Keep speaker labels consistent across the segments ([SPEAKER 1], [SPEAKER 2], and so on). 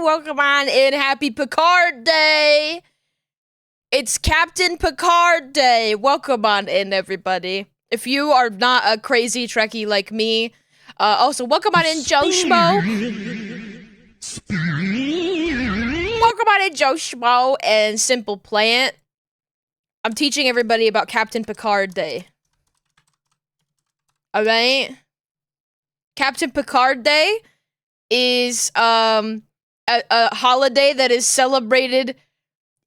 [SPEAKER 1] Welcome on in. Happy Picard Day. It's Captain Picard Day. Welcome on in, everybody. If you are not a crazy Trekkie like me, also welcome on in, Joe Schmo. Welcome on in, Joe Schmo and Simple Plant. I'm teaching everybody about Captain Picard Day. Alright? Captain Picard Day is a holiday that is celebrated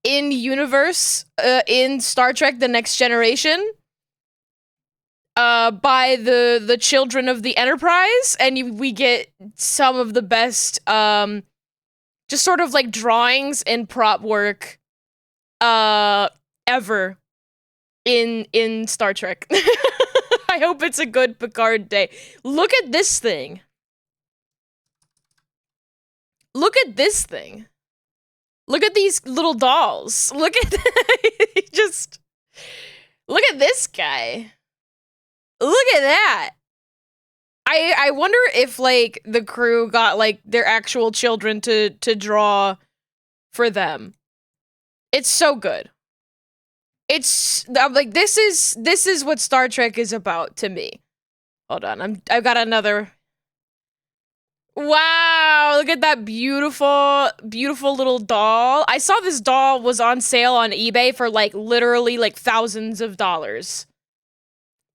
[SPEAKER 1] in universe in Star Trek The Next Generation by the children of the Enterprise, and we get some of the best just sort of like drawings and prop work ever in Star Trek. I hope it's a good Picard Day. Look at this thing. Look at this thing. Look at these little dolls. Look at just look at this guy. Look at that. I wonder if like the crew got like their actual children to draw for them. It's so good. It's like this is what Star Trek is about to me. Hold on, I've got another. Wow, look at that beautiful, beautiful little doll. I saw this doll was on sale on eBay for like literally like thousands of dollars.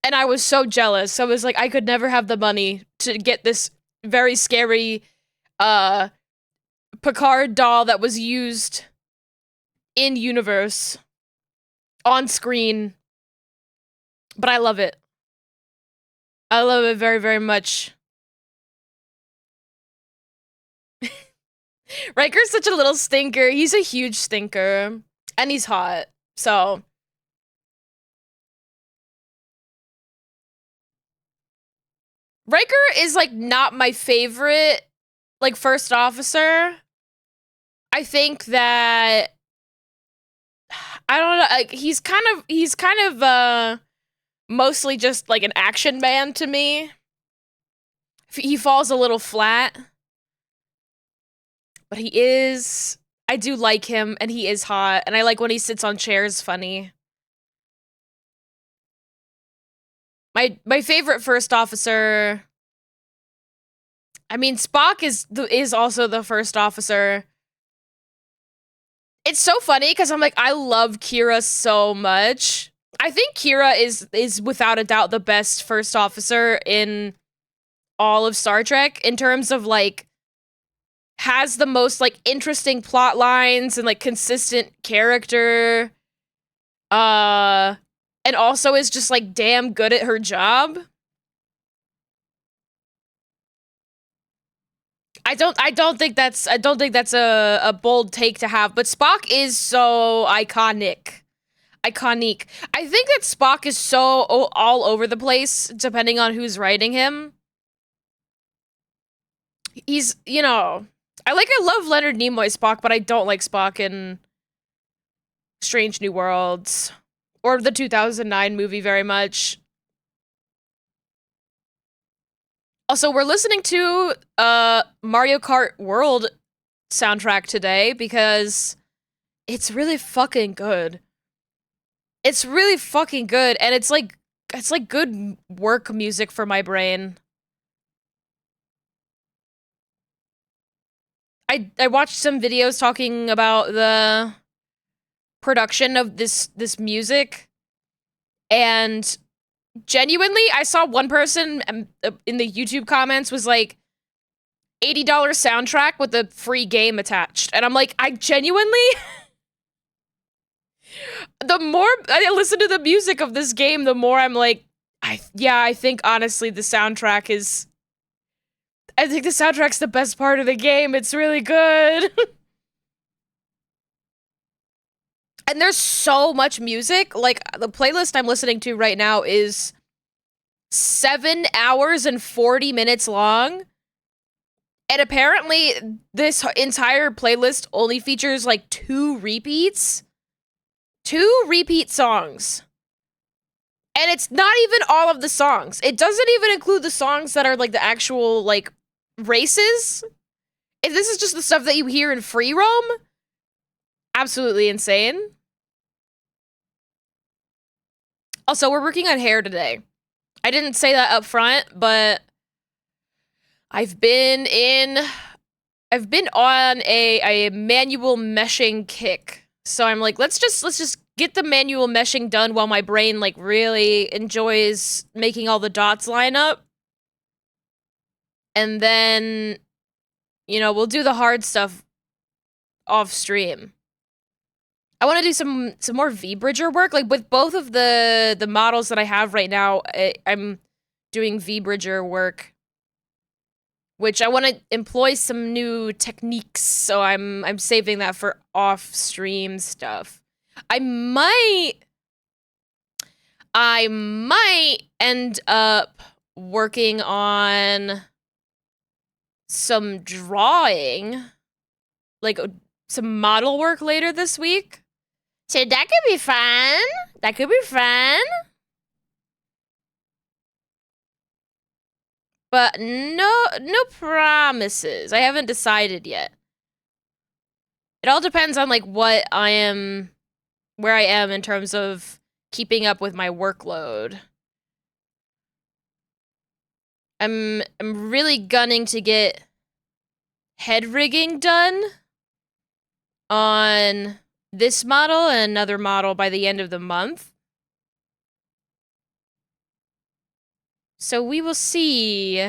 [SPEAKER 1] And I was so jealous. I was like, I could never have the money to get this very scary Picard doll that was used in universe on screen. But I love it. I love it very, very much. Riker's such a little stinker. He's a huge stinker. And he's hot. So. Riker is, like, not my favorite, like, first officer. I think that. I don't know. Like, he's kind of, mostly just, like, an action man to me. He falls a little flat. But he is, I do like him, and he is hot, and I like when he sits on chairs funny. My favorite first officer, I mean, Spock is also the first officer. It's so funny, because I'm like, I love Kira so much. I think Kira is without a doubt the best first officer in all of Star Trek, in terms of, like, has the most, like, interesting plot lines and, like, consistent character. And also is just, like, damn good at her job. I don't think that's a bold take to have, but Spock is so iconic. Iconic. I think that Spock is so all over the place, depending on who's writing him. He's, you know, I love Leonard Nimoy Spock, but I don't like Spock in Strange New Worlds or the 2009 movie very much. Also, we're listening to Mario Kart World soundtrack today because it's really fucking good. It's really fucking good, and it's like good work music for my brain. I watched some videos talking about the production of this music, and genuinely, I saw one person in the YouTube comments was like, $80 soundtrack with a free game attached. And I'm like, I genuinely, the more I listen to the music of this game, the more I'm like, I think honestly the soundtrack's the best part of the game. It's really good. And there's so much music. Like, the playlist I'm listening to right now is 7 hours and 40 minutes long. And apparently, this entire playlist only features, like, 2 repeats. 2 repeat songs. And it's not even all of the songs. It doesn't even include the songs that are, like, the actual, like, races. If this is just the stuff that you hear in free roam, absolutely insane. Also, we're working on hair today. I didn't say that up front, but I've been on a manual meshing kick. So I'm like, let's just get the manual meshing done while my brain like really enjoys making all the dots line up. And then, you know, we'll do the hard stuff off stream. I want to do some more V-Bridger work. Like with both of the models that I have right now, I'm doing V-Bridger work, which I want to employ some new techniques. So I'm saving that for off-stream stuff. I might end up working on some drawing, like some model work later this week. So that could be fun. That could be fun. But no promises. I haven't decided yet. It all depends on like where I am in terms of keeping up with my workload. I'm really gunning to get head rigging done on this model and another model by the end of the month. So we will see.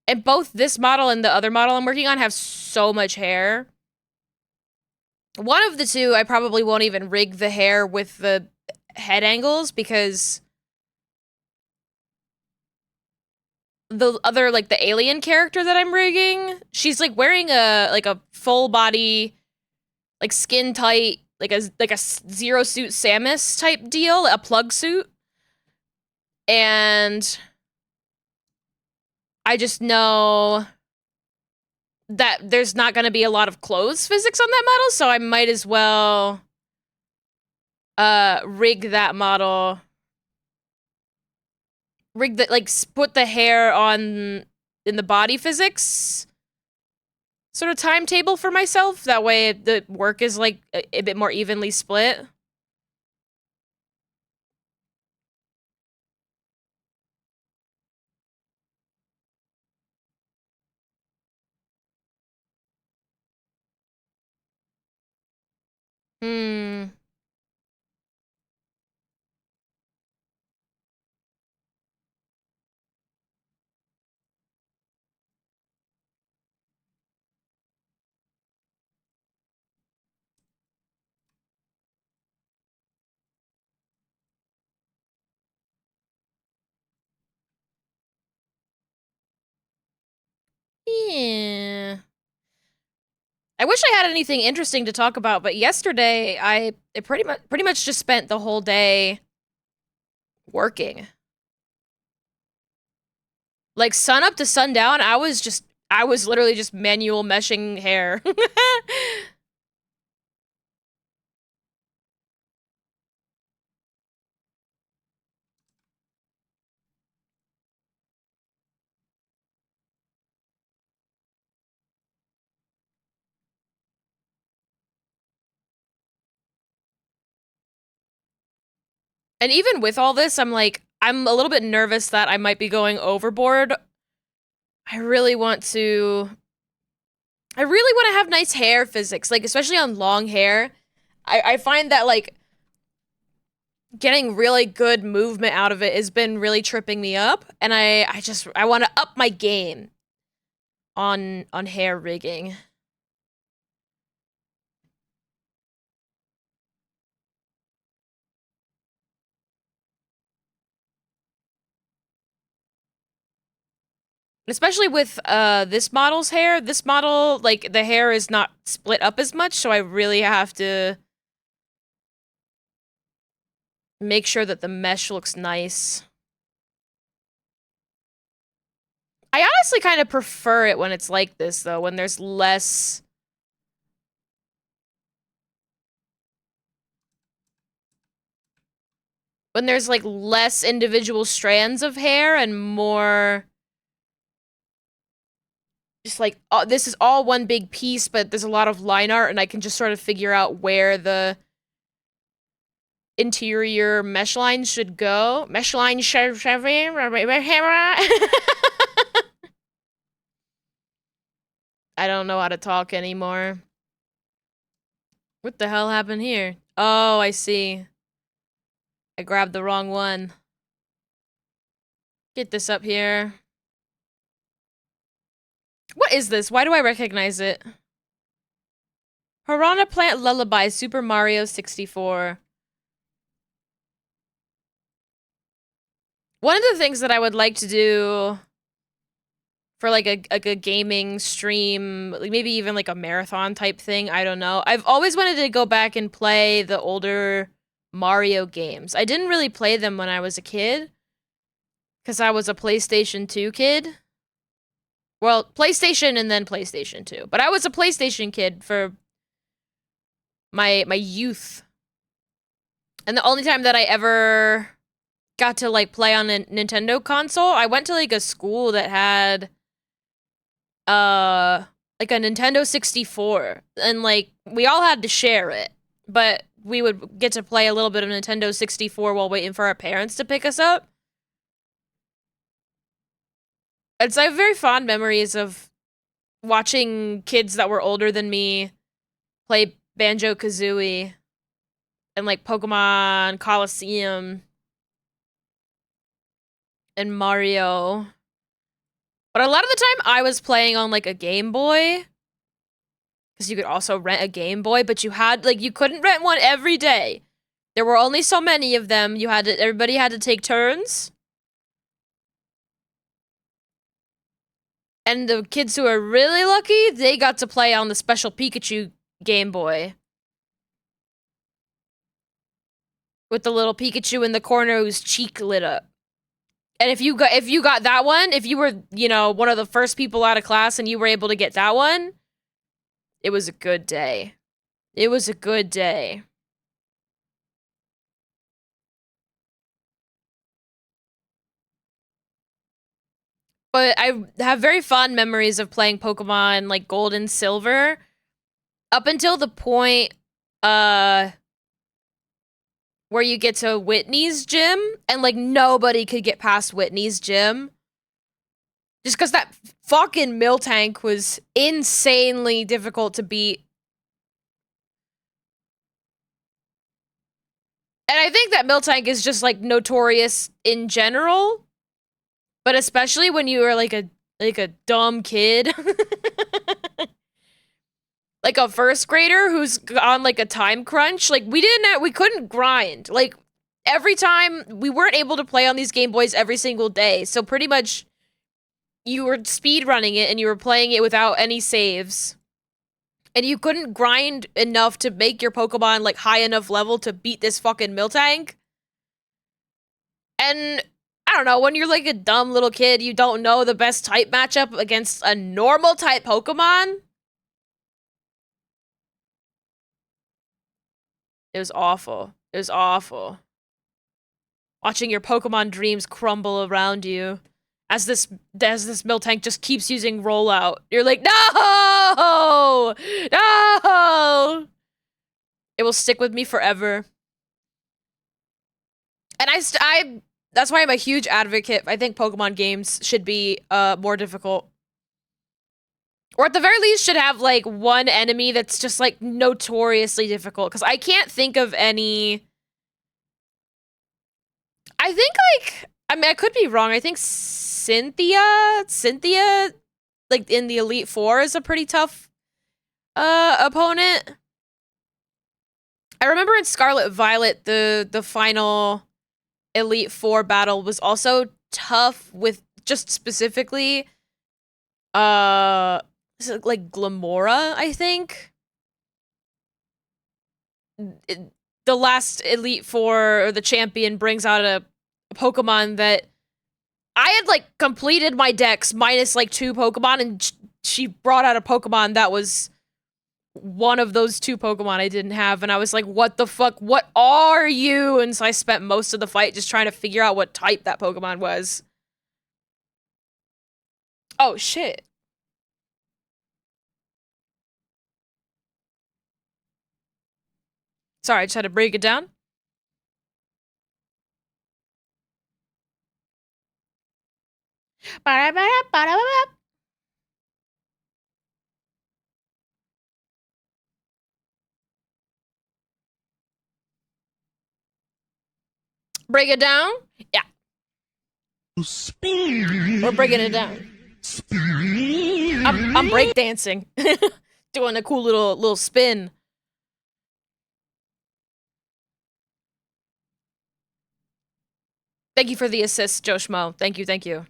[SPEAKER 1] And both this model and the other model I'm working on have so much hair. One of the two, I probably won't even rig the hair with the head angles because the other, like, the alien character that I'm rigging, she's, like, wearing a full body, like, skin tight, like a zero suit Samus type deal, a plug suit. And I just know that there's not going to be a lot of clothes physics on that model, so I might as well rig that model. Rig the, like, put the hair on in the body physics sort of timetable for myself. That way the work is, like, a bit more evenly split. Hmm. Yeah. I wish I had anything interesting to talk about, but yesterday I pretty much just spent the whole day working. Like sun up to sundown, I was literally just manual meshing hair. And even with all this, I'm a little bit nervous that I might be going overboard. I really want to have nice hair physics, like especially on long hair. I find that like getting really good movement out of it has been really tripping me up, and I want to up my game on hair rigging. Especially with this model's hair. This model, like, the hair is not split up as much, so I really have to make sure that the mesh looks nice. I honestly kind of prefer it when it's like this, though, when there's less... When there's, like, less individual strands of hair and more... just like, this is all one big piece, but there's a lot of line art, and I can just sort of figure out where the interior mesh line should go. Mesh line should... I don't know how to talk anymore. What the hell happened here? Oh, I see. I grabbed the wrong one. Get this up here. What is this? Why do I recognize it? Piranha Plant Lullaby, Super Mario 64. One of the things that I would like to do for like a gaming stream, like maybe even like a marathon type thing, I don't know. I've always wanted to go back and play the older Mario games. I didn't really play them when I was a kid, because I was a PlayStation 2 kid. Well, PlayStation and then PlayStation 2. But I was a PlayStation kid for my youth. And the only time that I ever got to like play on a Nintendo console, I went to like a school that had like a Nintendo 64, and like we all had to share it, but we would get to play a little bit of Nintendo 64 while waiting for our parents to pick us up. And so I have very fond memories of watching kids that were older than me play Banjo-Kazooie and like Pokemon Coliseum and Mario. But a lot of the time I was playing on like a Game Boy, because you could also rent a Game Boy, but you had like, you couldn't rent one every day. There were only so many of them. Everybody had to take turns. And the kids who were really lucky, they got to play on the special Pikachu Game Boy. With the little Pikachu in the corner whose cheek lit up. And if you got that one, if you were, you know, one of the first people out of class and you were able to get that one, it was a good day. It was a good day. But I have very fond memories of playing Pokemon like Gold and Silver up until the point where you get to Whitney's gym, and like nobody could get past Whitney's gym. Just because that fucking Miltank was insanely difficult to beat. And I think that Miltank is just like notorious in general, but especially when you were like a dumb kid. Like a first grader who's on like a time crunch. Like we couldn't grind. Like every time we weren't able to play on these Game Boys every single day. So pretty much you were speed running it and you were playing it without any saves. And you couldn't grind enough to make your Pokemon like high enough level to beat this fucking Miltank. And I don't know, when you're like a dumb little kid, you don't know the best type matchup against a normal type Pokemon. It was awful. It was awful. Watching your Pokemon dreams crumble around you as this Miltank just keeps using rollout. You're like, no! No! It will stick with me forever. And that's why I'm a huge advocate. I think Pokemon games should be more difficult. Or at the very least should have like one enemy that's just like notoriously difficult. Because I can't think of any. I think like, I mean, I could be wrong. I think Cynthia, like in the Elite Four is a pretty tough opponent. I remember in Scarlet Violet, the final Elite Four battle was also tough with just specifically like Glamora, I think. The last Elite Four, or the champion, brings out a Pokemon that I had like completed my decks minus like 2 Pokemon, and she brought out a Pokemon that was one of those 2 Pokemon I didn't have, and I was like, what the fuck? What are you? And so I spent most of the fight just trying to figure out what type that Pokemon was. Oh, shit. Sorry, I just had to break it down. Break it down? Yeah. We're breaking it down. I'm breakdancing. Doing a cool little spin. Thank you for the assist, Joe Schmo. Thank you, thank you.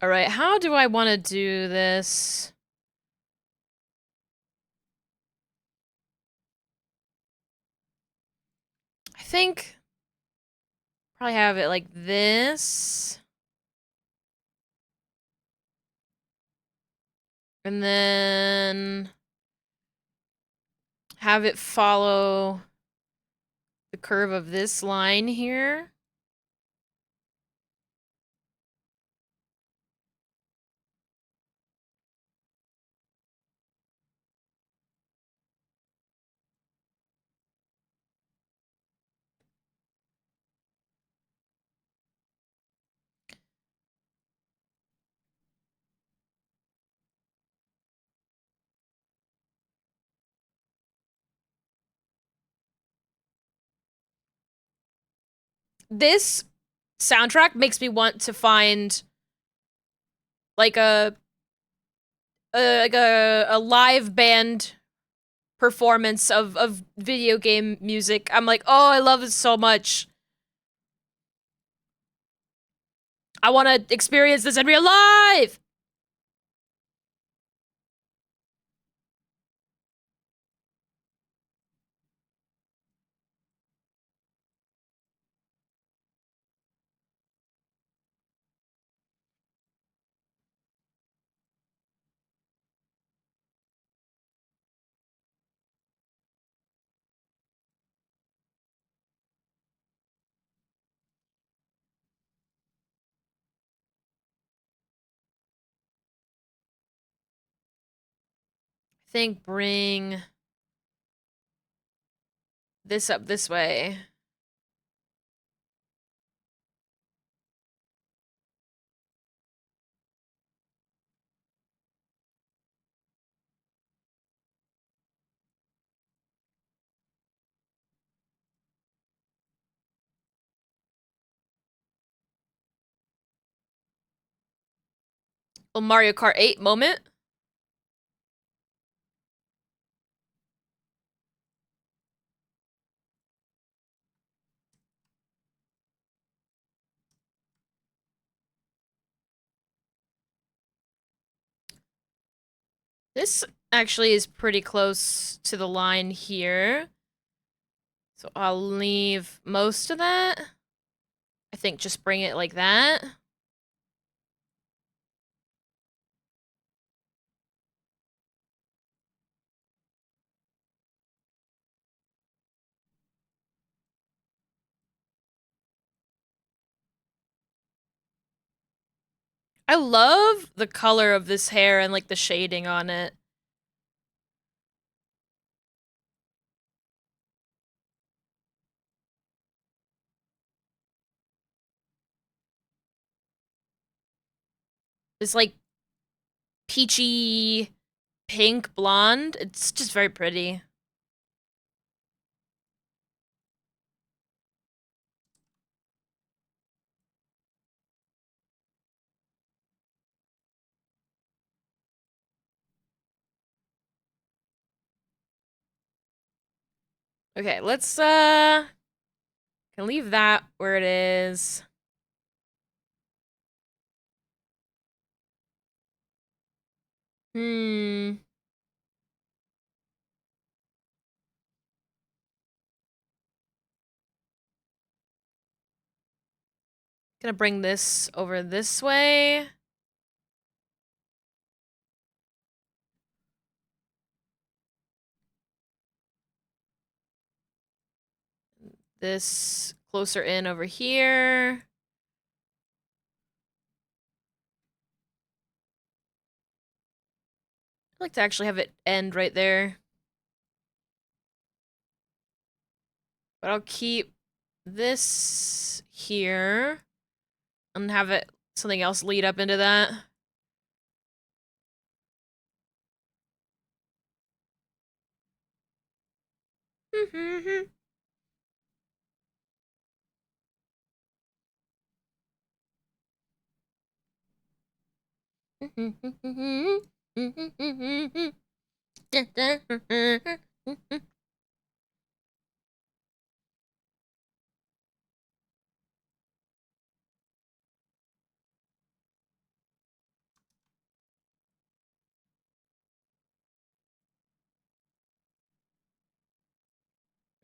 [SPEAKER 1] Alright, how do I want to do this? I think probably have it like this. And then have it follow the curve of this line here. This soundtrack makes me want to find like a live band performance of video game music. I'm like, oh, I love it so much. I want to experience this in real life. I think bring this up this way. Little Mario Kart 8 moment. This actually is pretty close to the line here. So I'll leave most of that. I think just bring it like that. I love the color of this hair and like the shading on it. This like peachy pink blonde. It's just very pretty. Okay, let's can leave that where it is. Hmm. Gonna bring this over this way. This closer in over here. I'd like to actually have it end right there. But I'll keep this here and have it something else lead up into that.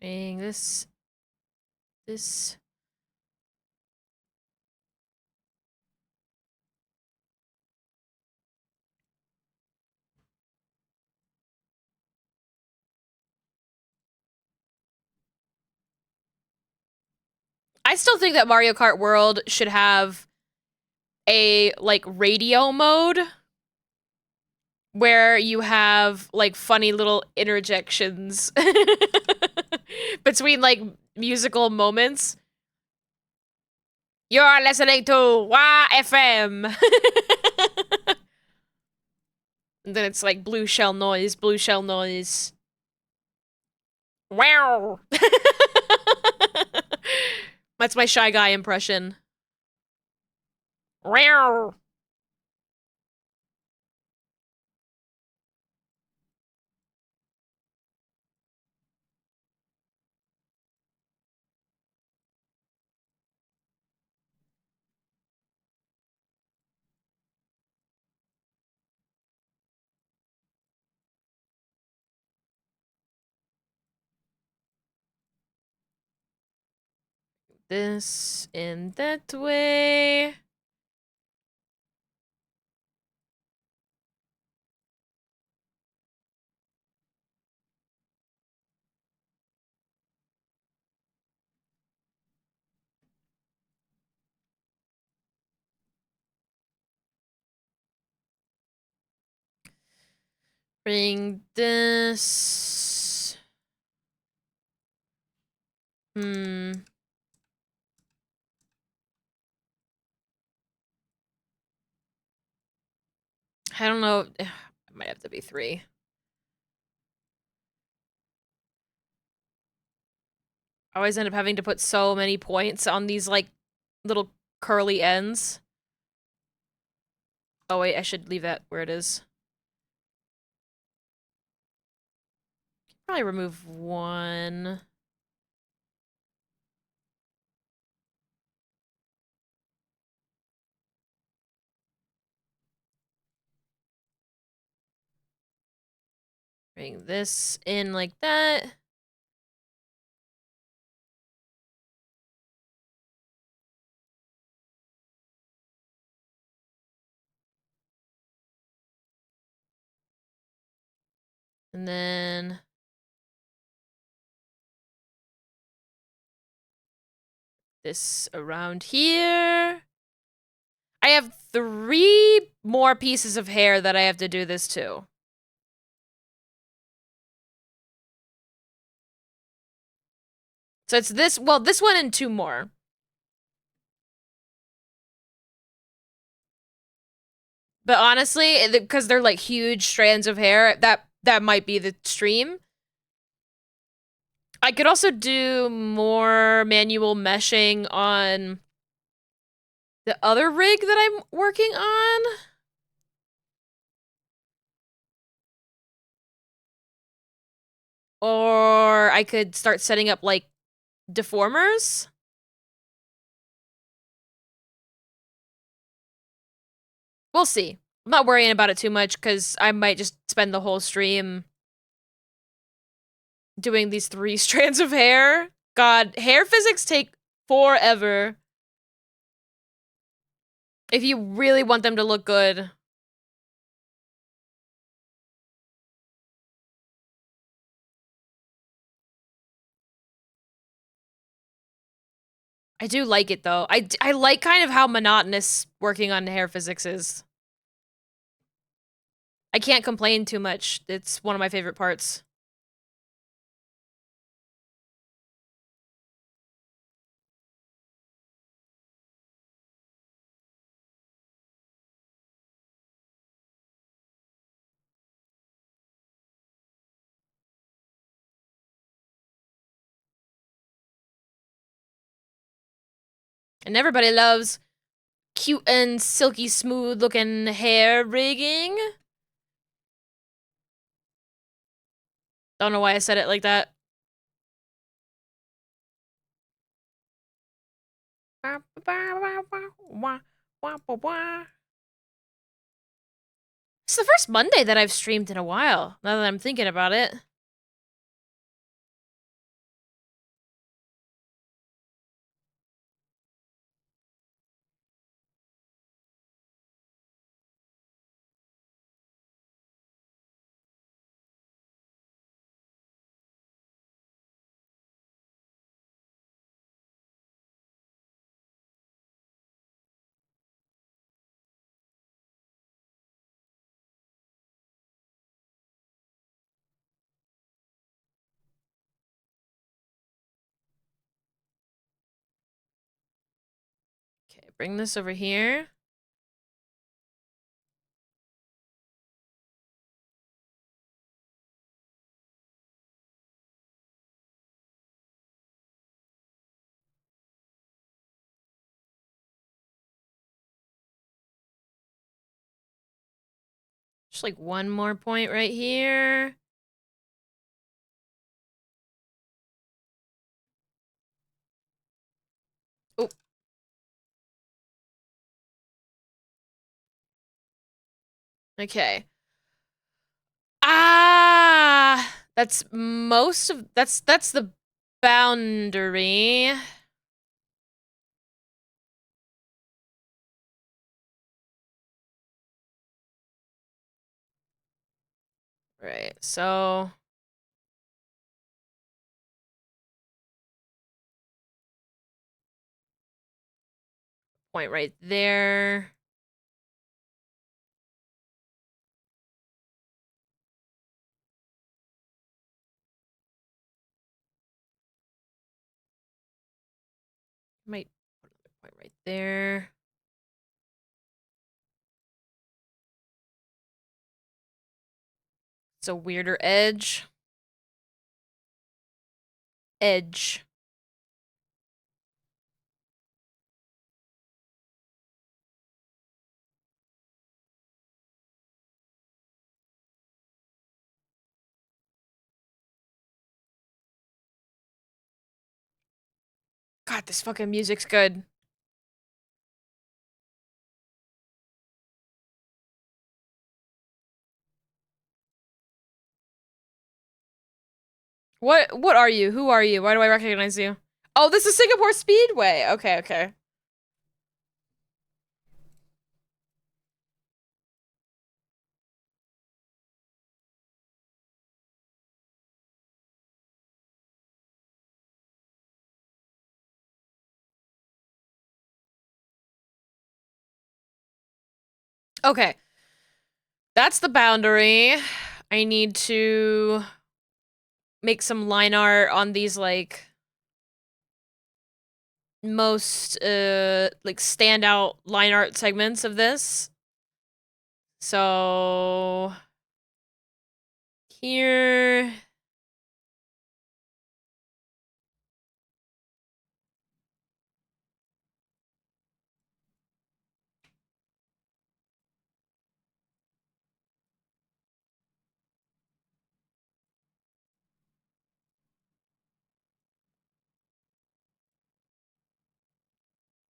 [SPEAKER 1] Bring this. I still think that Mario Kart World should have a like radio mode where you have like funny little interjections between like musical moments. You're listening to YFM. And then it's like blue shell noise, blue shell noise. Wow. That's my Shy Guy impression. Wow. This in that way. Bring this. I don't know. It might have to be 3. I always end up having to put so many points on these, like, little curly ends. Oh, wait, I should leave that where it is. Probably remove 1. Bring this in like that. And then this around here. I have 3 more pieces of hair that I have to do this to. So it's this, well, this one and 2 more. But honestly, because they're like huge strands of hair, that might be the stream. I could also do more manual meshing on the other rig that I'm working on. Or I could start setting up, like, deformers. We'll see. I'm not worrying about it too much, because I might just spend the whole stream doing these 3 strands of hair. God, hair physics take forever. If you really want them to look good. I do like it, though. I like kind of how monotonous working on hair physics is. I can't complain too much. It's one of my favorite parts. And everybody loves cute and silky smooth looking hair rigging. Don't know why I said it like that. It's the first Monday that I've streamed in a while, now that I'm thinking about it. Okay, bring this over here. Just like one more point right here. Oh. Okay. Ah! That's most of that's the boundary. Right. So point right there. Might put another point right there. It's a weirder edge. Edge. God, this fucking music's good. What are you? Who are you? Why do I recognize you? Oh, this is Singapore Speedway. Okay, okay. Okay. That's the boundary. I need to make some line art on these like most like standout line art segments of this. So here.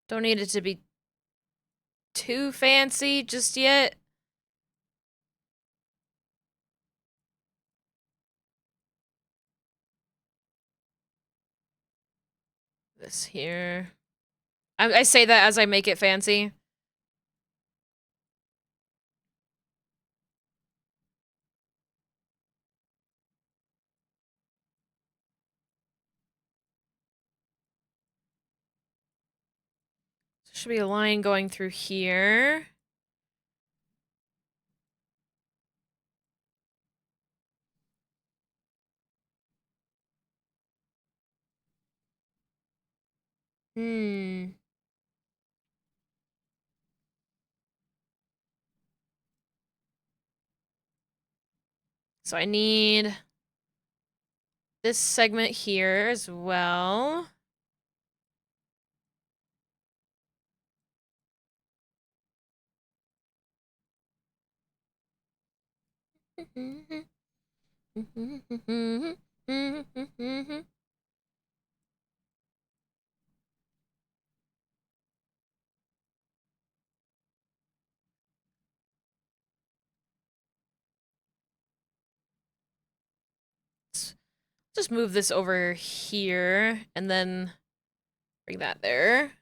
[SPEAKER 1] Don't need it to be too fancy just yet. This here. I say that as I make it fancy. Should be a line going through here. Hmm. So I need this segment here as well. Just move this over here and then bring that there.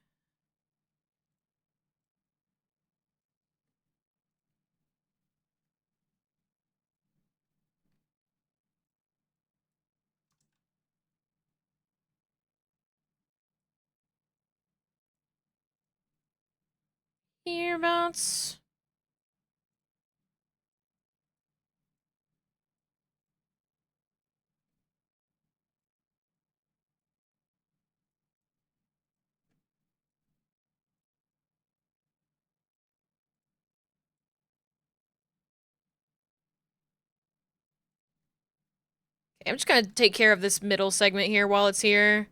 [SPEAKER 1] Hereabouts. Okay, I'm just gonna take care of this middle segment here while it's here.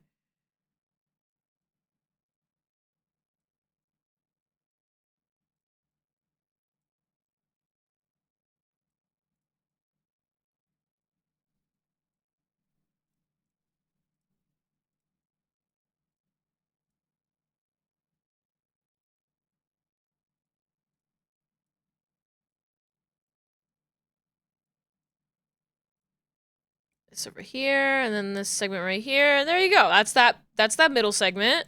[SPEAKER 1] This over here, and then this segment right here. There you go. That's that middle segment.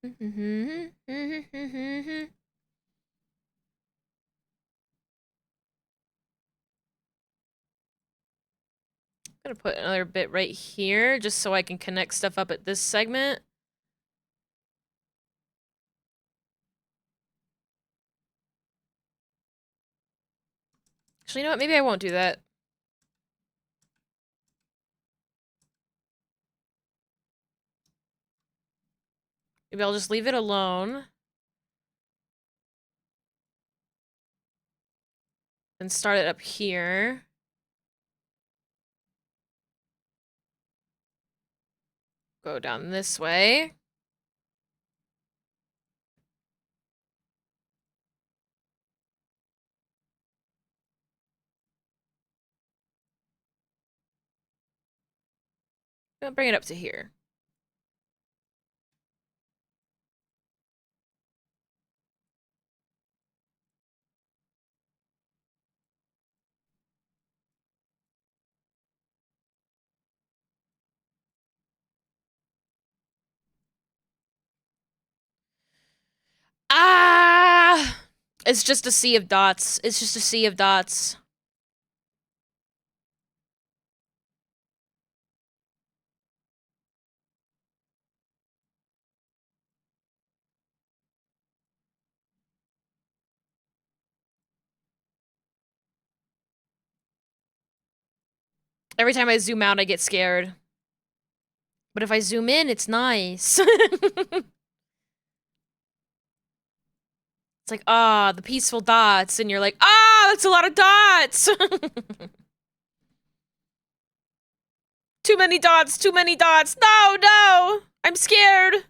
[SPEAKER 1] I'm gonna put another bit right here, just so I can connect stuff up at this segment. Actually, you know what? Maybe I won't do that. Maybe I'll just leave it alone. And start it up here. Go down this way. I'll bring it up to here. Ah! It's just a sea of dots. It's just a sea of dots. Every time I zoom out, I get scared. But if I zoom in, it's nice. It's like, ah, the peaceful dots. And you're like, ah, that's a lot of dots. Too many dots, too many dots. No, no. I'm scared. I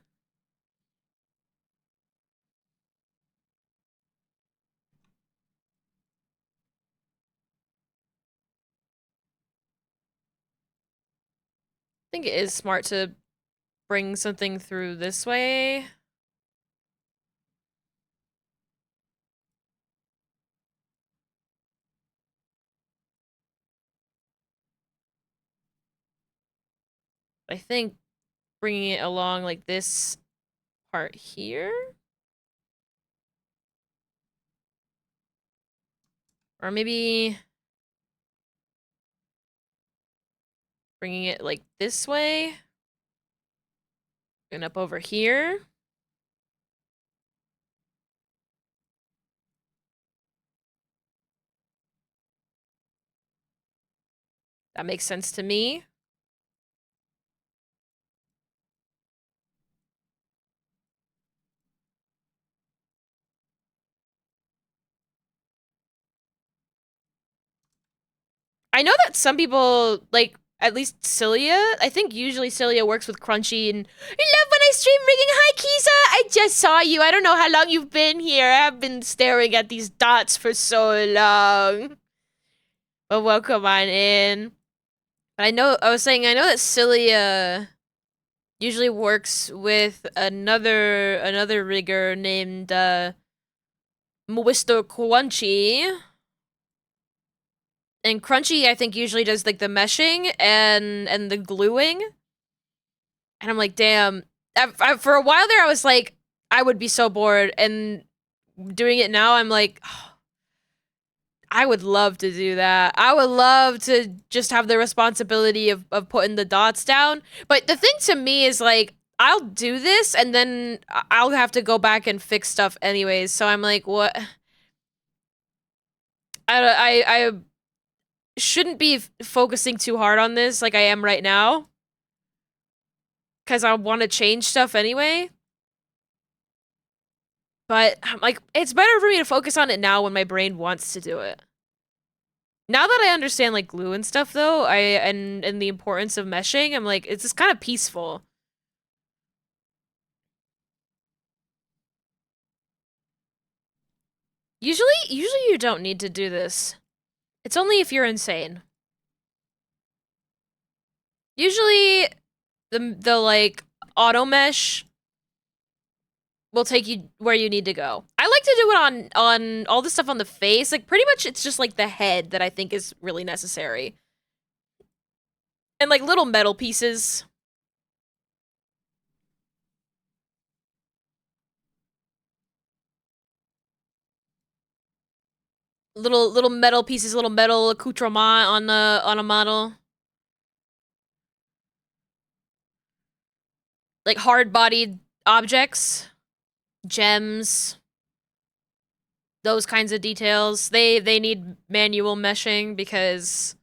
[SPEAKER 1] think it is smart to bring something through this way. I think bringing it along like this part here. Or maybe bringing it like this way. And up over here. That makes sense to me. I know that some people, like, at least Cilia, I think usually Cilia works with Crunchy and you love when I stream ringing. Hi, Kisa! I just saw you. I don't know how long you've been here. I have been staring at these dots for so long. But welcome on in. But I was saying, I know that Cilia usually works with another rigger named Mr. Crunchy. And Crunchy, I think, usually does like the meshing and the gluing. And I'm like, damn. For a while there, I was like, I would be so bored. And doing it now, I'm like, oh, I would love to do that. I would love to just have the responsibility of putting the dots down. But the thing to me is like, I'll do this and then I'll have to go back and fix stuff anyways. So I'm like, what? I shouldn't be focusing too hard on this like I am right now. Because I want to change stuff anyway. But I'm like, it's better for me to focus on it now when my brain wants to do it. Now that I understand like glue and stuff though, and the importance of meshing, I'm like, it's just kind of peaceful. Usually you don't need to do this. It's only if you're insane. Usually the like auto mesh will take you where you need to go. I like to do it on all the stuff on the face. Like pretty much it's just like the head that I think is really necessary. And like little metal pieces. Little metal pieces, little metal accoutrement on a model. Like hard-bodied objects, gems, those kinds of details. They need manual meshing because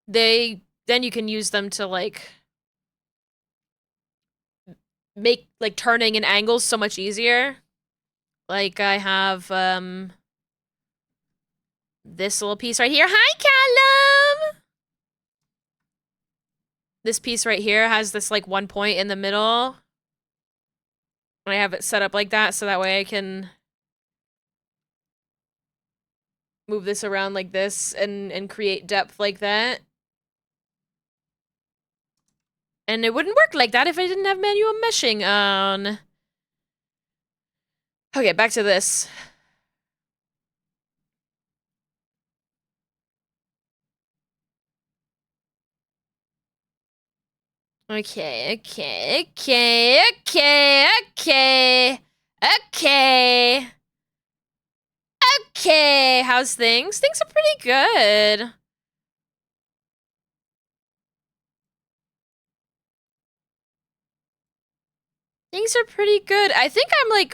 [SPEAKER 1] then you can use them to like make like turning and angles so much easier. Like I have this little piece right here. Hi, Callum! This piece right here has this like one point in the middle. And I have it set up like that so that way I can move this around like this and create depth like that. And it wouldn't work like that if I didn't have manual meshing on. Okay, back to this. Okay, okay, okay, okay, okay, okay. Okay, how's things? Things are pretty good. Things are pretty good. I think I'm like,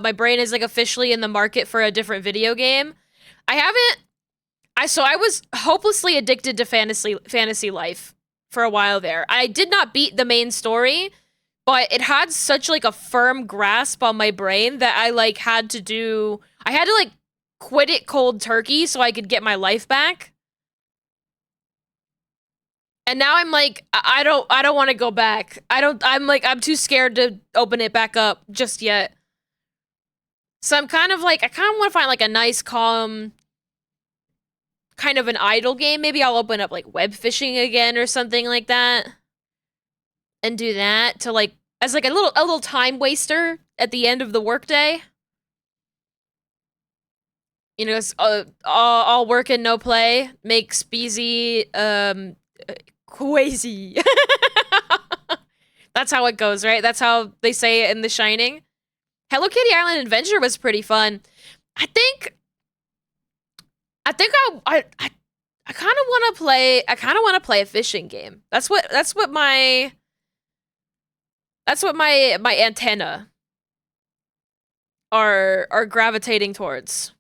[SPEAKER 1] my brain is like officially in the market for a different video game. I haven't, so I was hopelessly addicted to fantasy life for a while there. I did not beat the main story, but it had such like a firm grasp on my brain that I like had to like quit it cold turkey so I could get my life back. And now I'm like, I don't want to go back. I'm too scared to open it back up just yet. So I'm kind of like, I kind of want to find like a nice, calm, kind of an idle game. Maybe I'll open up like web fishing again or something like that. And do that to like, as like a little time waster at the end of the workday. You know, it's, all work and no play makes Beezy, crazy. That's how it goes, right? That's how they say it in The Shining. Hello Kitty Island Adventure was pretty fun. I think I kind of want to play. I kind of want to play a fishing game. That's what my antenna are gravitating towards.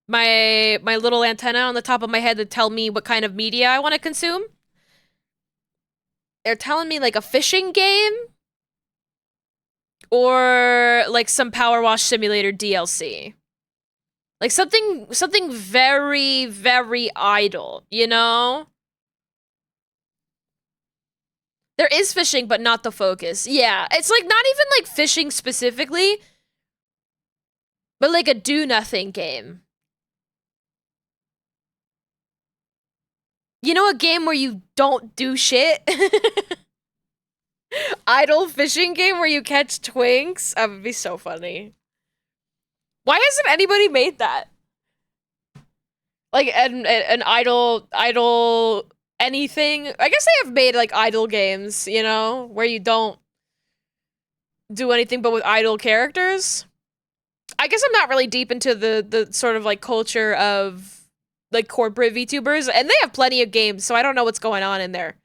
[SPEAKER 1] My little antenna on the top of my head that tell me what kind of media I want to consume. They're telling me like a fishing game or like some Power Wash Simulator DLC. Like something very, very idle, you know? There is fishing, but not the focus. Yeah, it's like not even like fishing specifically, but like a do-nothing game. You know a game where you don't do shit? Idle fishing game where you catch twinks? That would be so funny. Why hasn't anybody made that? Like an idle anything. I guess they have made like idle games, you know, where you don't do anything but with idle characters. I guess I'm not really deep into the sort of like culture of like corporate VTubers, and they have plenty of games, so I don't know what's going on in there.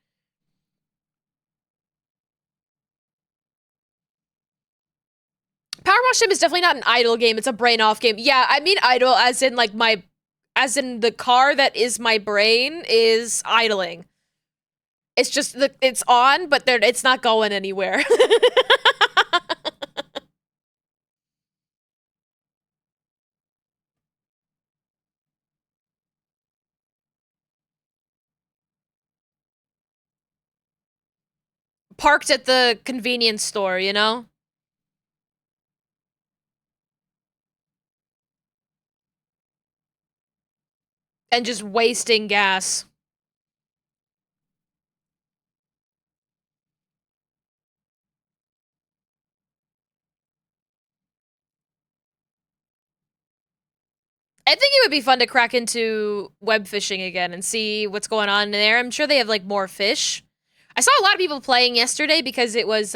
[SPEAKER 1] Power Wash Sim is definitely not an idle game, it's a brain off game. Yeah, I mean idle as in like as in the car that is my brain is idling. It's just it's on, but it's not going anywhere. Parked at the convenience store, you know? And just wasting gas. I think it would be fun to crack into web fishing again and see what's going on in there. I'm sure they have like more fish. I saw a lot of people playing yesterday because it was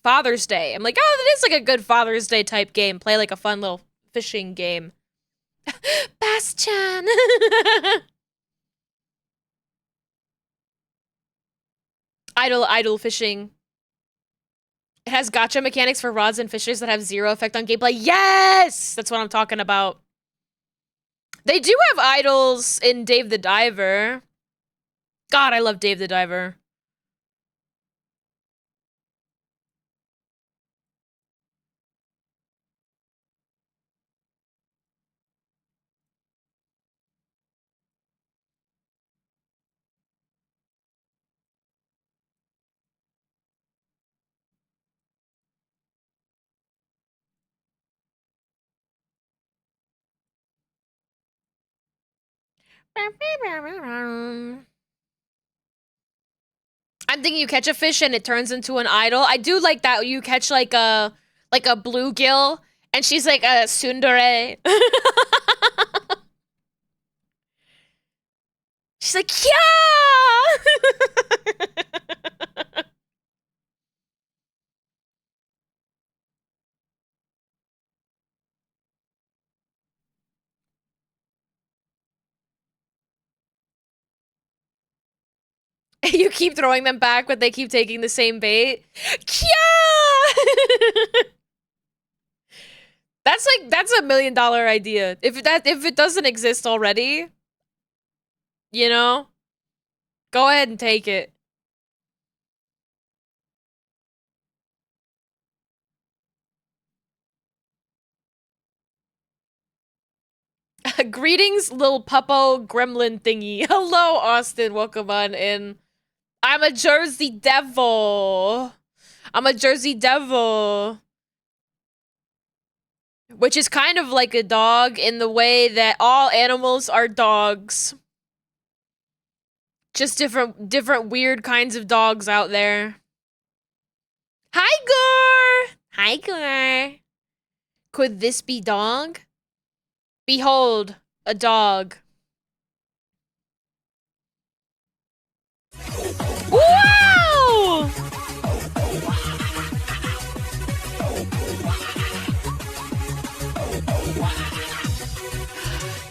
[SPEAKER 1] Father's Day. I'm like, oh, that is like a good Father's Day type game. Play like a fun little fishing game. Bastian. idle fishing. It has gotcha mechanics for rods and fishers that have zero effect on gameplay. Yes! That's what I'm talking about. They do have idols in Dave the Diver. God, I love Dave the Diver. I'm thinking you catch a fish and it turns into an idol. I do like that. You catch like a bluegill and she's like a tsundere. She's like, yeah! You keep throwing them back, but they keep taking the same bait. Yeah! That's $1 million idea. If it doesn't exist already, you know, go ahead and take it. Greetings, little puppo gremlin thingy. Hello, Austin. Welcome on in. I'm a Jersey Devil. I'm a Jersey Devil. Which is kind of like a dog in the way that all animals are dogs. Just different weird kinds of dogs out there. Hi, Gore! Hi, Gore. Could this be dog? Behold, a dog. Wow!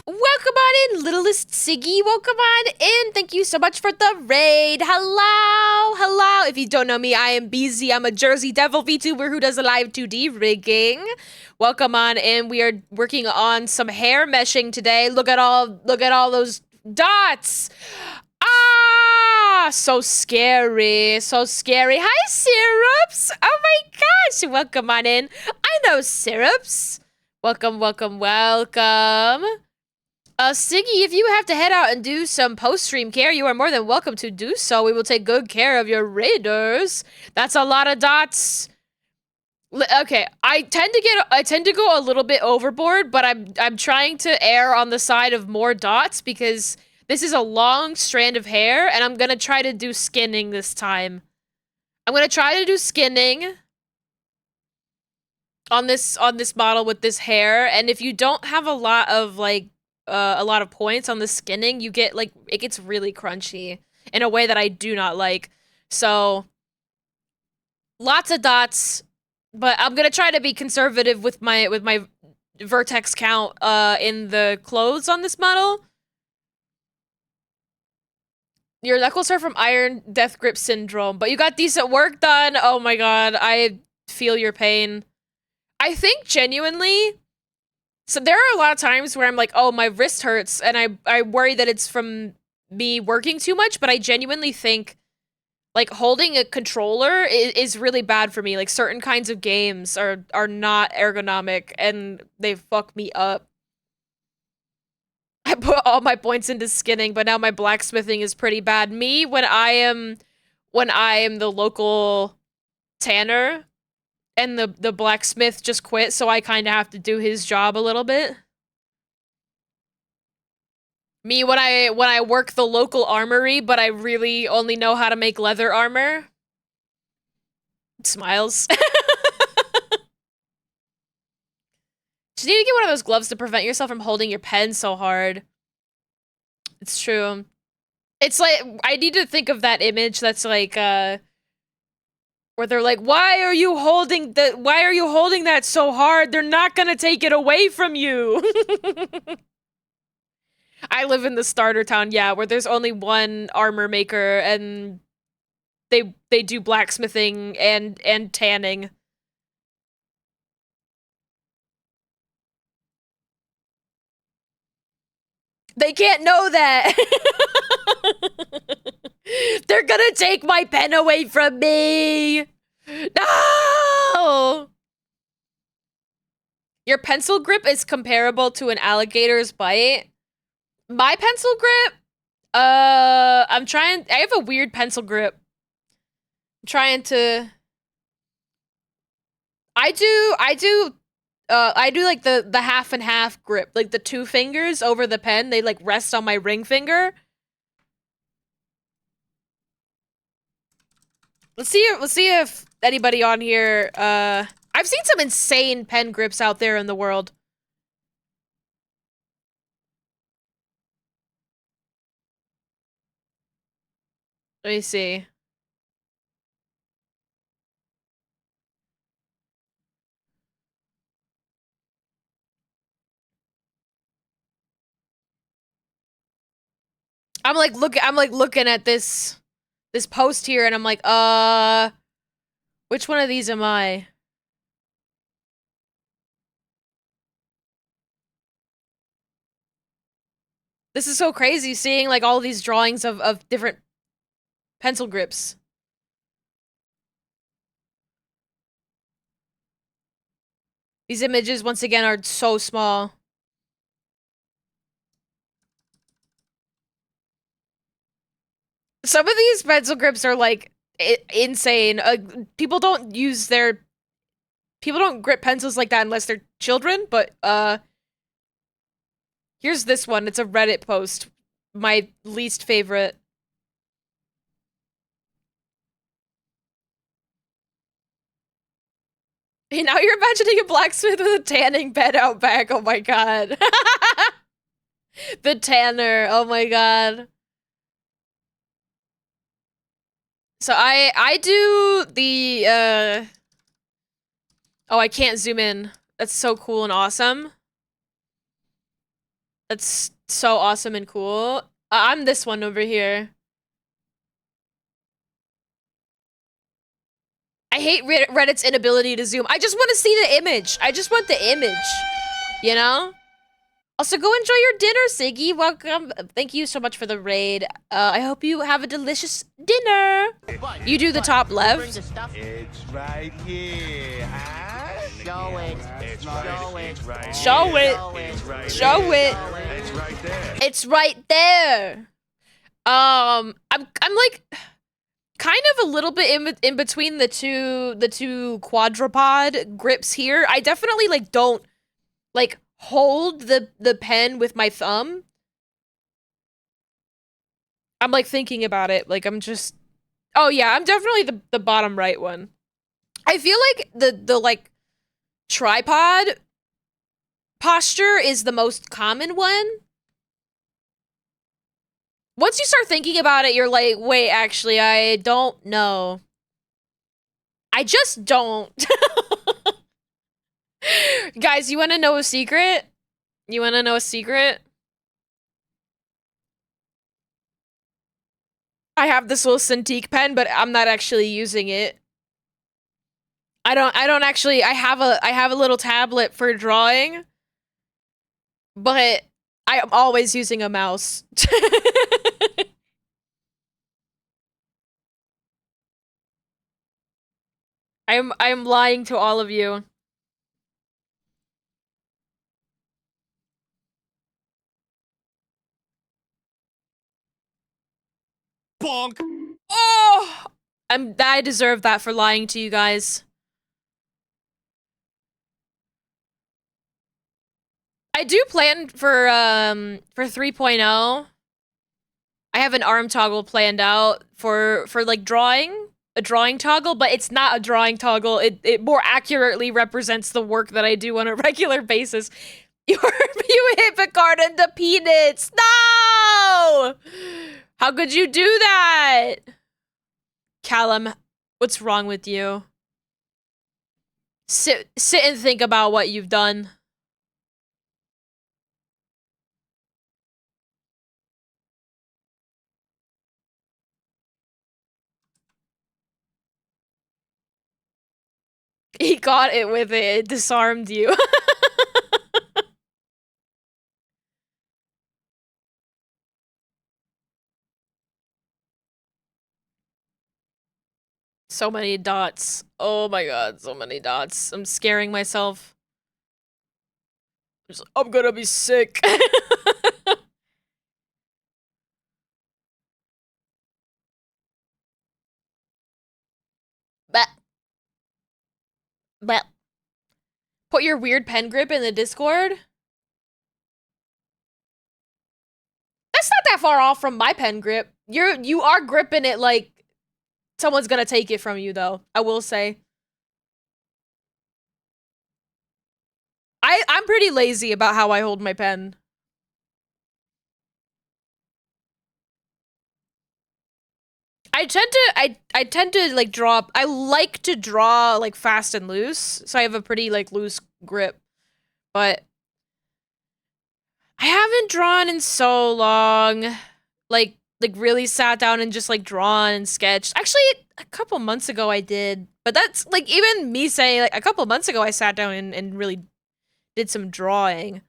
[SPEAKER 1] Welcome on in, littlest Siggy. Welcome on in. Thank you so much for the raid. Hello, hello. If you don't know me, I am BZ. I'm a Jersey Devil VTuber who does a live 2D rigging. Welcome on in. We are working on some hair meshing today. Look at all those dots. Ah, so scary, so scary. Hi, Syrups. Oh my gosh, welcome on in. I know Syrups. Welcome, welcome, welcome. Siggy, if you have to head out and do some post-stream care, you are more than welcome to do so. We will take good care of your raiders. That's a lot of dots. Okay, I tend to go a little bit overboard, but I'm trying to err on the side of more dots because This is a long strand of hair, and I'm gonna try to do skinning this time. I'm gonna try to do skinning on this model with this hair, and if you don't have a lot of like a lot of points on the skinning, you get like it gets really crunchy in a way that I do not like. So lots of dots, but I'm gonna try to be conservative with my vertex count in the clothes on this model. Your knuckles are from Iron Death Grip Syndrome, but you got decent work done. Oh my god, I feel your pain. I think genuinely, so there are a lot of times where I'm like, oh, my wrist hurts, and I worry that it's from me working too much, but I genuinely think, like, holding a controller is really bad for me. Like, certain kinds of games are not ergonomic, and they fuck me up. I put all my points into skinning, but now my blacksmithing is pretty bad. Me, when I am the local tanner, and the blacksmith just quit, so I kind of have to do his job a little bit. Me, when I work the local armory, but I really only know how to make leather armor. Smiles. Just need to get one of those gloves to prevent yourself from holding your pen so hard. It's true. It's like, I need to think of that image that's like, where they're like, why are you holding that so hard? They're not gonna take it away from you. I live in the starter town, yeah, where there's only one armor maker, and they do blacksmithing and tanning. They can't know that. They're gonna take my pen away from me. No! Your pencil grip is comparable to an alligator's bite. My pencil grip? I have a weird pencil grip. I'm trying to... I do like the half and half grip. Like the two fingers over the pen, they like rest on my ring finger. Let's see if anybody on here, I've seen some insane pen grips out there in the world. Let me see. I'm like looking at this post here, and I'm like, which one of these am I? This is so crazy seeing like all these drawings of different pencil grips. These images, once again, are so small. Some of these pencil grips are like insane. People don't grip pencils like that unless they're children, but here's this one. It's a Reddit post. My least favorite. Hey, now you're imagining a blacksmith with a tanning bed out back. Oh my god. The tanner. Oh my god. So I do the oh, I can't zoom in. That's so cool and awesome. That's so awesome and cool. I'm this one over here. I hate Reddit's inability to zoom. I just want to see the image. I just want the image. You know? Also, go enjoy your dinner, Siggy. Welcome. Thank you so much for the raid. I hope you have a delicious dinner. You do the top left.
[SPEAKER 2] It's right here. Show it. Show it.
[SPEAKER 1] Show it. Show it.
[SPEAKER 2] It's right there.
[SPEAKER 1] It's right there. I'm like kind of a little bit in between the two quadrupod grips here. I definitely like don't like hold the pen with my thumb. I'm like thinking about it. Like I'm just. Oh yeah, I'm definitely the bottom right one. I feel like the like tripod posture is the most common one. Once you start thinking about it, you're like, wait, actually, I don't know. I just don't. Guys, you want to know a secret? You want to know a secret? I have this little Cintiq pen, but I'm not actually using it. I don't actually I have a little tablet for drawing, but I am always using a mouse. I am lying to all of you.
[SPEAKER 2] Bonk.
[SPEAKER 1] Oh, I deserve that for lying to you guys. I do plan for 3.0. I have an arm toggle planned out for like drawing, a drawing toggle, but it's not a drawing toggle. It more accurately represents the work that I do on a regular basis. You hit Picard into peanuts. No! How could you do that? Callum, what's wrong with you? Sit and think about what you've done. He got it with it. It disarmed you. So many dots. Oh my god, so many dots. I'm scaring myself. I'm gonna be sick. but but put your weird pen grip in the Discord. That's not that far off from my pen grip. You are gripping it like someone's gonna take it from you though. I will say. I'm pretty lazy about how I hold my pen. I tend to like draw. I like to draw like fast and loose, so I have a pretty like loose grip. But I haven't drawn in so long. Like really sat down and just like drawn and sketched. Actually, a couple months ago I did. But that's like even me saying like a couple months ago I sat down and really did some drawing.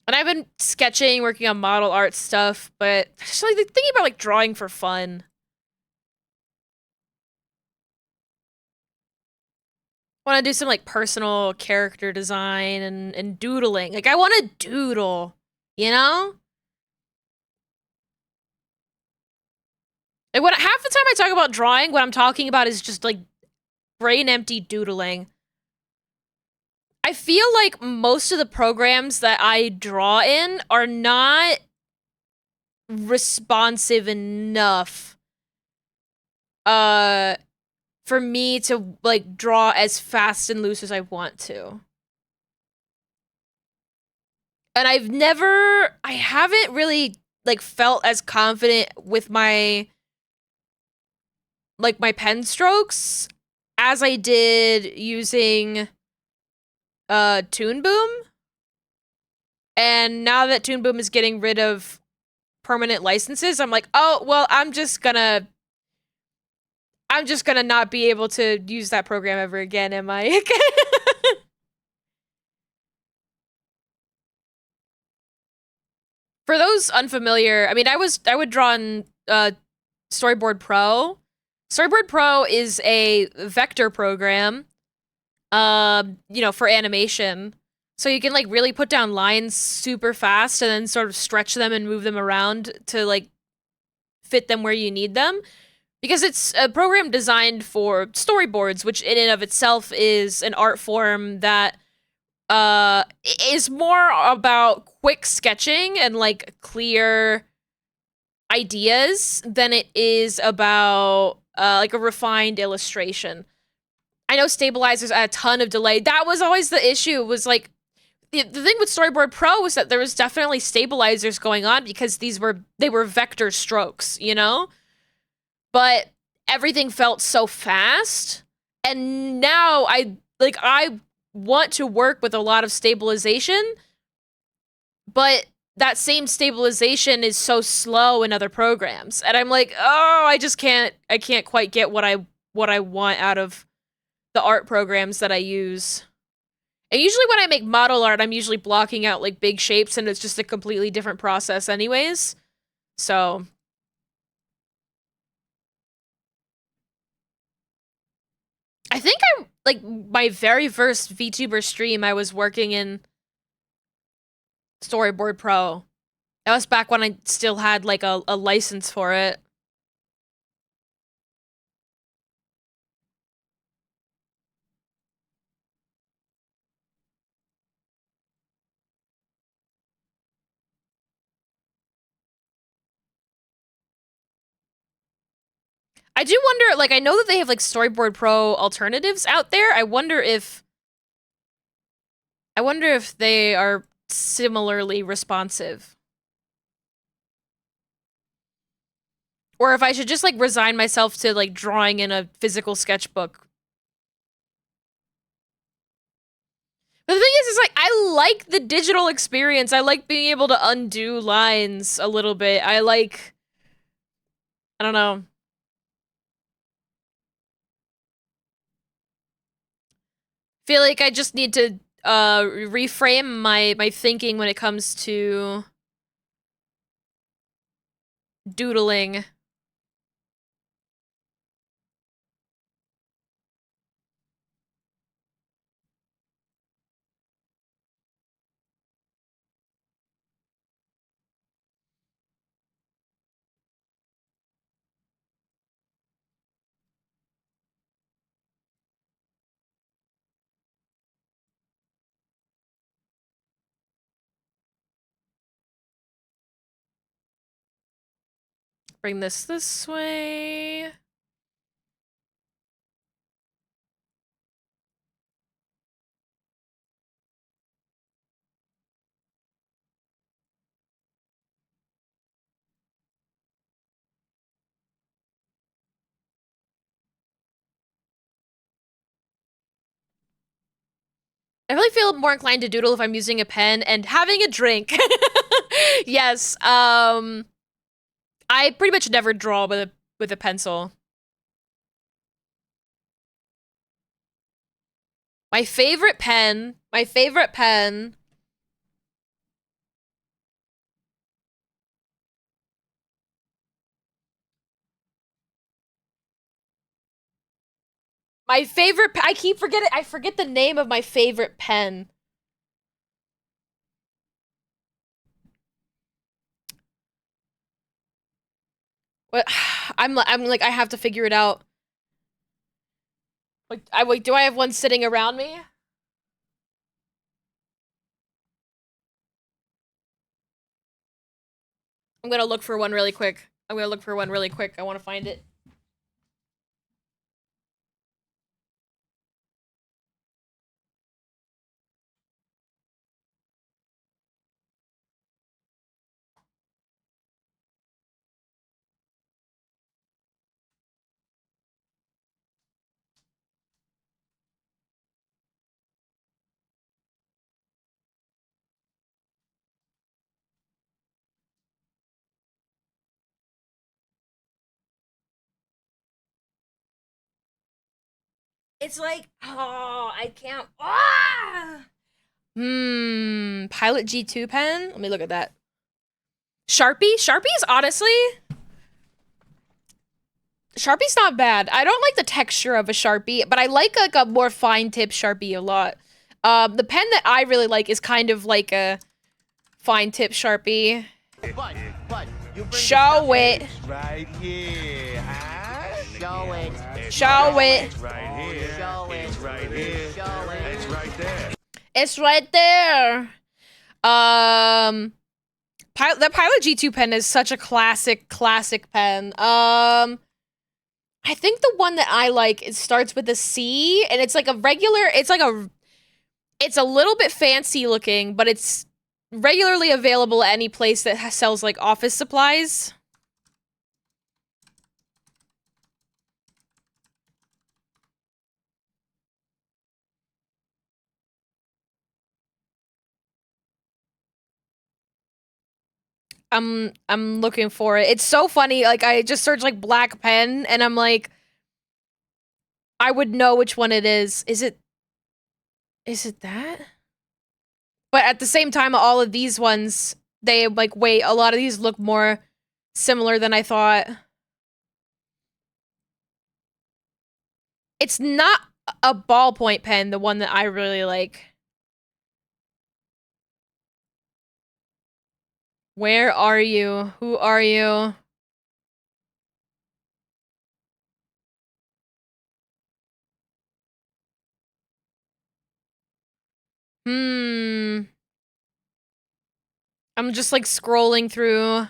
[SPEAKER 1] And I've been sketching, working on model art stuff, but just like thinking about like drawing for fun. Want to do some like personal character design and doodling. Like I want to doodle, you know? Like when half the time I talk about drawing, what I'm talking about is just like brain empty doodling. I feel like most of the programs that I draw in are not responsive enough for me to like draw as fast and loose as I want to. And I haven't really like felt as confident with my like my pen strokes as I did using Toon Boom. And now that Toon Boom is getting rid of permanent licenses, I'm like, oh well, I'm just gonna not be able to use that program ever again, am I? For those unfamiliar, I mean, I would draw in Storyboard Pro. Storyboard Pro is a vector program, you know, for animation. So you can like really put down lines super fast and then sort of stretch them and move them around to like fit them where you need them. Because it's a program designed for storyboards, which in and of itself is an art form that is more about quick sketching and like clear ideas than it is about like a refined illustration. I know stabilizers add a ton of delay. That was always the issue, was like the thing with Storyboard Pro was that there was definitely stabilizers going on because they were vector strokes, you know? But everything felt so fast. And now I want to work with a lot of stabilization, but that same stabilization is so slow in other programs. And I'm like, "Oh, I can't quite get what I want out of the art programs that I use." And usually when I make model art, I'm usually blocking out like big shapes and it's just a completely different process anyways. So I think like my very first VTuber stream, I was working in Storyboard Pro. That was back when I still had like a license for it. I do wonder, like, I know that they have like Storyboard Pro alternatives out there. I wonder if they are similarly responsive. Or if I should just like resign myself to like drawing in a physical sketchbook. But the thing is like, I like the digital experience. I like being able to undo lines a little bit. I don't know. Feel like I just need to reframe my thinking when it comes to doodling. Bring this way. I really feel more inclined to doodle if I'm using a pen and having a drink. Yes, I pretty much never draw with a pencil. My favorite pen. I keep forgetting. I forget the name of my favorite pen. What? I'm like, I have to figure it out. Wait, do I have one sitting around me? I'm gonna look for one really quick. I want to find it. It's like, oh, I can't. Ah! Pilot G2 pen? Let me look at that. Sharpie? Sharpie's honestly... Sharpie's not bad. I don't like the texture of a Sharpie, but I like a more fine tip Sharpie a lot. The pen that I really like is kind of like a fine tip Sharpie.
[SPEAKER 2] But
[SPEAKER 1] Show it.
[SPEAKER 2] right here, huh?
[SPEAKER 3] Show it.
[SPEAKER 1] Show it.
[SPEAKER 2] It's right here.
[SPEAKER 3] Show it.
[SPEAKER 2] It's right here.
[SPEAKER 3] Show it.
[SPEAKER 2] It's right there.
[SPEAKER 1] It's right there. The Pilot G2 pen is such a classic pen. I think the one that I like, it starts with a C, and it's like a regular, it's a little bit fancy looking, but it's regularly available at any place that sells like office supplies. I'm looking for it. It's so funny. Like I just searched like black pen, and I'm like, I would know which one it is. Is it that? But at the same time, all of these ones, they like wait. A lot of these look more similar than I thought. It's not a ballpoint pen, the one that I really like. Where are you? Who are you? I'm just like scrolling through.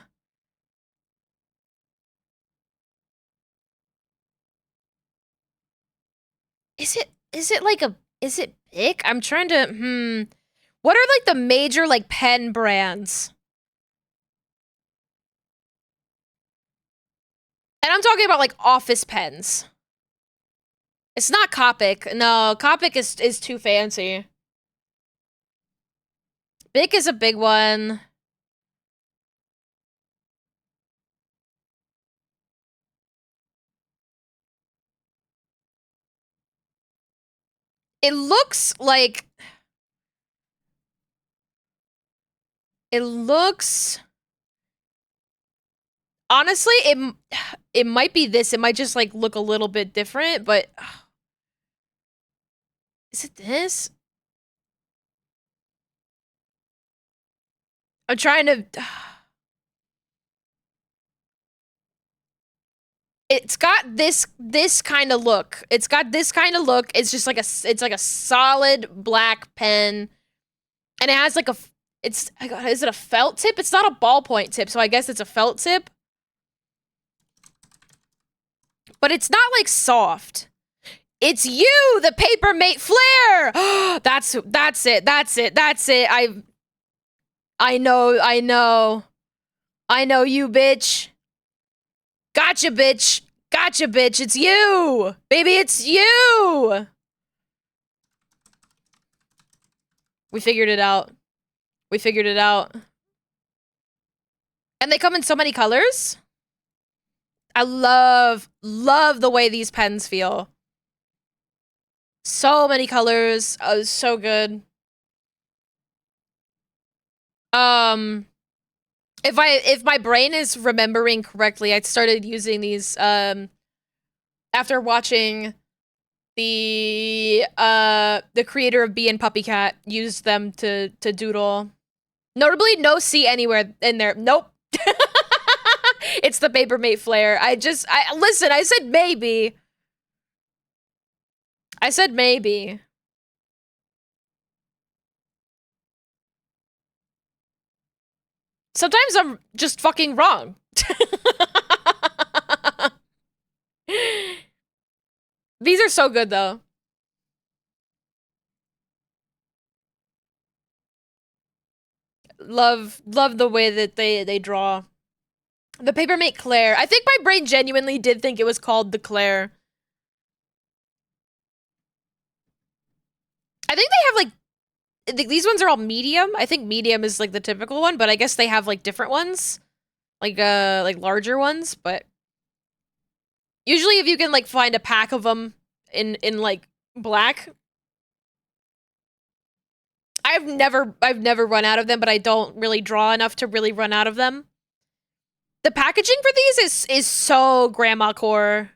[SPEAKER 1] Is it like is it big? I'm trying to what are like the major like pen brands? And I'm talking about like office pens. It's not Copic. No, Copic is too fancy. Bic is a big one. It looks like honestly, it might be this. It might just like look a little bit different, but is it this? I'm trying to it's got this kind of look. It's got this kind of look. It's just like it's like a solid black pen, and it has like is it a felt tip? It's not a ballpoint tip, so I guess it's a felt tip. But it's not like soft. It's you, the Paper Mate Flare. That's it. That's it. I know you, bitch. Gotcha, bitch. Gotcha, bitch. It's you. Baby, it's you. We figured it out. We figured it out. And they come in so many colors. I love the way these pens feel. So many colors. Oh, so good. If my brain is remembering correctly, I started using these after watching the creator of Bee and Puppy Cat used them to doodle. Notably, no C anywhere in there. Nope. It's the Paper Mate Flare. Listen, I said maybe. I said maybe. Sometimes I'm just fucking wrong. These are so good though. Love the way that they draw. The Papermate Claire. I think my brain genuinely did think it was called the Claire. I think they have like these ones are all medium. I think medium is like the typical one, but I guess they have like different ones. Like larger ones, but usually if you can like find a pack of them in like black. I've never run out of them, but I don't really draw enough to really run out of them. The packaging for these is so grandma core.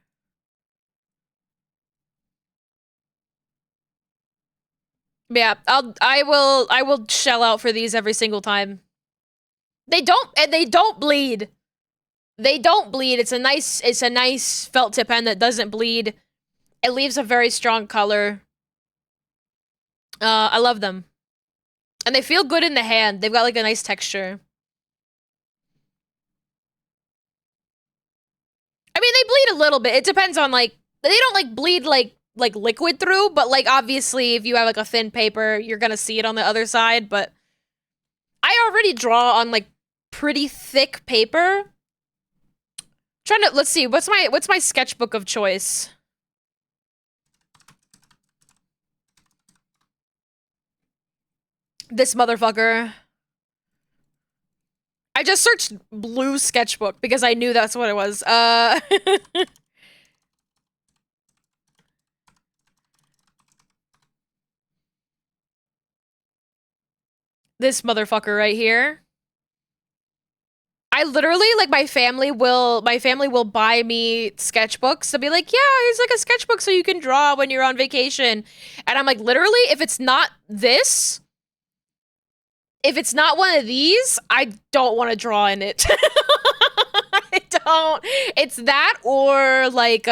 [SPEAKER 1] Yeah, I will shell out for these every single time. They don't bleed. They don't bleed. It's a nice felt tip pen that doesn't bleed. It leaves a very strong color. I love them. And they feel good in the hand. They've got like a nice texture. mean, they bleed a little bit. It depends on, like, they don't, like, bleed, like liquid through, but, like, obviously, if you have, like, a thin paper, you're gonna see it on the other side, but I already draw on, like, pretty thick paper. Trying to, let's see, what's my sketchbook of choice? This motherfucker. I just searched blue sketchbook because I knew that's what it was. This motherfucker right here. I literally, like, my family will buy me sketchbooks. They'll be like, yeah, here's like a sketchbook so you can draw when you're on vacation. And I'm like, literally, if it's not this, if it's not one of these, I don't want to draw in it. I don't. It's that or like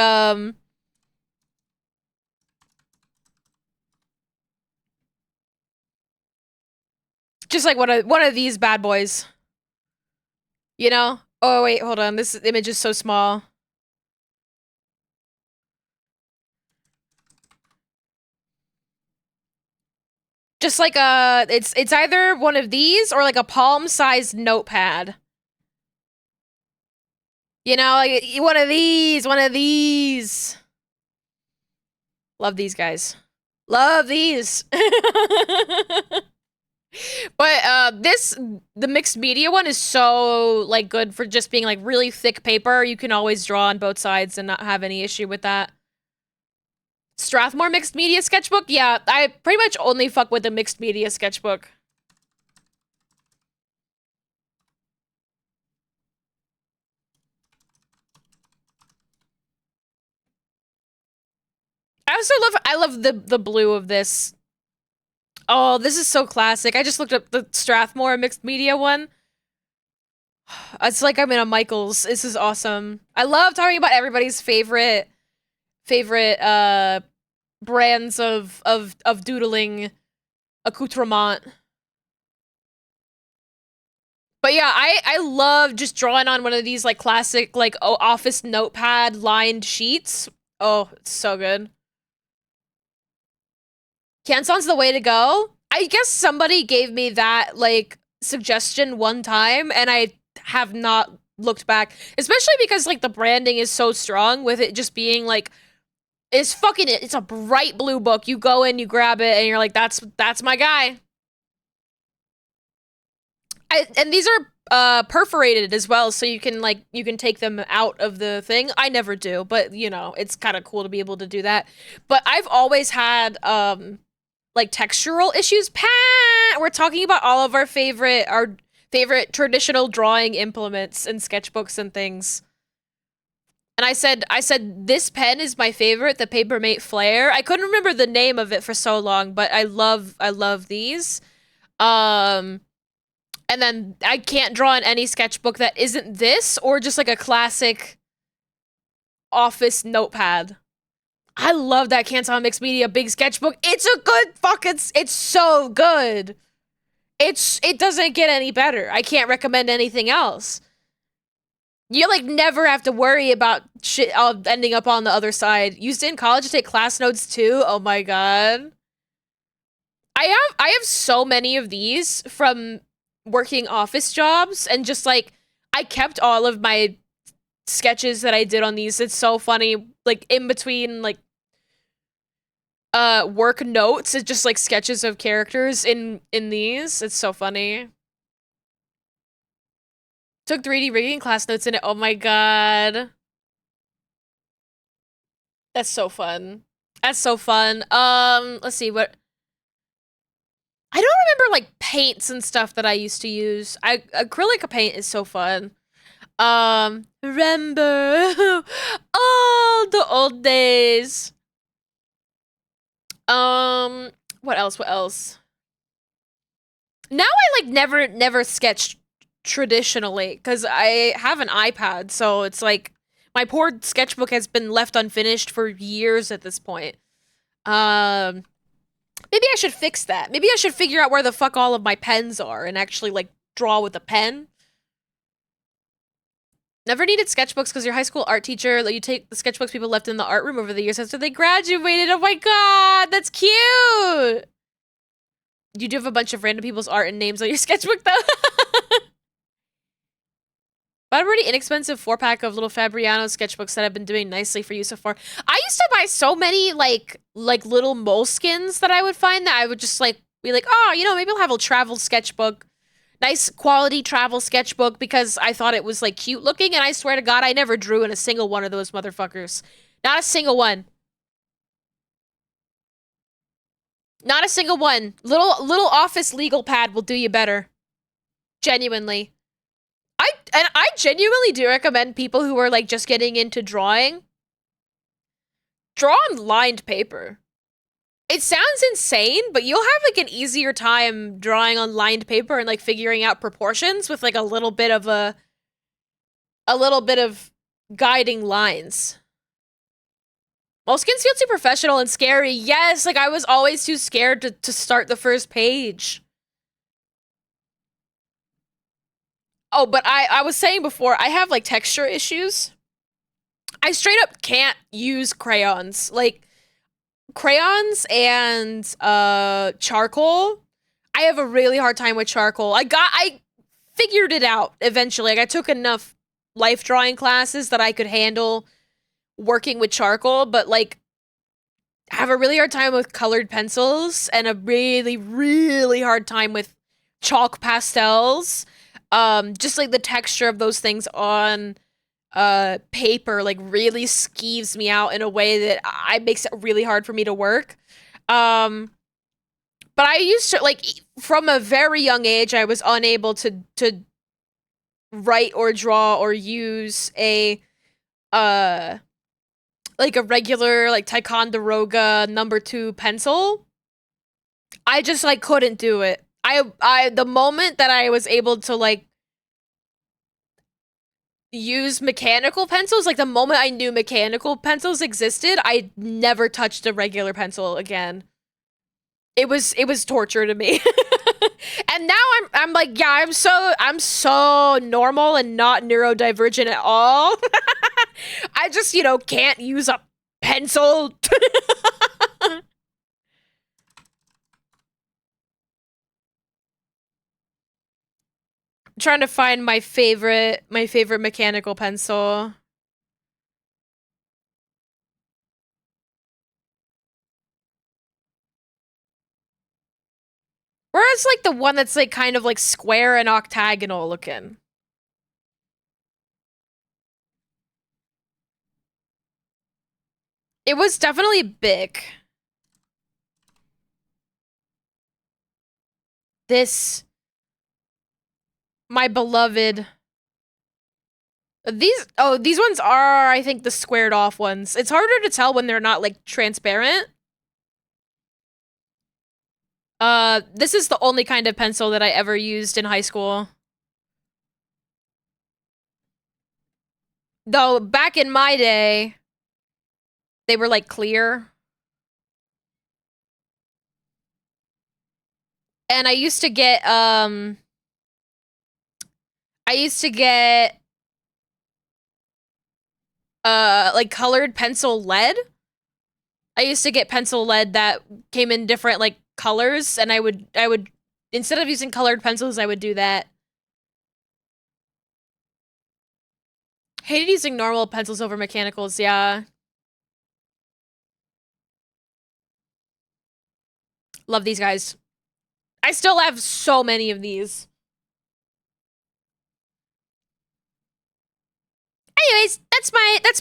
[SPEAKER 1] just like one of these bad boys. You know? Oh wait, hold on. This image is so small. Just like it's either one of these or like a palm-sized notepad. You know, like one of these, one of these. Love these guys. Love these. But the mixed media one is so, like, good for just being, like, really thick paper. You can always draw on both sides and not have any issue with that. Strathmore mixed media sketchbook? Yeah, I pretty much only fuck with the mixed media sketchbook. I love the blue of this. Oh, this is so classic. I just looked up the Strathmore mixed media one. It's like I'm in a Michaels. This is awesome. I love talking about everybody's favorite brands of doodling accoutrement. But yeah, I love just drawing on one of these, like, classic, like, office notepad lined sheets. Oh, it's so good. Canson's the way to go. I guess somebody gave me that, like, suggestion one time, and I have not looked back. Especially because, like, the branding is so strong with it just being, like, it's a bright blue book. You go in, you grab it, and you're like, that's my guy. And these are perforated as well, so you can take them out of the thing. I never do, but you know, it's kind of cool to be able to do that. But I've always had like textural issues. We're talking about all of our favorite traditional drawing implements and sketchbooks and things. And I said this pen is my favorite, the Papermate Flare. I couldn't remember the name of it for so long, but I love these. And then I can't draw in any sketchbook that isn't this or just like a classic office notepad. I love that Canton Mixed Media big sketchbook. It's a good fucking, it's so good. It doesn't get any better. I can't recommend anything else. You, like, never have to worry about shit ending up on the other side. Used it in college to take class notes too. Oh my god. I have so many of these from working office jobs, and just, like, I kept all of my sketches that I did on these. It's so funny. Like, in between, like, work notes, it's just, like, sketches of characters in these. It's so funny. Took 3D rigging class notes in it. Oh my god. That's so fun. That's so fun. Let's see what... I don't remember, like, paints and stuff that I used to use. Acrylic paint is so fun. Remember all the old days. What else? Now I, like, never sketch traditionally, because I have an iPad, so it's like, my poor sketchbook has been left unfinished for years at this point. Maybe I should fix that. Maybe I should figure out where the fuck all of my pens are and actually, like, draw with a pen. Never needed sketchbooks because your high school art teacher let you take the sketchbooks people left in the art room over the years after they graduated. Oh my god, that's cute! You do have a bunch of random people's art and names on your sketchbook, though. But a pretty inexpensive 4-pack of little Fabriano sketchbooks that have been doing nicely for you so far. I used to buy so many, like little moleskins that I would find that I would just, like, be like, oh, you know, maybe I'll have a travel sketchbook. Nice quality travel sketchbook because I thought it was, like, cute looking, and I swear to God, I never drew in a single one of those motherfuckers. Not a single one. Not a single one. Little office legal pad will do you better. Genuinely. I genuinely do recommend people who are, like, just getting into drawing. Draw on lined paper. It sounds insane, but you'll have, like, an easier time drawing on lined paper and, like, figuring out proportions with, like, a little bit of guiding lines. Moleskins feel too professional and scary. Yes, like, I was always too scared to start the first page. Oh, but I was saying before, I have, like, texture issues. I straight up can't use crayons. Like, crayons and charcoal. I have a really hard time with charcoal. I figured it out eventually. Like, I took enough life drawing classes that I could handle working with charcoal, but, like, I have a really hard time with colored pencils and a really, really hard time with chalk pastels. Just, like, the texture of those things on paper, like, really skeeves me out in a way that makes it really hard for me to work. But I used to, like, from a very young age, I was unable to write or draw or use a like a regular, like, Ticonderoga #2 pencil. I just, like, couldn't do it. The moment that I was able to, like, use mechanical pencils, like, the moment I knew mechanical pencils existed, I never touched a regular pencil again. It was torture to me. And now I'm like, yeah, I'm so normal and not neurodivergent at all. I just, you know, can't use a pencil. I'm trying to find my favorite mechanical pencil. Whereas, like, the one that's, like, kind of, like, square and octagonal looking. It was definitely big. This, my beloved. These ones are, I think, the squared off ones. It's harder to tell when they're not, like, transparent. This is the only kind of pencil that I ever used in high school. Though, back in my day, they were, like, clear. And I used to get, like, colored pencil lead. I used to get pencil lead that came in different, like, colors, and I would, instead of using colored pencils, I would do that. Hated using normal pencils over mechanicals, yeah. Love these guys. I still have so many of these. Anyways, that's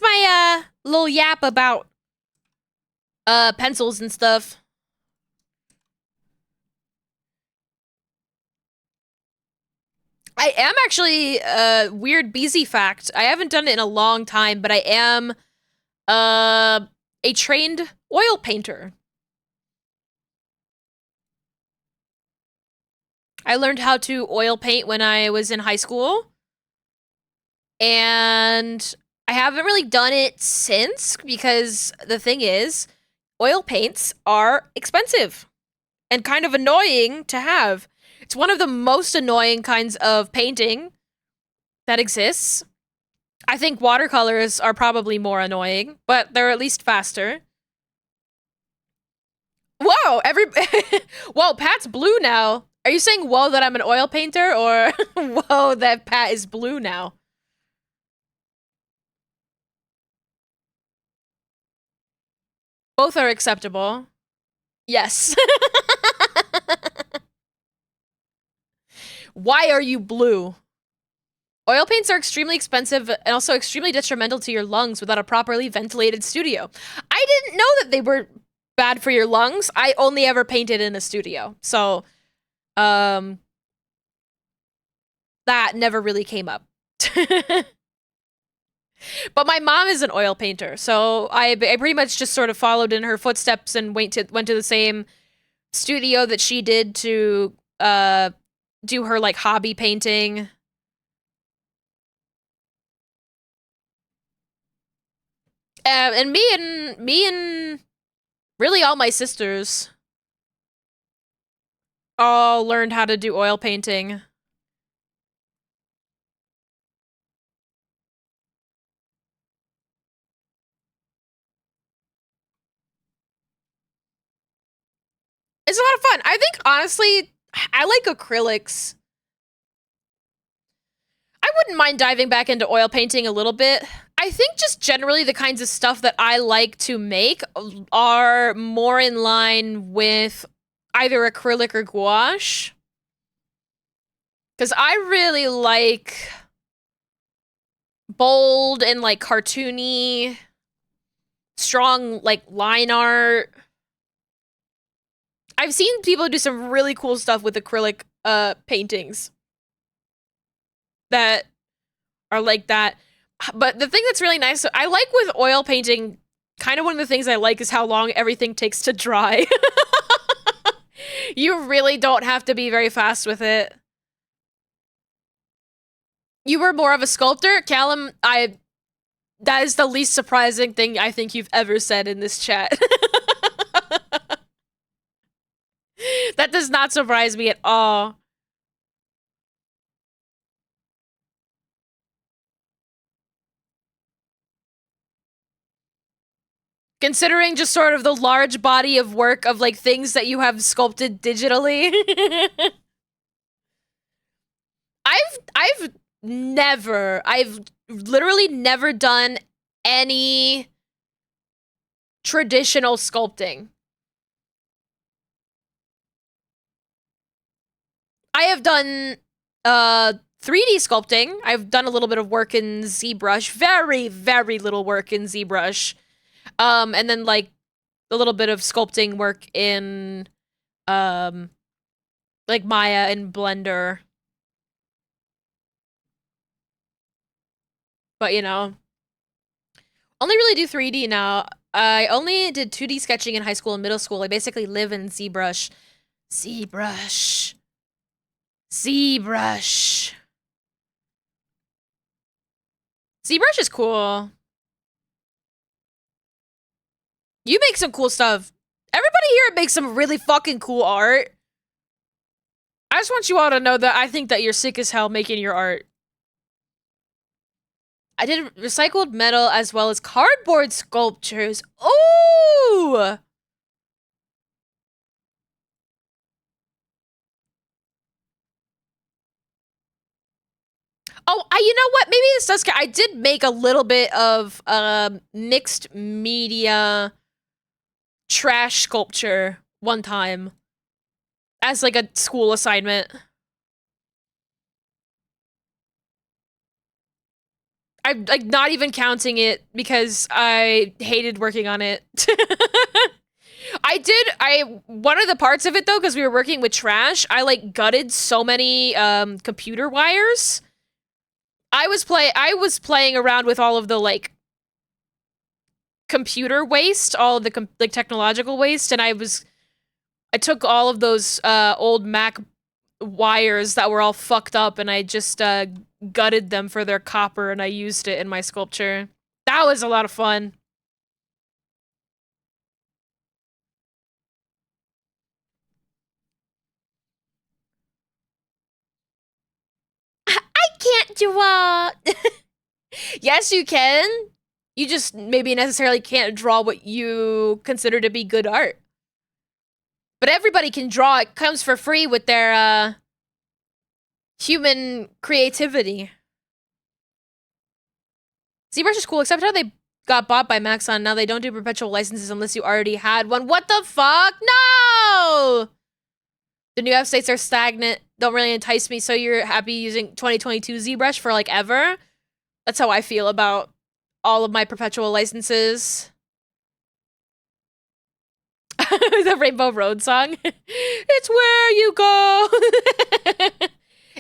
[SPEAKER 1] my little yap about pencils and stuff. I am actually, weird Beezy fact. I haven't done it in a long time, but I am a trained oil painter. I learned how to oil paint when I was in high school. And I haven't really done it since because the thing is, oil paints are expensive and kind of annoying to have. It's one of the most annoying kinds of painting that exists. I think watercolors are probably more annoying, but they're at least faster. Whoa, whoa, Pat's blue now. Are you saying whoa that I'm an oil painter or whoa that Pat is blue now? Both are acceptable. Yes. Why are you blue? Oil paints are extremely expensive and also extremely detrimental to your lungs without a properly ventilated studio. I didn't know that they were bad for your lungs. I only ever painted in a studio. So, um, that never really came up. But my mom is an oil painter, so I pretty much just sort of followed in her footsteps and went to the same studio that she did to do her like hobby painting. And me and really all my sisters all learned how to do oil painting. It's a lot of fun. I think honestly, I like acrylics. I wouldn't mind diving back into oil painting a little bit. I think just generally the kinds of stuff that I like to make are more in line with either acrylic or gouache. Because I really like bold and like cartoony, strong like line art. I've seen people do some really cool stuff with acrylic paintings that are like that. But the thing that's really nice, I like with oil painting, kind of one of the things I like is how long everything takes to dry. You really don't have to be very fast with it. You were more of a sculptor, Callum. That is the least surprising thing I think you've ever said in this chat. That does not surprise me at all. Considering just sort of the large body of work of like things that you have sculpted digitally. I've literally never done any traditional sculpting. I have done 3D sculpting. I've done a little bit of work in ZBrush, very, very little work in ZBrush. And then like a little bit of sculpting work in like Maya and Blender. But you know, only really do 3D now. I only did 2D sketching in high school and middle school. I basically live in ZBrush. ZBrush. ZBrush. ZBrush is cool. You make some cool stuff. Everybody here makes some really fucking cool art. I just want you all to know that I think that you're sick as hell making your art. I did recycled metal as well as cardboard sculptures. Ooh! Oh, you know what? Maybe this does. I did make a little bit of mixed media trash sculpture one time as like a school assignment. I'm like not even counting it because I hated working on it. One of the parts of it though, because we were working with trash, I like gutted so many computer wires. I was playing around with all of the like computer waste, all of the like technological waste, and I took all of those old Mac wires that were all fucked up and I just gutted them for their copper and I used it in my sculpture. That was a lot of fun. I can't draw. Yes, you can. You just maybe necessarily can't draw what you consider to be good art. But everybody can draw. It comes for free with their human creativity. ZBrush is cool, except how they got bought by Maxon. Now they don't do perpetual licenses unless you already had one. What the fuck? No! The new updates are stagnant. Don't really entice me, so you're happy using 2022 ZBrush for like ever? That's how I feel about all of my perpetual licenses. The Rainbow Road song. It's where you go.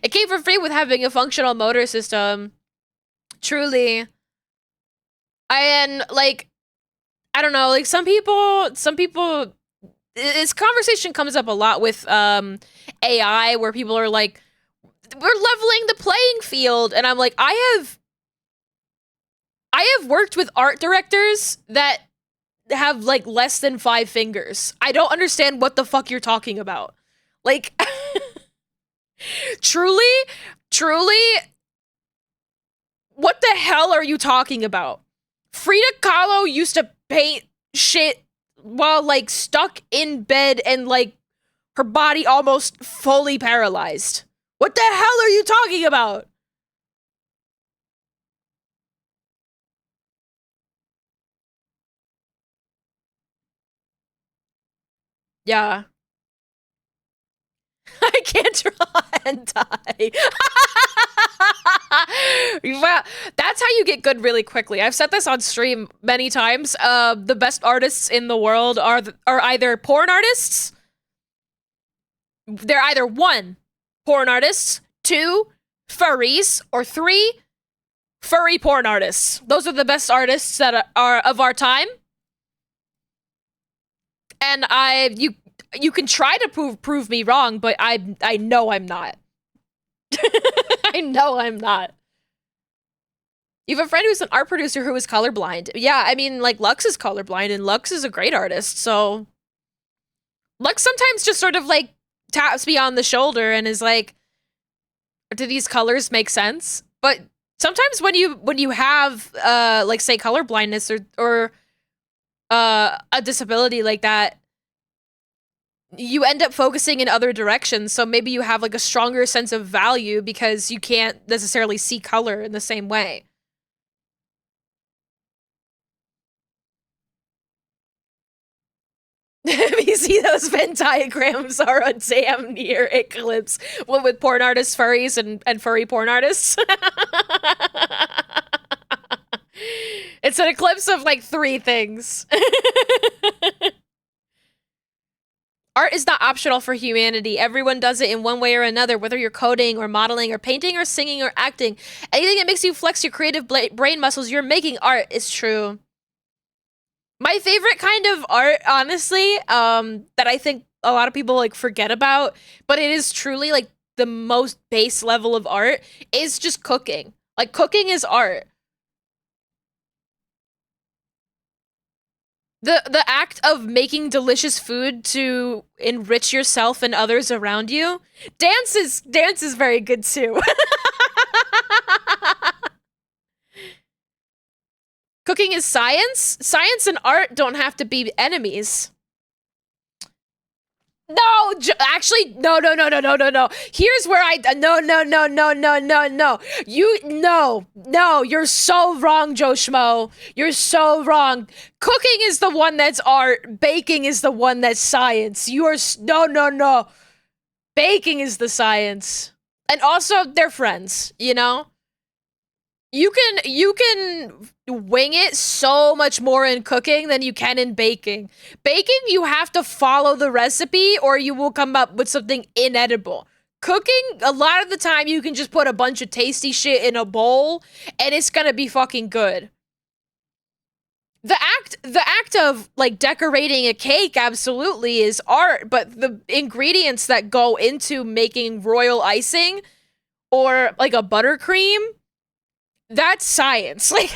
[SPEAKER 1] It came for free with having a functional motor system. Truly. And like, I don't know, like some people, this conversation comes up a lot with AI, where people are like, we're leveling the playing field. And I'm like, I have worked with art directors that have like less than 5 fingers. I don't understand what the fuck you're talking about. Like, truly, what the hell are you talking about? Frida Kahlo used to paint shit while like stuck in bed and like her body almost fully paralyzed. What the hell are you talking about? Yeah. I can't draw hentai. Well, that's how you get good really quickly. I've said this on stream many times. The best artists in the world are either porn artists. They're either 1, porn artists, 2, furries, or 3, furry porn artists. Those are the best artists that are of our time. And you can try to prove me wrong, but I know I'm not. I know I'm not. You have a friend who's an art producer who is colorblind. Yeah, I mean, like, Lux is colorblind, and Lux is a great artist, so... Lux sometimes just sort of, like, taps me on the shoulder and is like, do these colors make sense? But sometimes when you have, like, say, color blindness or a disability like that, you end up focusing in other directions, so maybe you have, like, a stronger sense of value because you can't necessarily see color in the same way. You see, those Venn diagrams are a damn near eclipse. One with porn artists, furries, and furry porn artists. It's an eclipse of like 3 things. Art is not optional for humanity. Everyone does it in one way or another, whether you're coding or modeling or painting or singing or acting. Anything that makes you flex your creative brain muscles, you're making art. Is true. My favorite kind of art, honestly, that I think a lot of people like forget about, but it is truly like the most base level of art, is just cooking. Like, cooking is art. The act of making delicious food to enrich yourself and others around you. Dance is very good too. Cooking is science. Science and art don't have to be enemies. No, actually, no. Here's where no. You're so wrong, Joe Schmo. You're so wrong. Cooking is the one that's art. Baking is the one that's science. No. Baking is the science. And also, they're friends, you know? You can wing it so much more in cooking than you can in baking. Baking, you have to follow the recipe or you will come up with something inedible. Cooking, a lot of the time you can just put a bunch of tasty shit in a bowl and it's gonna be fucking good. The act of like decorating a cake absolutely is art, but the ingredients that go into making royal icing or like a buttercream, that's science. Like,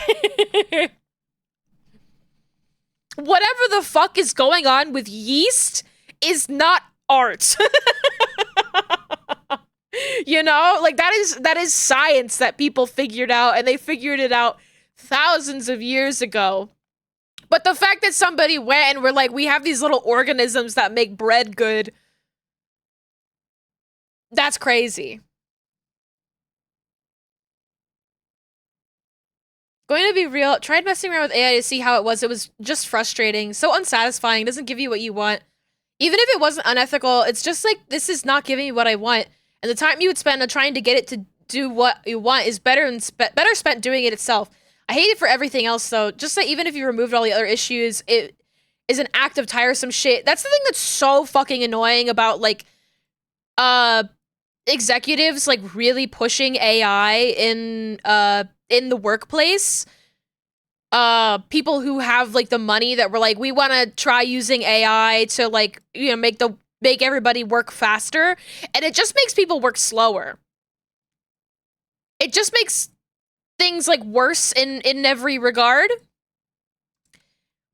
[SPEAKER 1] whatever the fuck is going on with yeast is not art. You know, like that is science that people figured out, and they figured it out thousands of years ago. But the fact that somebody went and were like, we have these little organisms that make bread good, that's crazy. Going to be real, tried messing around with AI to see how it was. It was just frustrating, so unsatisfying, doesn't give you what you want. Even if it wasn't unethical, it's just like, this is not giving me what I want. And the time you would spend on trying to get it to do what you want is better spent doing it itself. I hate it for everything else, though. Just that even if you removed all the other issues, it is an act of tiresome shit. That's the thing that's so fucking annoying about, like, executives, like, really pushing AI in the workplace. People who have, like, the money that were like, we want to try using AI to, like, you know, make everybody work faster, and it just makes people work slower. It just makes things, like, worse in every regard.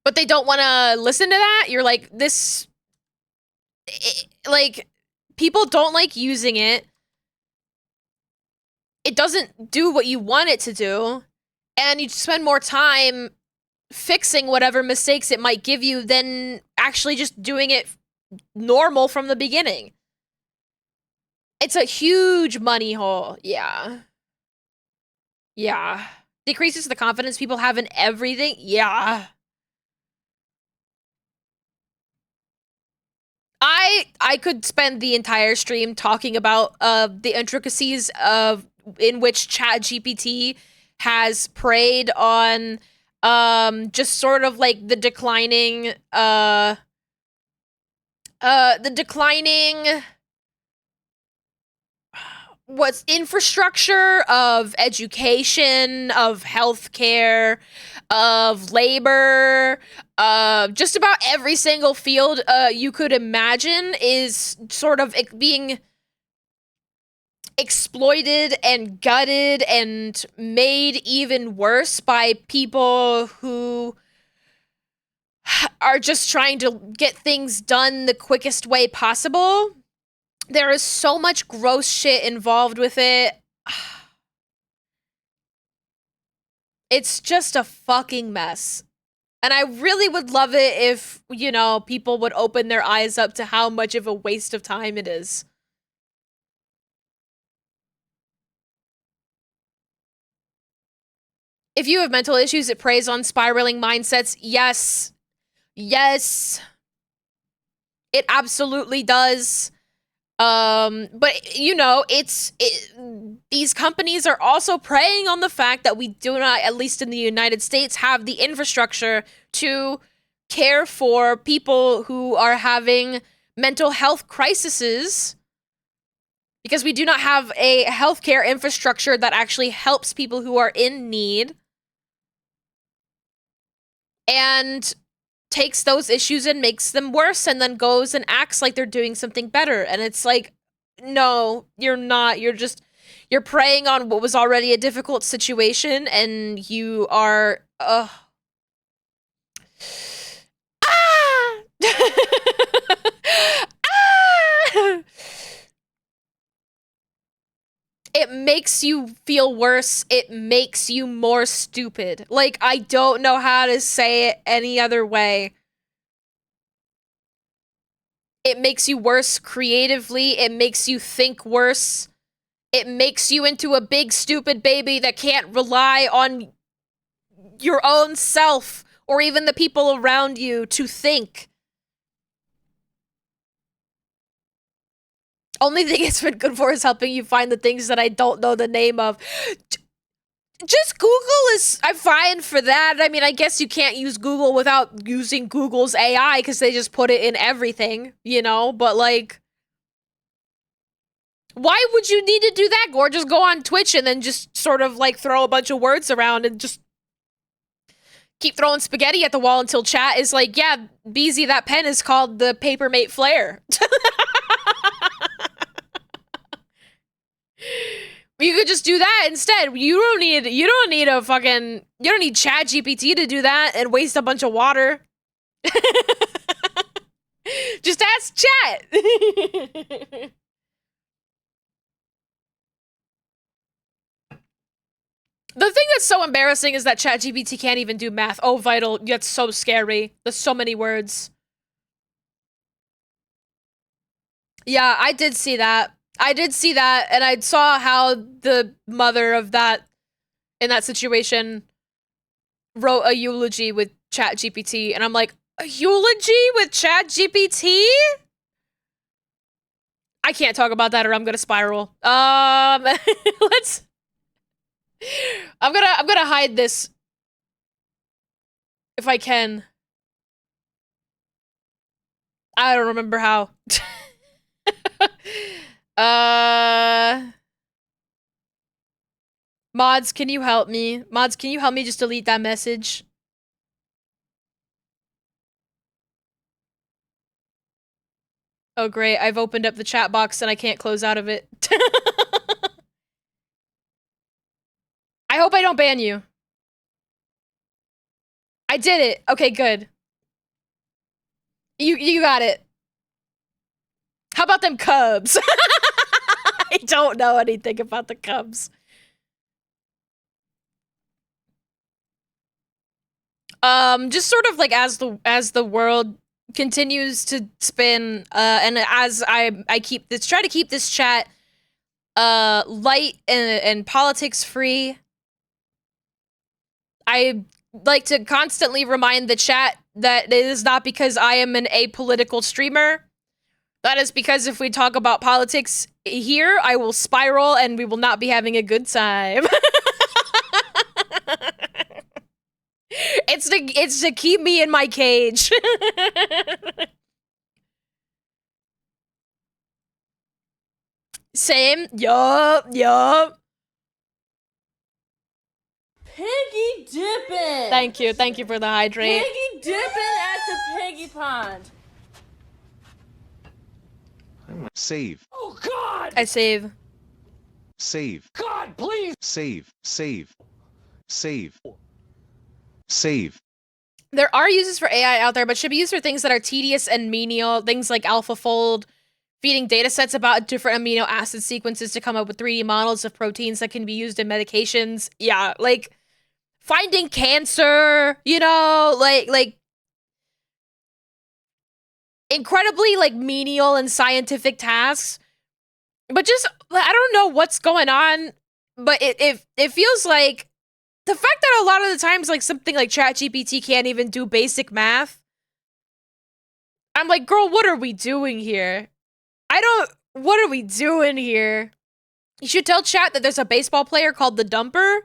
[SPEAKER 1] But they don't want to listen to that. You're like, like, people don't like using it. It doesn't do what you want it to do. And you spend more time fixing whatever mistakes it might give you than actually just doing it normal from the beginning. It's a huge money hole. Yeah. Yeah. Decreases the confidence people have in everything. Yeah. I could spend the entire stream talking about the intricacies of in which ChatGPT has preyed on just sort of like the declining what's infrastructure of education, of healthcare, of labor, just about every single field you could imagine is sort of being exploited and gutted and made even worse by people who are just trying to get things done the quickest way possible. There is so much gross shit involved with it. It's just a fucking mess. And I really would love it if, you know, people would open their eyes up to how much of a waste of time it is. If you have mental issues, it preys on spiraling mindsets. Yes. Yes. It absolutely does. But you know, these companies are also preying on the fact that we do not, at least in the United States, have the infrastructure to care for people who are having mental health crises, because we do not have a healthcare infrastructure that actually helps people who are in need and takes those issues and makes them worse, and then goes and acts like they're doing something better. And it's like, no, you're not. You're preying on what was already a difficult situation, and you are, ah! Ah! It makes you feel worse. It makes you more stupid. Like, I don't know how to say it any other way. It makes you worse creatively. It makes you think worse. It makes you into a big stupid baby that can't rely on your own self or even the people around you to think. Only thing it's been good for is helping you find the things that I don't know the name of. Just Google I'm fine for that. I mean, I guess you can't use Google without using Google's AI because they just put it in everything, you know? But, like, why would you need to do that, Gore? Just go on Twitch and then just sort of, like, throw a bunch of words around and just keep throwing spaghetti at the wall until chat is like, yeah, Beezy, that pen is called the Papermate Flare. You could just do that instead. You don't need ChatGPT to do that and waste a bunch of water. Just ask chat. The thing that's so embarrassing is that ChatGPT can't even do math. Oh, Vital, that's so scary. There's so many words. Yeah, I did see that. I did see that, and I saw how the mother of that, in that situation, wrote a eulogy with ChatGPT, and I'm like, a eulogy with ChatGPT? I can't talk about that or I'm gonna spiral. Let's... I'm gonna hide this if I can. I don't remember how. Mods, can you help me? Mods, can you help me just delete that message? Oh great, I've opened up the chat box and I can't close out of it. I hope I don't ban you. I did it. Okay, good. You got it. How about them Cubs? I don't know anything about the Cubs. Just sort of like as the world continues to spin, and as I try to keep this chat light and politics free. I like to constantly remind the chat that it is not because I am an apolitical streamer. That is because if we talk about politics here, I will spiral and we will not be having a good time. It's to keep me in my cage. Same. Yup.
[SPEAKER 3] Piggy dipping.
[SPEAKER 1] Thank you for the hydrate.
[SPEAKER 3] Piggy dipping at the piggy pond.
[SPEAKER 2] Save.
[SPEAKER 4] Oh God!
[SPEAKER 1] I save.
[SPEAKER 2] Save.
[SPEAKER 4] God, please!
[SPEAKER 2] Save. Save. Save. Save.
[SPEAKER 1] There are uses for AI out there, but should be used for things that are tedious and menial, things like AlphaFold, feeding datasets about different amino acid sequences to come up with 3D models of proteins that can be used in medications. Yeah, like finding cancer, you know, like incredibly like menial and scientific tasks. But just I don't know what's going on, but it feels like the fact that a lot of the times, like, something like ChatGPT can't even do basic math, I'm like, girl, what are we doing here? What are we doing here? You should tell chat that there's a baseball player called the Dumper.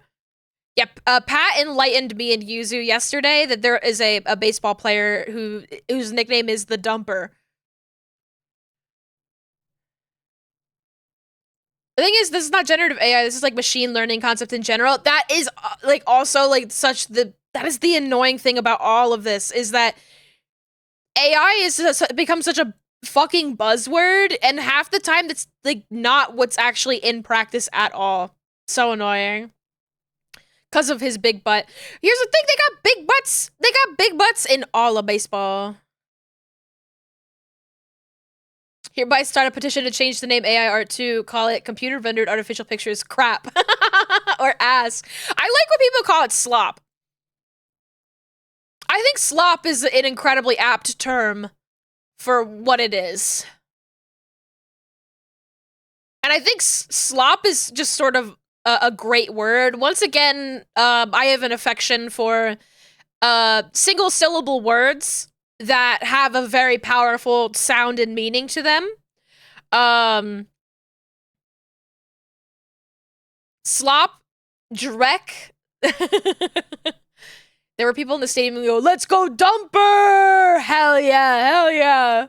[SPEAKER 1] Yep, Pat enlightened me and Yuzu yesterday that there is a baseball player whose nickname is the Dumper. The thing is, this is not generative AI, this is like machine learning concept in general. That is like also like that is the annoying thing about all of this, is that AI is become such a fucking buzzword, and half the time that's like not what's actually in practice at all. So annoying. Because of his big butt. Here's the thing, they got big butts. They got big butts in all of baseball. Hereby start a petition to change the name AI art to call it computer rendered artificial pictures crap. Or ass. I like when people call it slop. I think slop is an incredibly apt term for what it is. And I think slop is just sort of a great word. Once again, I have an affection for single syllable words that have a very powerful sound and meaning to them. Slop, Drek. There were people in the stadium who go, "Let's go Dumper! Hell yeah, hell yeah."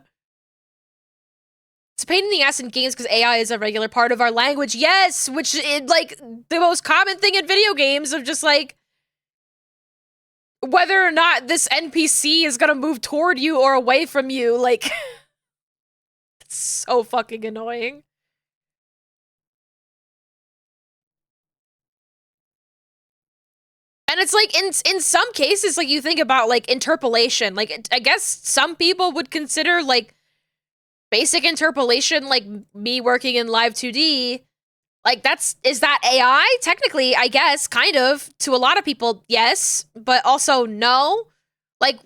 [SPEAKER 1] It's a pain in the ass in games because AI is a regular part of our language. Yes, which is like the most common thing in video games of just like whether or not this NPC is gonna move toward you or away from you, like it's so fucking annoying. And it's like in some cases, like you think about like interpolation, like I guess some people would consider like basic interpolation, like me working in Live 2D, Like, is that AI? Technically, I guess, kind of. To a lot of people, yes, but also no. Like,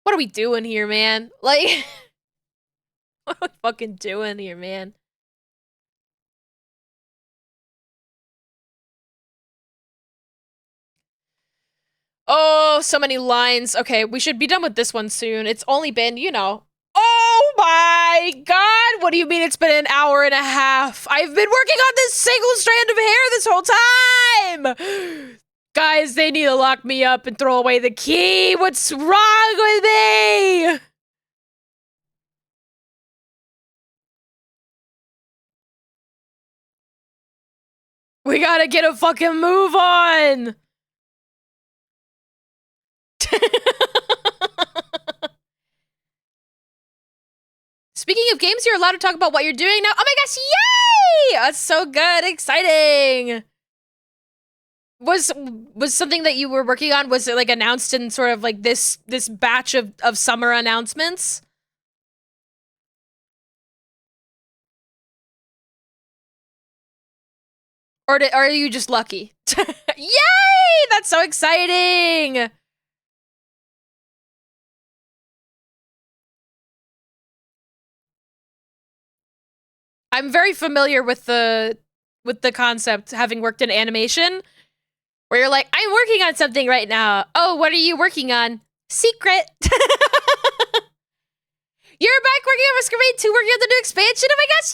[SPEAKER 1] what are we doing here, man? Like, what are we fucking doing here, man? Oh, so many lines. Okay, we should be done with this one soon. It's only been, you know. Oh my god! What do you mean it's been an hour and a half? I've been working on this single strand of hair this whole time! Guys, they need to lock me up and throw away the key. What's wrong with me? We gotta get a fucking move on! Speaking of games, you're allowed to talk about what you're doing now. Oh my gosh, yay! That's so good, exciting. Was something that you were working on, was it like announced in sort of like this batch of summer announcements? Or are you just lucky? Yay! That's so exciting! I'm very familiar with the concept, having worked in animation, where you're like, I'm working on something right now. Oh, what are you working on? Secret. You're back working on Masquerade 2, working on the new expansion? Oh my gosh,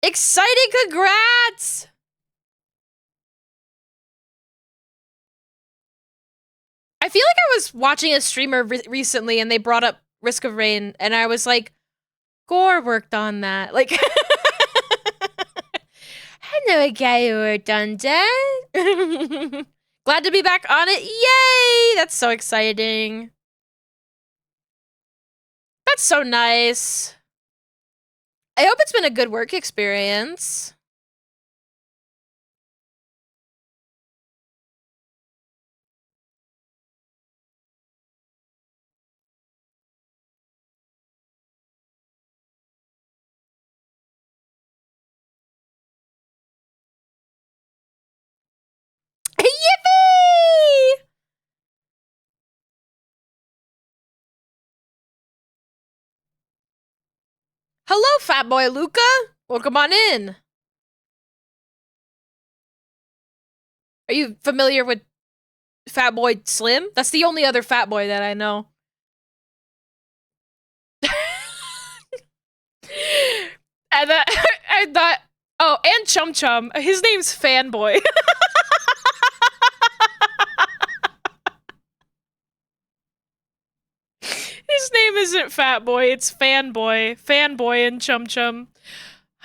[SPEAKER 1] yay! Exciting, congrats! I feel like I was watching a streamer recently and they brought up Risk of Rain, and I was like, Gore worked on that. Like, I know a guy who worked on that. Glad to be back on it. Yay! That's so exciting. That's so nice. I hope it's been a good work experience. Yippee! Hello, fat boy Luca. Welcome on in. Are you familiar with Fat Boy Slim? That's the only other fat boy that I know. And that, oh, and Chum Chum. His name's Fanboy. His name isn't Fat Boy, it's Fanboy. Fanboy and Chum Chum.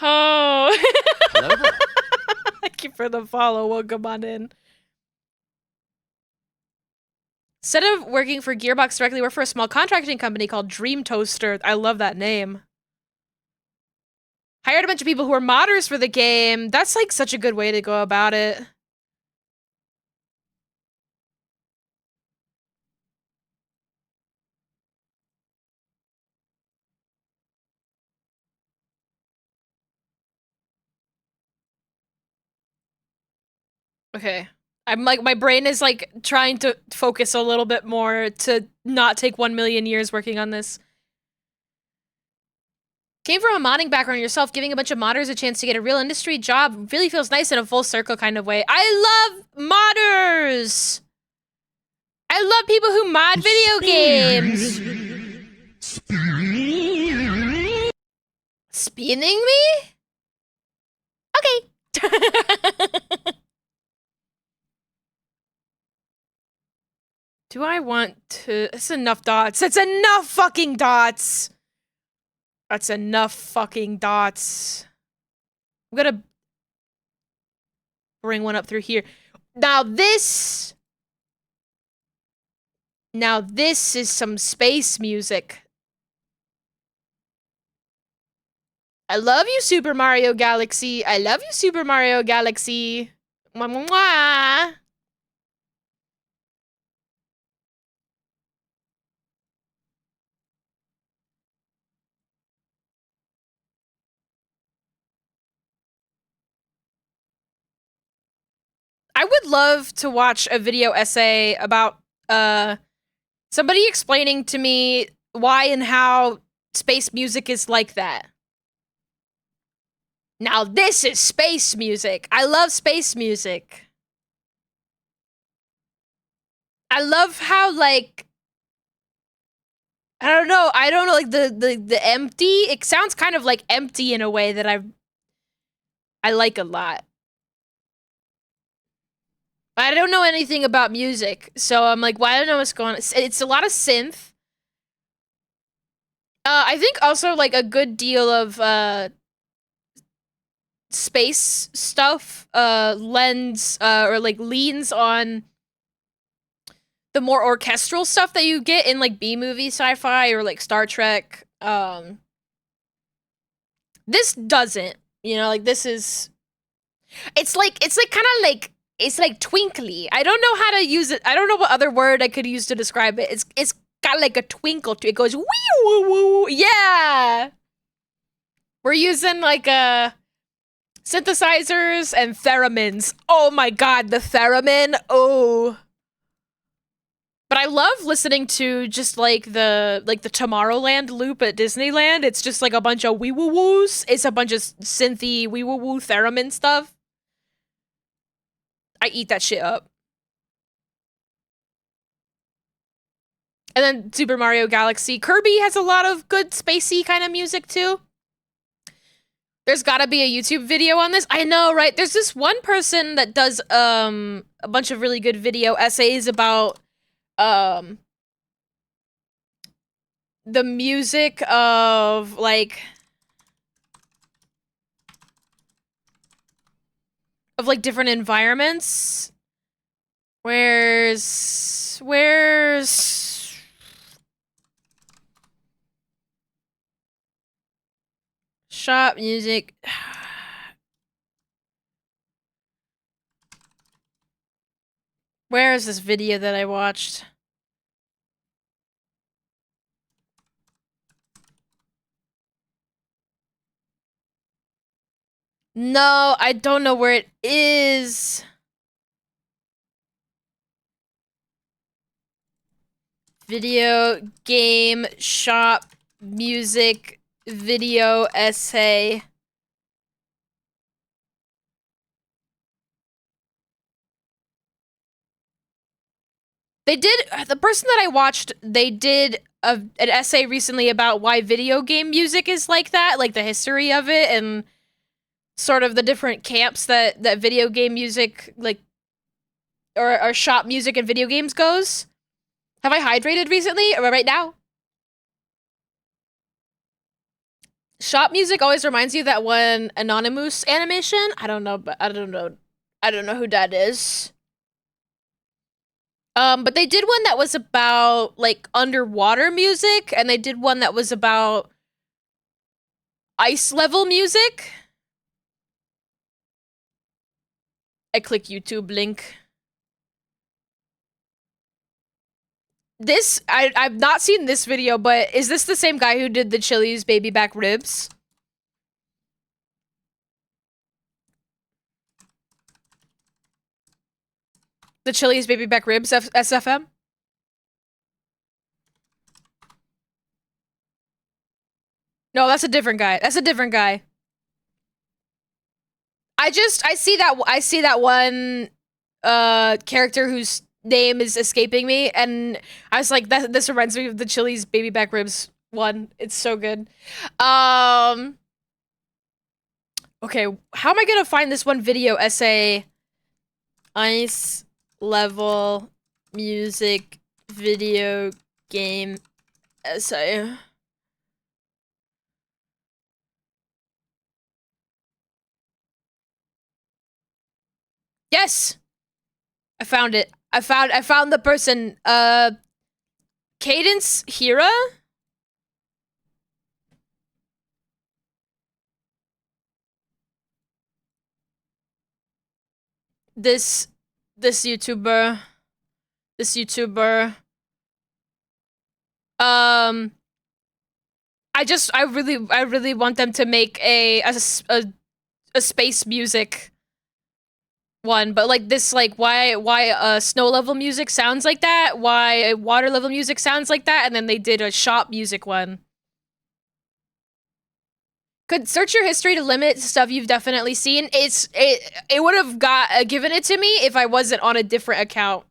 [SPEAKER 1] Oh.
[SPEAKER 4] Hello there.
[SPEAKER 1] Thank you for the follow. Welcome on in. Instead of working for Gearbox directly, work for a small contracting company called Dream Toaster. I love that name. Hired a bunch of people who are modders for the game. That's like such a good way to go about it. Okay. I'm like, my brain is like trying to focus a little bit more to not take 1 million years working on this. Came from a modding background yourself, giving a bunch of modders a chance to get a real industry job really feels nice in a full circle kind of way. I love modders! I love people who mod video games! Spinning me? Okay. Do I want to... It's enough dots. It's enough fucking dots! That's enough fucking dots. I'm gonna bring one up through here. Now this is some space music. I love you, Super Mario Galaxy. I love you, Super Mario Galaxy. Mwah, mwah, mwah. I would love to watch a video essay about somebody explaining to me why and how space music is like that. Now this is space music. I love space music. I love how, like, I don't know, like the empty, it sounds kind of like empty in a way that I like a lot. But I don't know anything about music, so I'm like, well, I don't know what's going on. It's a lot of synth. I think also like a good deal of space stuff leans on the more orchestral stuff that you get in like B-movie sci-fi or like Star Trek. This doesn't, you know, like this is it's like kind of like it's like twinkly. I don't know how to use it. I don't know what other word I could use to describe it. It's got like a twinkle to it. It goes wee woo woo. Yeah. We're using like synthesizers and theremins. Oh my god, the theremin. Oh. But I love listening to just like the Tomorrowland loop at Disneyland. It's just like a bunch of wee woo woos. It's a bunch of synthy wee woo woo theremin stuff. I eat that shit up. And then Super Mario Galaxy. Kirby has a lot of good spacey kind of music too. There's gotta be a YouTube video on this. I know, right? There's this one person that does a bunch of really good video essays about the music of like different environments. Where's shop music? Where is this video that I watched? No, I don't know where it is. Video game shop music video essay. They did, the person that I watched, they did an essay recently about why video game music is like that, like the history of it and sort of the different camps that video game music, like, or shop music and video games goes. Have I hydrated recently or right now? Shop music always reminds you of that one Anonymous animation. I don't know who that is. But they did one that was about like underwater music, and they did one that was about ice level music. I click YouTube link. This, I've not seen this video, but is this the same guy who did the Chili's baby back ribs? The Chili's baby back ribs SFM? No, that's a different guy. That's a different guy. I see that one character whose name is escaping me, and I was like, this reminds me of the Chili's baby back ribs one. It's so good. Okay, how am I gonna find this one video essay? Ice level music video game essay. Yes! I found it. I found the person. Cadence Hira? This YouTuber. I really want them to make a space music one, but like this, like why snow level music sounds like that, why water level music sounds like that, and then they did a shop music one. Could search your history to limit stuff you've definitely seen. It would have got given it to me if I wasn't on a different account.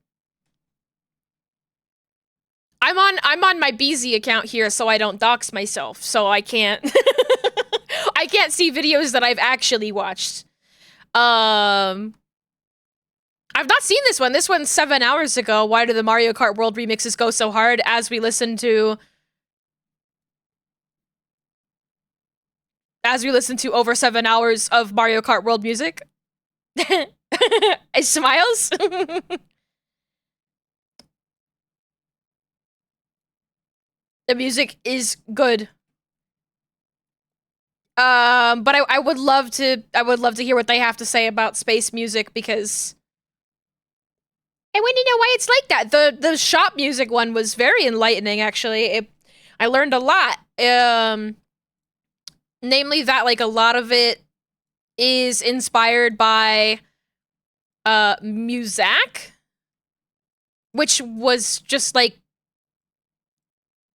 [SPEAKER 1] I'm on my BZ account here, so I don't dox myself, so I can't I can't see videos that I've actually watched. I've not seen this one. This one's 7 hours ago. Why do the Mario Kart World remixes go so hard? As we listen to over 7 hours of Mario Kart World music. It smiles. The music is good. But I would love to hear what they have to say about space music, because I want to know why it's like that. The shop music one was very enlightening, actually. I learned a lot. Namely that like a lot of it is inspired by Muzak, which was just like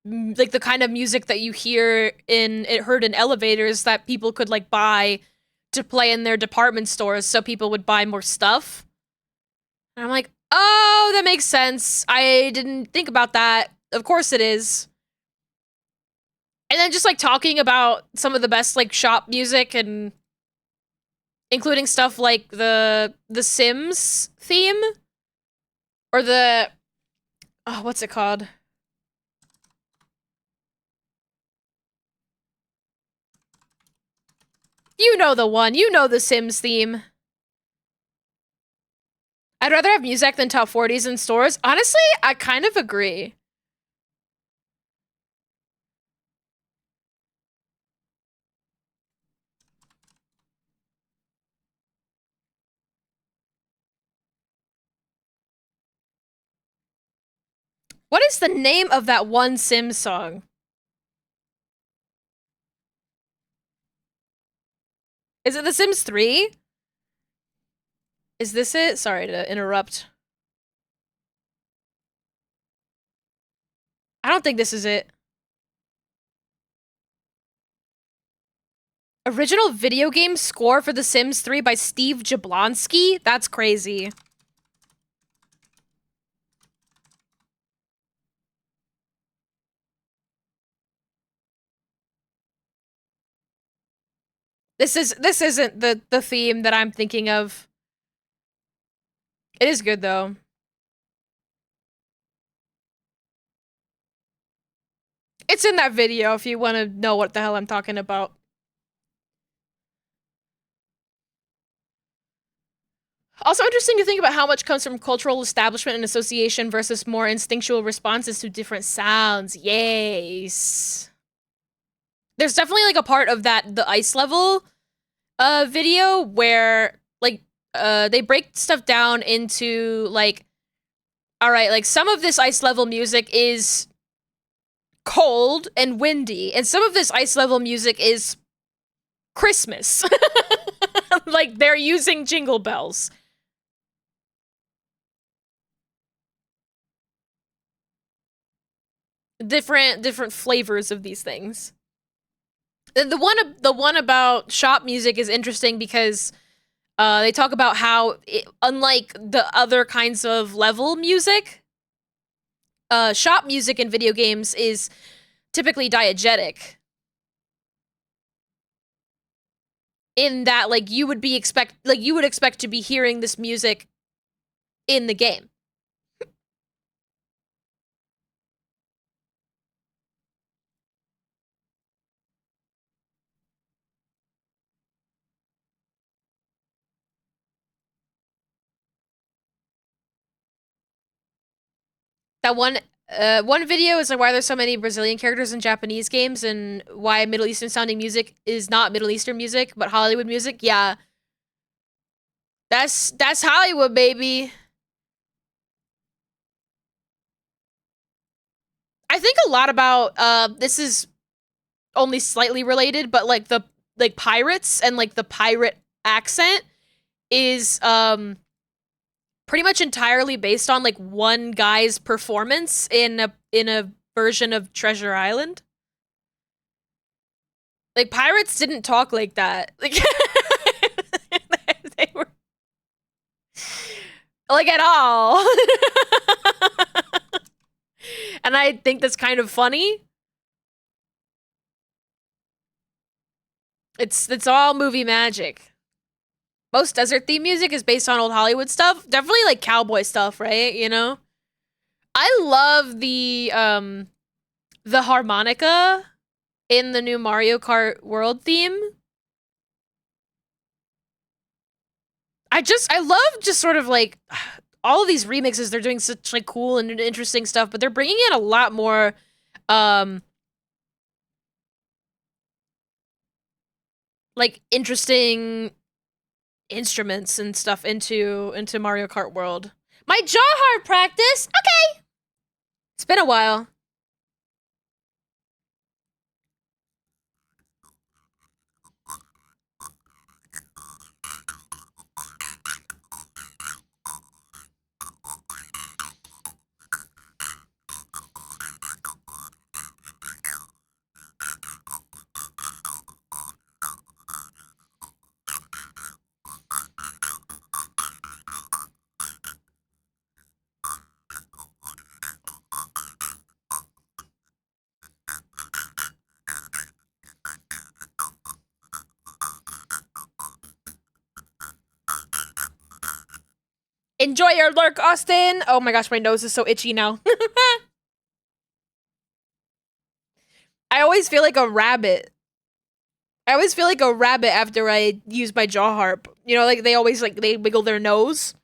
[SPEAKER 1] the kind of music that you heard in elevators that people could like buy to play in their department stores, so people would buy more stuff. And I'm like, oh, that makes sense. I didn't think about that. Of course it is. And then just like talking about some of the best like shop music, and including stuff like the Sims theme, or the what's it called? You know the one. You know the Sims theme. I'd rather have music than top 40s in stores. Honestly, I kind of agree. What is the name of that one Sims song? Is it The Sims 3? Is this it? Sorry to interrupt. I don't think this is it. Original video game score for The Sims 3 by Steve Jablonsky? That's crazy. This isn't the theme that I'm thinking of. It is good though. It's in that video if you want to know what the hell I'm talking about. Also interesting to think about how much comes from cultural establishment and association versus more instinctual responses to different sounds. Yes. There's definitely like a part of the ice level video where like they break stuff down into like, all right, like some of this ice level music is cold and windy, and some of this ice level music is Christmas. Like they're using jingle bells. Different flavors of these things. The one about shop music is interesting because they talk about how unlike the other kinds of level music, shop music in video games is typically diegetic. In that, like you would expect to be hearing this music in the game. That one video is like why there's so many Brazilian characters in Japanese games, and why Middle Eastern sounding music is not Middle Eastern music, but Hollywood music. Yeah. That's Hollywood, baby. I think a lot about this is only slightly related, but like the pirates and like the pirate accent is pretty much entirely based on like one guy's performance in a version of Treasure Island. Like pirates didn't talk like that. Like they were like at all. And I think that's kind of funny. It's all movie magic. Most desert theme music is based on old Hollywood stuff. Definitely like cowboy stuff, right? You know? I love the harmonica in the new Mario Kart World theme. I love just sort of like all of these remixes. They're doing such like cool and interesting stuff, but they're bringing in a lot more like interesting instruments and stuff into Mario Kart World. My jaw heart practice. Okay. It's been a while. Enjoy your lurk, Austin! Oh my gosh, my nose is so itchy now. I always feel like a rabbit. I always feel like a rabbit after I use my jaw harp. You know, like they always like they wiggle their nose.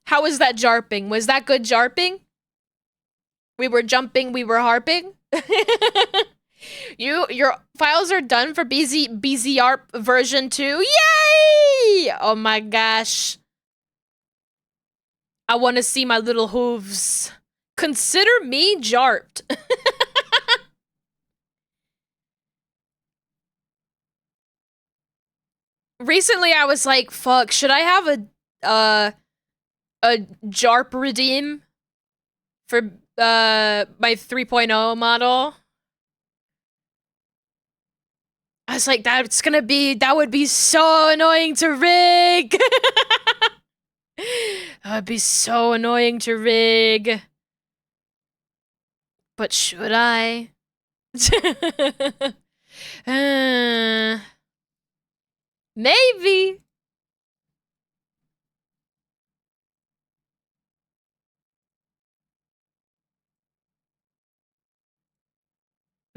[SPEAKER 1] How was that jarping? Was that good jarping? We were jumping, we were harping? Your files are done for BZARP version 2. Yay! Oh my gosh. I want to see my little hooves. Consider me jarped. Recently I was like, fuck, should I have a JARP redeem for my 3.0 model? I was like, that would be so annoying to rig. That would be so annoying to rig. But should I? Maybe.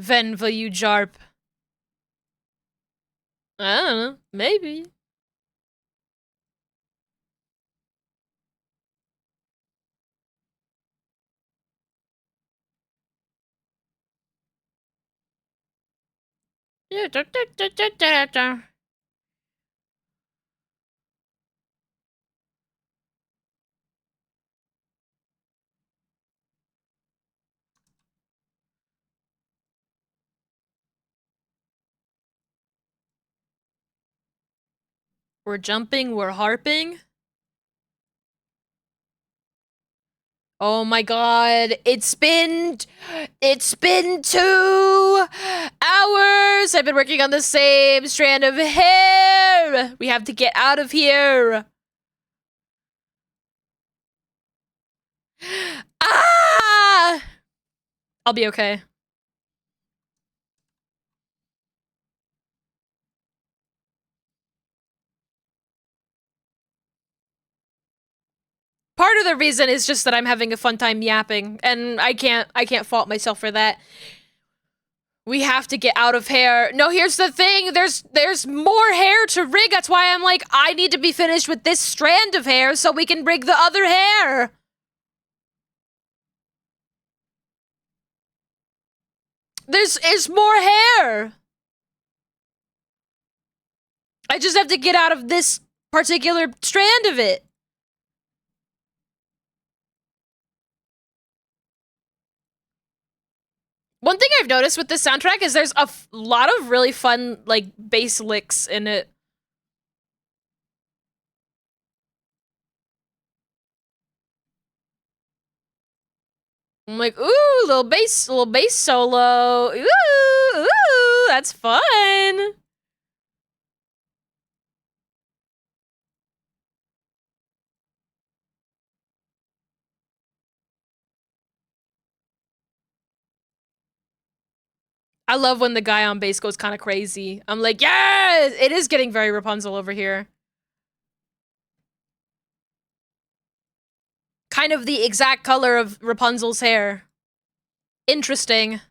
[SPEAKER 1] When will you jarp? I don't know. Maybe. We're jumping, we're harping. Oh my god, it's been 2 hours. I've been working on the same strand of hair. We have to get out of here. Ah! I'll be okay. Part of the reason is just that I'm having a fun time yapping, and I can't fault myself for that. We have to get out of hair. No, here's the thing. There's more hair to rig. That's why I'm like, I need to be finished with this strand of hair so we can rig the other hair. There's more hair. I just have to get out of this particular strand of it. One thing I've noticed with this soundtrack is there's a lot of really fun, like, bass licks in it. I'm like, ooh, little bass solo. Ooh, that's fun. I love when the guy on bass goes kind of crazy. I'm like, yes, it is getting very Rapunzel over here. Kind of the exact color of Rapunzel's hair. Interesting.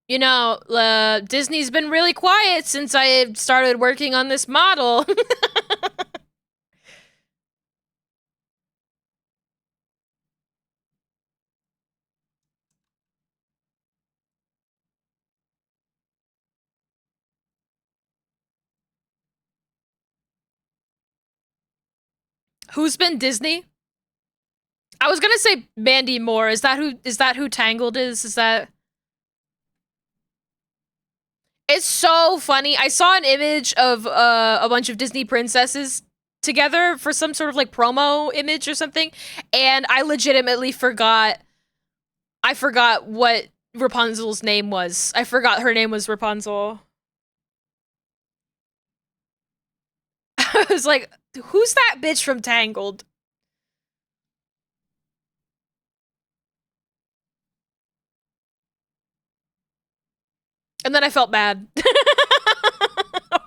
[SPEAKER 1] You know, Disney's been really quiet since I started working on this model. Who's been Disney? I was gonna say Mandy Moore. Is that who Tangled is? Is that? It's so funny. I saw an image of a bunch of Disney princesses together for some sort of like promo image or something, and I legitimately forgot. I forgot what Rapunzel's name was. I forgot her name was Rapunzel. I was like, who's that bitch from Tangled? And then I felt bad.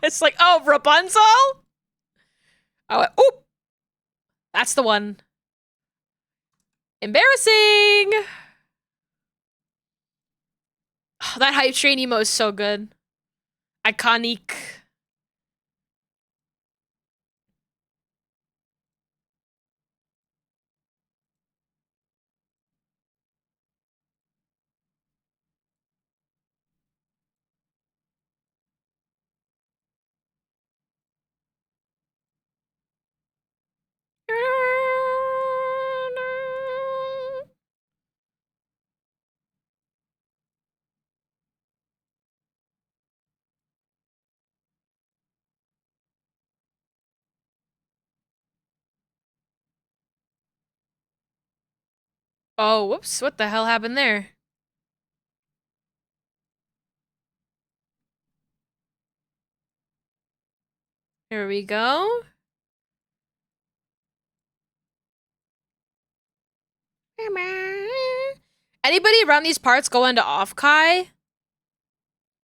[SPEAKER 1] It's like, oh, Rapunzel? I went, oop! That's the one. Embarrassing! Oh, that hype train emo is so good. Iconic. Oh, whoops. What the hell happened there? Here we go. Anybody around these parts going to Offkai?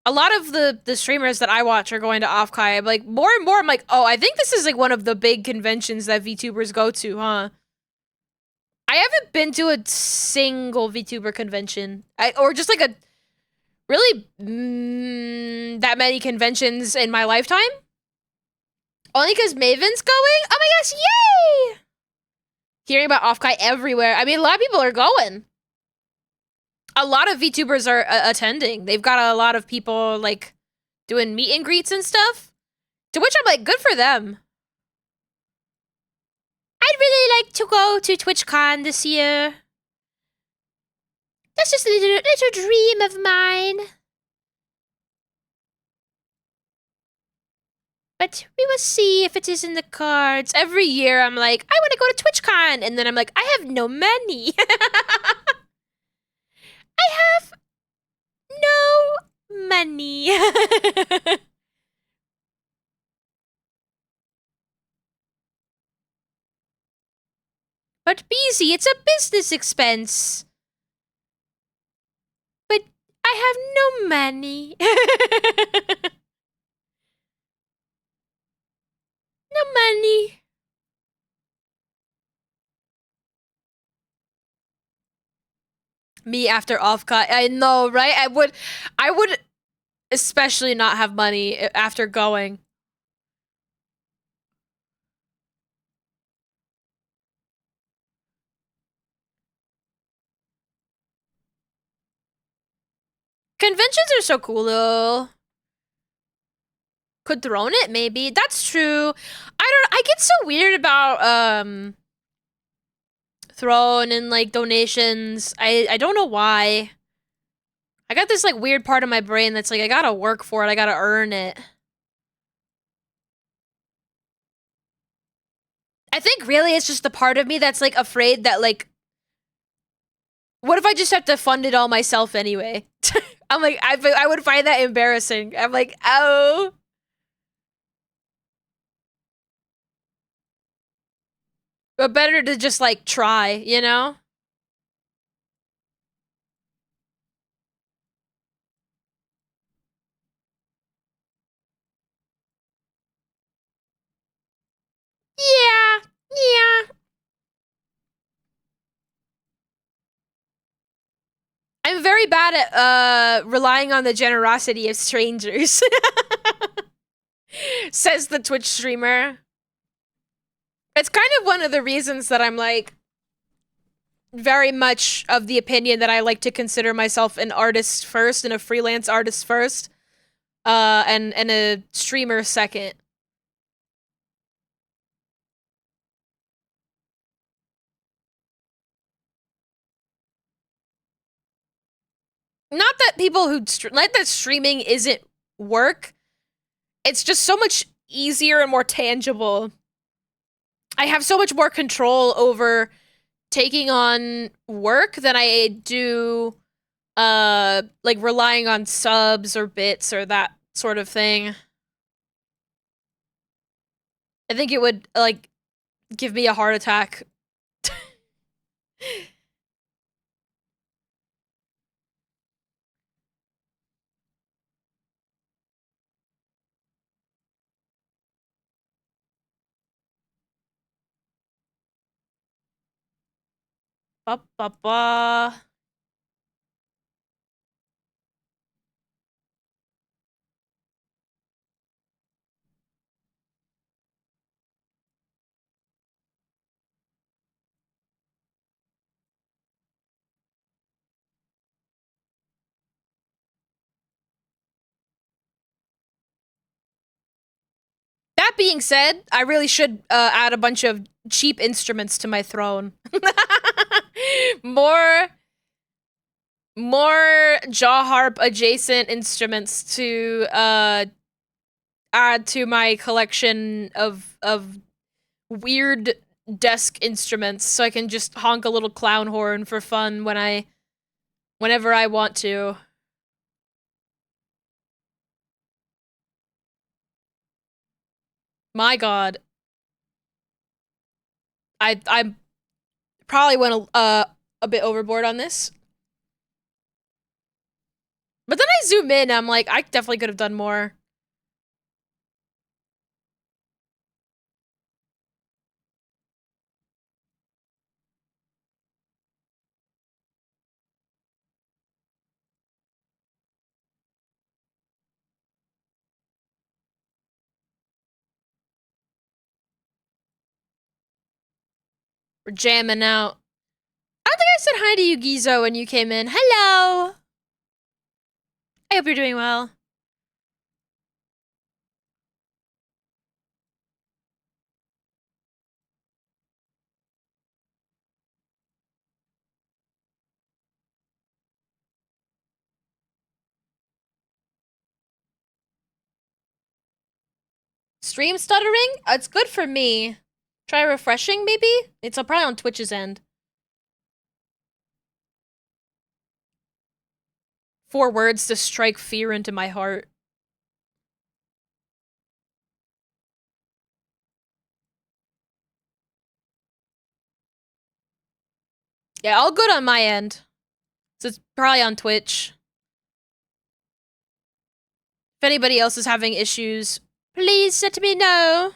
[SPEAKER 1] A lot of the streamers that I watch are going to Offkai. I'm like, more and more, I'm like, oh, I think this is like one of the big conventions that VTubers go to, huh? I haven't been to a single VTuber convention. Or just like a really that many conventions in my lifetime. Only because Maven's going? Oh my gosh, yay! Hearing about Offkai everywhere. I mean, a lot of people are going. A lot of VTubers are attending. They've got a lot of people, like, doing meet and greets and stuff. To which I'm like, good for them. I'd really like to go to TwitchCon this year. That's just a little dream of mine. But we will see if it is in the cards. Every year I'm like, I want to go to TwitchCon. And then I'm like, I have no money. I have no money. But BZ, it's a business expense. But I have no money. No money. Me after off-cut. I know, right? I would especially not have money after going. Conventions are so cool though. Could Throne it, maybe. That's true. I get so weird about Throne and like donations. I don't know why. I got this like weird part of my brain that's like I gotta work for it, I gotta earn it. I think really it's just the part of me that's like afraid that like what if I just have to fund it all myself anyway? I'm like I would find that embarrassing. I'm like, oh. But better to just like try, you know? Yeah. Yeah. I'm very bad at relying on the generosity of strangers. Says the Twitch streamer. It's kind of one of the reasons that I'm like very much of the opinion that I like to consider myself an artist first and a freelance artist first, and a streamer second. Not that people who like that streaming isn't work. It's just so much easier and more tangible. I have so much more control over taking on work than I do like relying on subs or bits or that sort of thing. I think it would like give me a heart attack. Ba ba ba. That being said, I really should add a bunch of cheap instruments to my throne. more more jaw harp adjacent instruments to add to my collection of weird desk instruments so I can just honk a little clown horn for fun whenever I want to. My god. I probably went a bit overboard on this. But then I zoom in, I'm like, I definitely could have done more. We're jamming out. I don't think I said hi to you, Gizo, when you came in. Hello! I hope you're doing well. Stream stuttering? It's good for me. Try refreshing, maybe? It's probably on Twitch's end. 4 words to strike fear into my heart. Yeah, all good on my end. So it's probably on Twitch. If anybody else is having issues, please let me know.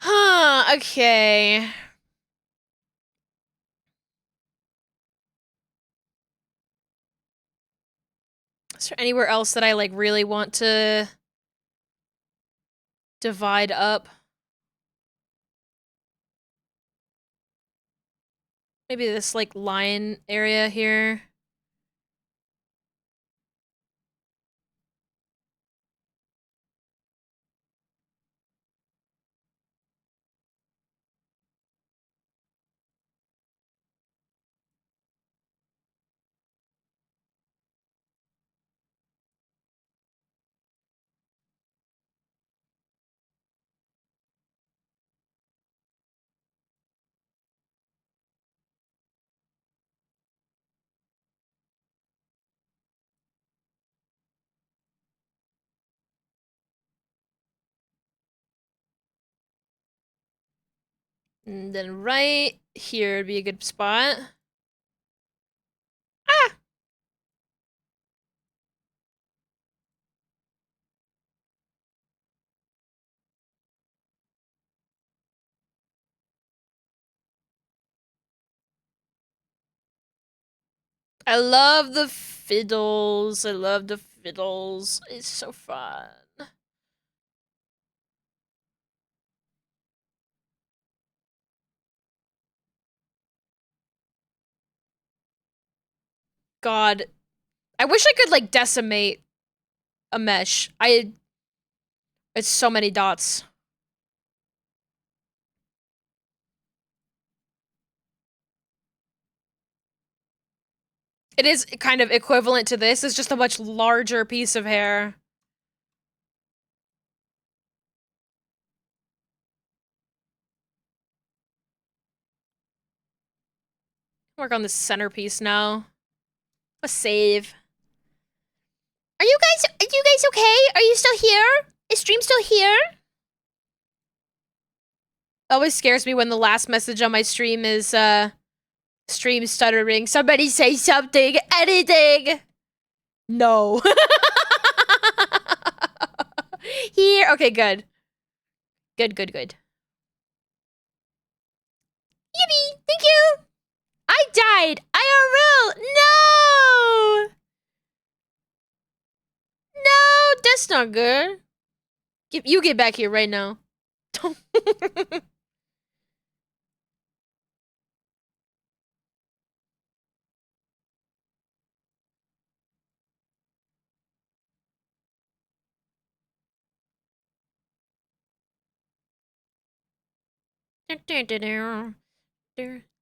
[SPEAKER 1] Huh, okay. Is there anywhere else that I, like, really want to divide up? Maybe this, like, line area here. And then right here would be a good spot. Ah! I love the fiddles. I love the fiddles. It's so fun. God. I wish I could, like, decimate a mesh. It's so many dots. It is kind of equivalent to this. It's just a much larger piece of hair. Work on the centerpiece now. A save. Are you guys okay? Are you still here? Is stream still here? Always scares me when the last message on my stream is stream stuttering. Somebody say something, anything. No. Here. Okay, good. Good. Yippee! Thank you! I died! IRL! No! No, that's not good. You get back here right now.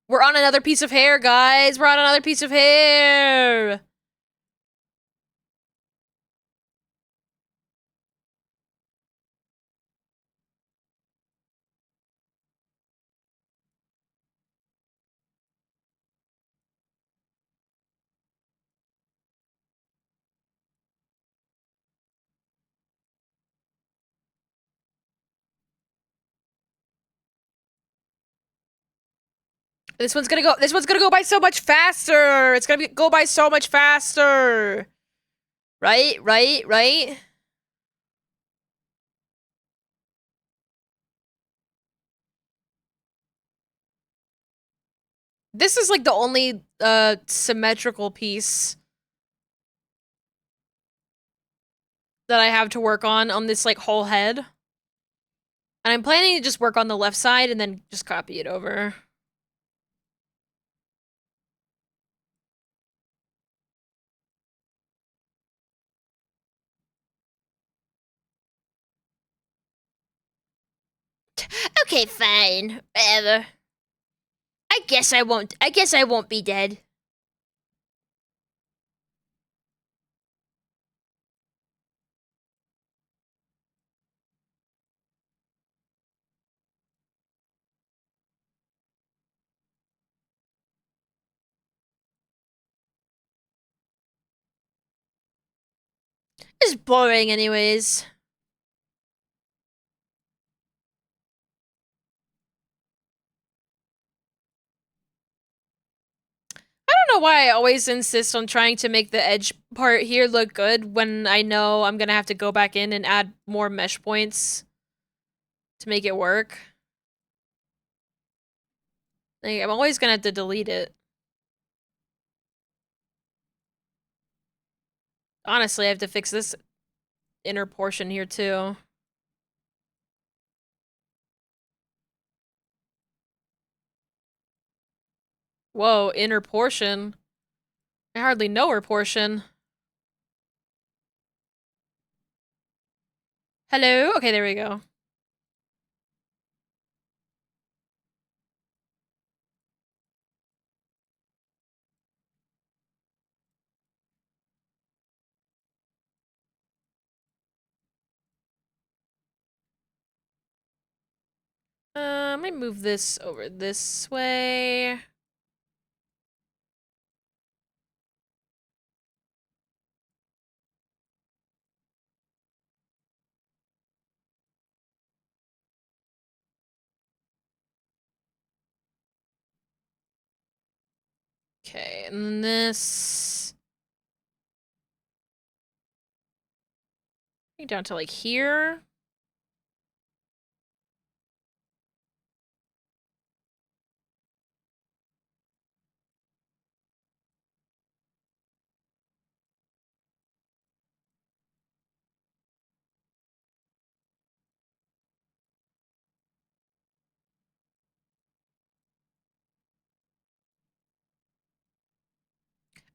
[SPEAKER 1] We're on another piece of hair, guys. We're on another piece of hair. This one's gonna go by so much faster. It's gonna go by so much faster. Right? This is like the only symmetrical piece that I have to work on this like whole head. And I'm planning to just work on the left side and then just copy it over. Okay, fine. Whatever. I guess I won't be dead. It's boring anyways. I don't know why I always insist on trying to make the edge part here look good when I know I'm gonna have to go back in and add more mesh points to make it work. Like, I'm always gonna have to delete it. Honestly, I have to fix this inner portion here too. Whoa, inner portion. I hardly know her portion. Hello? Okay, there we go. Let me move this over this way. Okay, and this... down to, like, here.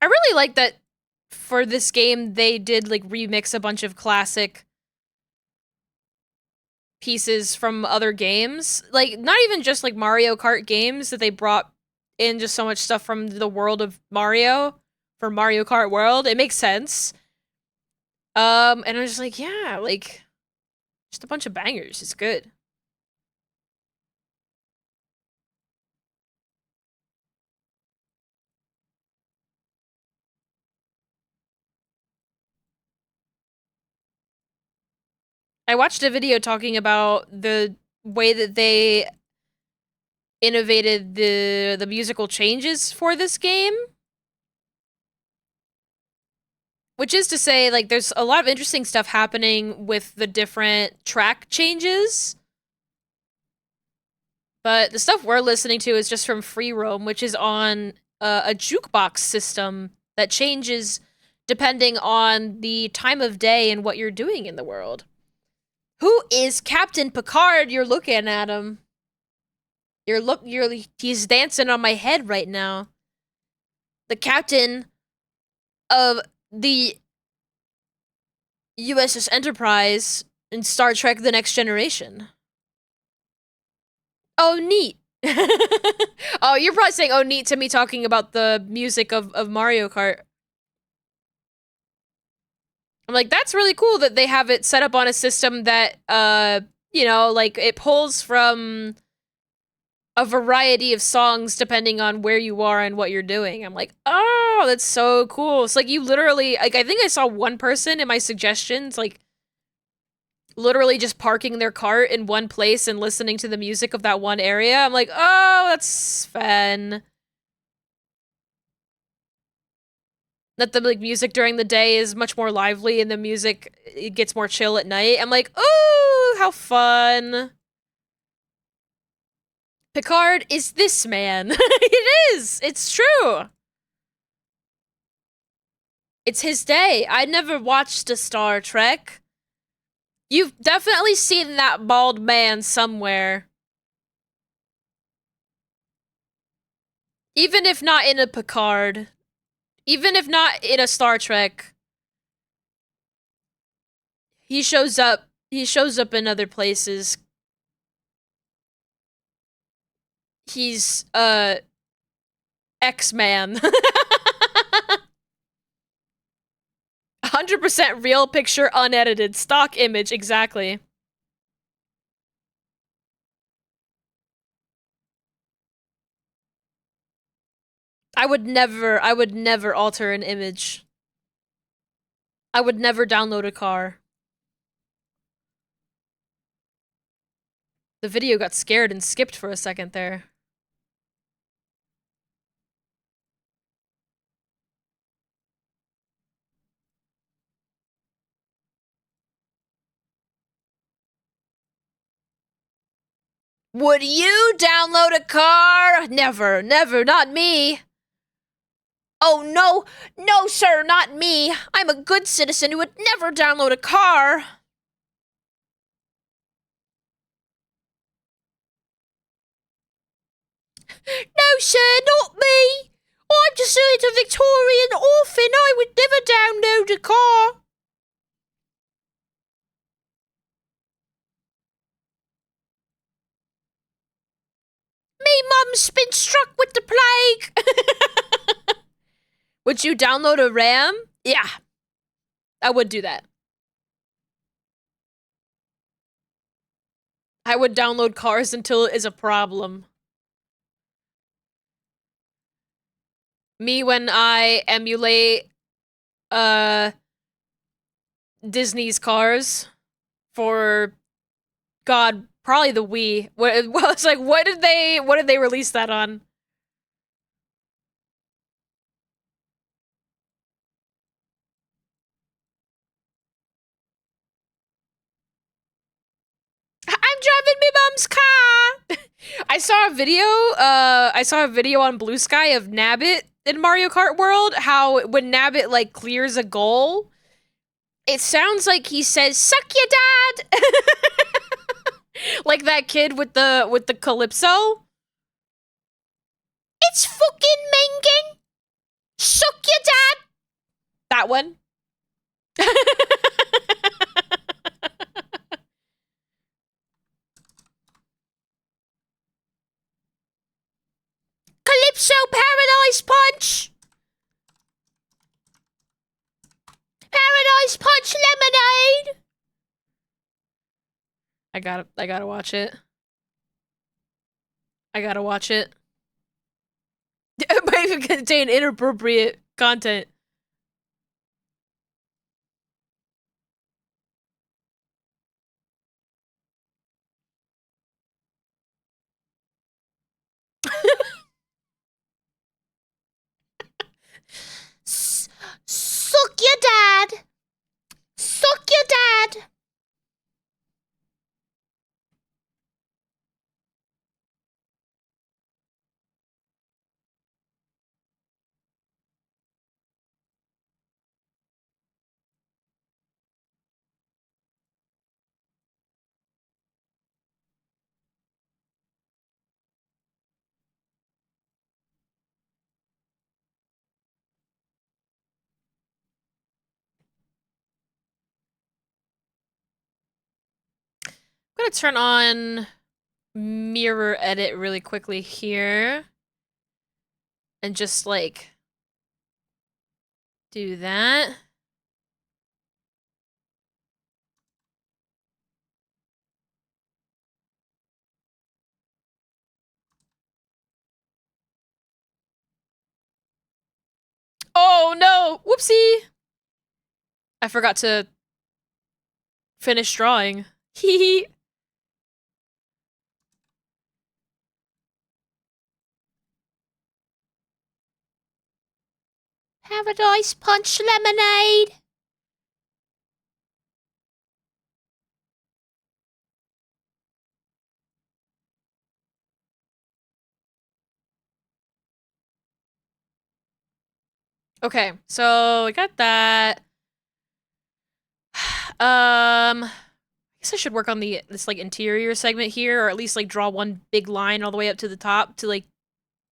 [SPEAKER 1] I really like that for this game they did, like, remix a bunch of classic pieces from other games. Like, not even just, like, Mario Kart games, that they brought in just so much stuff from the world of Mario for Mario Kart World. It makes sense. And I'm just like, yeah, like, just a bunch of bangers. It's good. I watched a video talking about the way that they innovated the musical changes for this game. Which is to say, like, there's a lot of interesting stuff happening with the different track changes. But the stuff we're listening to is just from Free Roam, which is on a jukebox system that changes depending on the time of day and what you're doing in the world. Who is Captain Picard? You're looking at him. He's dancing on my head right now. The captain of the USS Enterprise in Star Trek The Next Generation. Oh, neat. Oh, you're probably saying, oh, neat to me talking about the music of Mario Kart. I'm like, that's really cool that they have it set up on a system that, you know, like, it pulls from a variety of songs depending on where you are and what you're doing. I'm like, oh, that's so cool. It's like, you literally, like, I think I saw one person in my suggestions, like, literally just parking their cart in one place and listening to the music of that one area. I'm like, oh, that's fun. That the, like, music during the day is much more lively and the music, it gets more chill at night. I'm like, oh, how fun. Picard is this man. It is. It's true. It's his day. I never watched a Star Trek. You've definitely seen that bald man somewhere. Even if not in a Picard. Even if not in a Star Trek. He shows up in other places. He's, X-Man. 100% real picture, unedited. Stock image, exactly. I would never alter an image. I would never download a car. The video got scared and skipped for a second there. Would you download a car? Never, never, not me. Oh, no, no, sir, not me. I'm a good citizen who would never download a car. No, sir, not me. I'm just a little Victorian orphan. I would never download a car. Me mum's been struck with the plague. Would you download a RAM? Yeah, I would do that. I would download cars until it is a problem. Me when I emulate Disney's cars for God, probably the Wii. Well, it's like what did they release that on? I'm driving me mom's car. I saw a video on Blue Sky of Nabbit in Mario Kart World, how when Nabbit like clears a goal, it sounds like he says, "Suck ya, dad." Like that kid with the Calypso. It's fucking Mengen. Suck ya, dad. That one. Calypso Paradise Punch! Paradise Punch Lemonade! I gotta watch it. I gotta watch it. It might even contain inappropriate content. Suck your dad! Suck your dad! I'm gonna turn on mirror edit really quickly here. And just like do that. Oh no! Whoopsie! I forgot to finish drawing. Hee Paradise Punch Lemonade! Okay, so we got that. I guess I should work on this like interior segment here, or at least like draw one big line all the way up to the top to like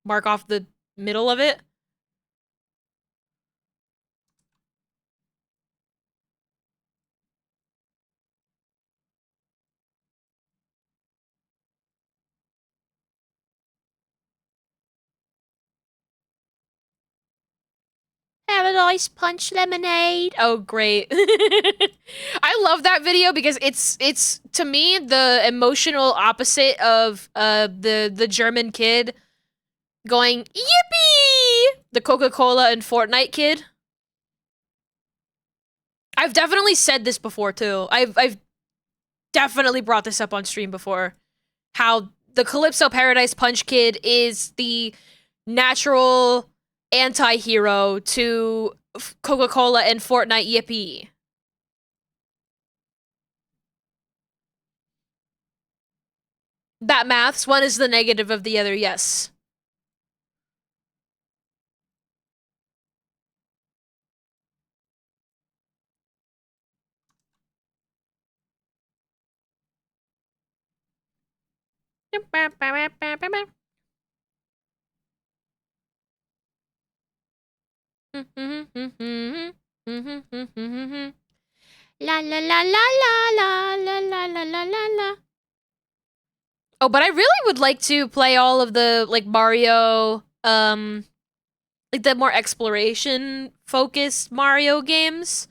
[SPEAKER 1] mark off the middle of it. Paradise Punch Lemonade. Oh, great. I love that video because it's to me the emotional opposite of the German kid going yippee, the Coca-Cola and Fortnite kid. I've definitely said this before too. I've definitely brought this up on stream before. How the Calypso Paradise Punch kid is the natural anti-hero to Coca-Cola and Fortnite yippee. That maths, one is the negative of the other, yes. La la la la la la la la la la la la. Oh, but I really would like to play all of the like Mario, like the more exploration focused Mario games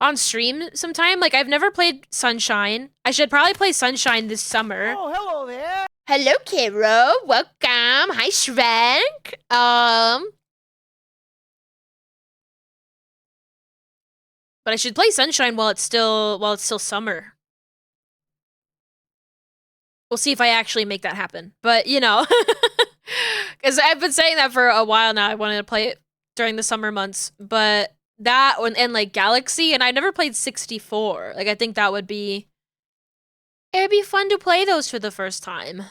[SPEAKER 1] on stream sometime. Like I've never played Sunshine. I should probably play Sunshine this summer.
[SPEAKER 4] Oh, hello there.
[SPEAKER 1] Hello, Kiro. Welcome. Hi, Shrank. But I should play Sunshine while it's still summer. We'll see if I actually make that happen. But you know, because I've been saying that for a while now. I wanted to play it during the summer months, but that one and like Galaxy, and I never played 64. Like I think that would be. It'd be fun to play those for the first time.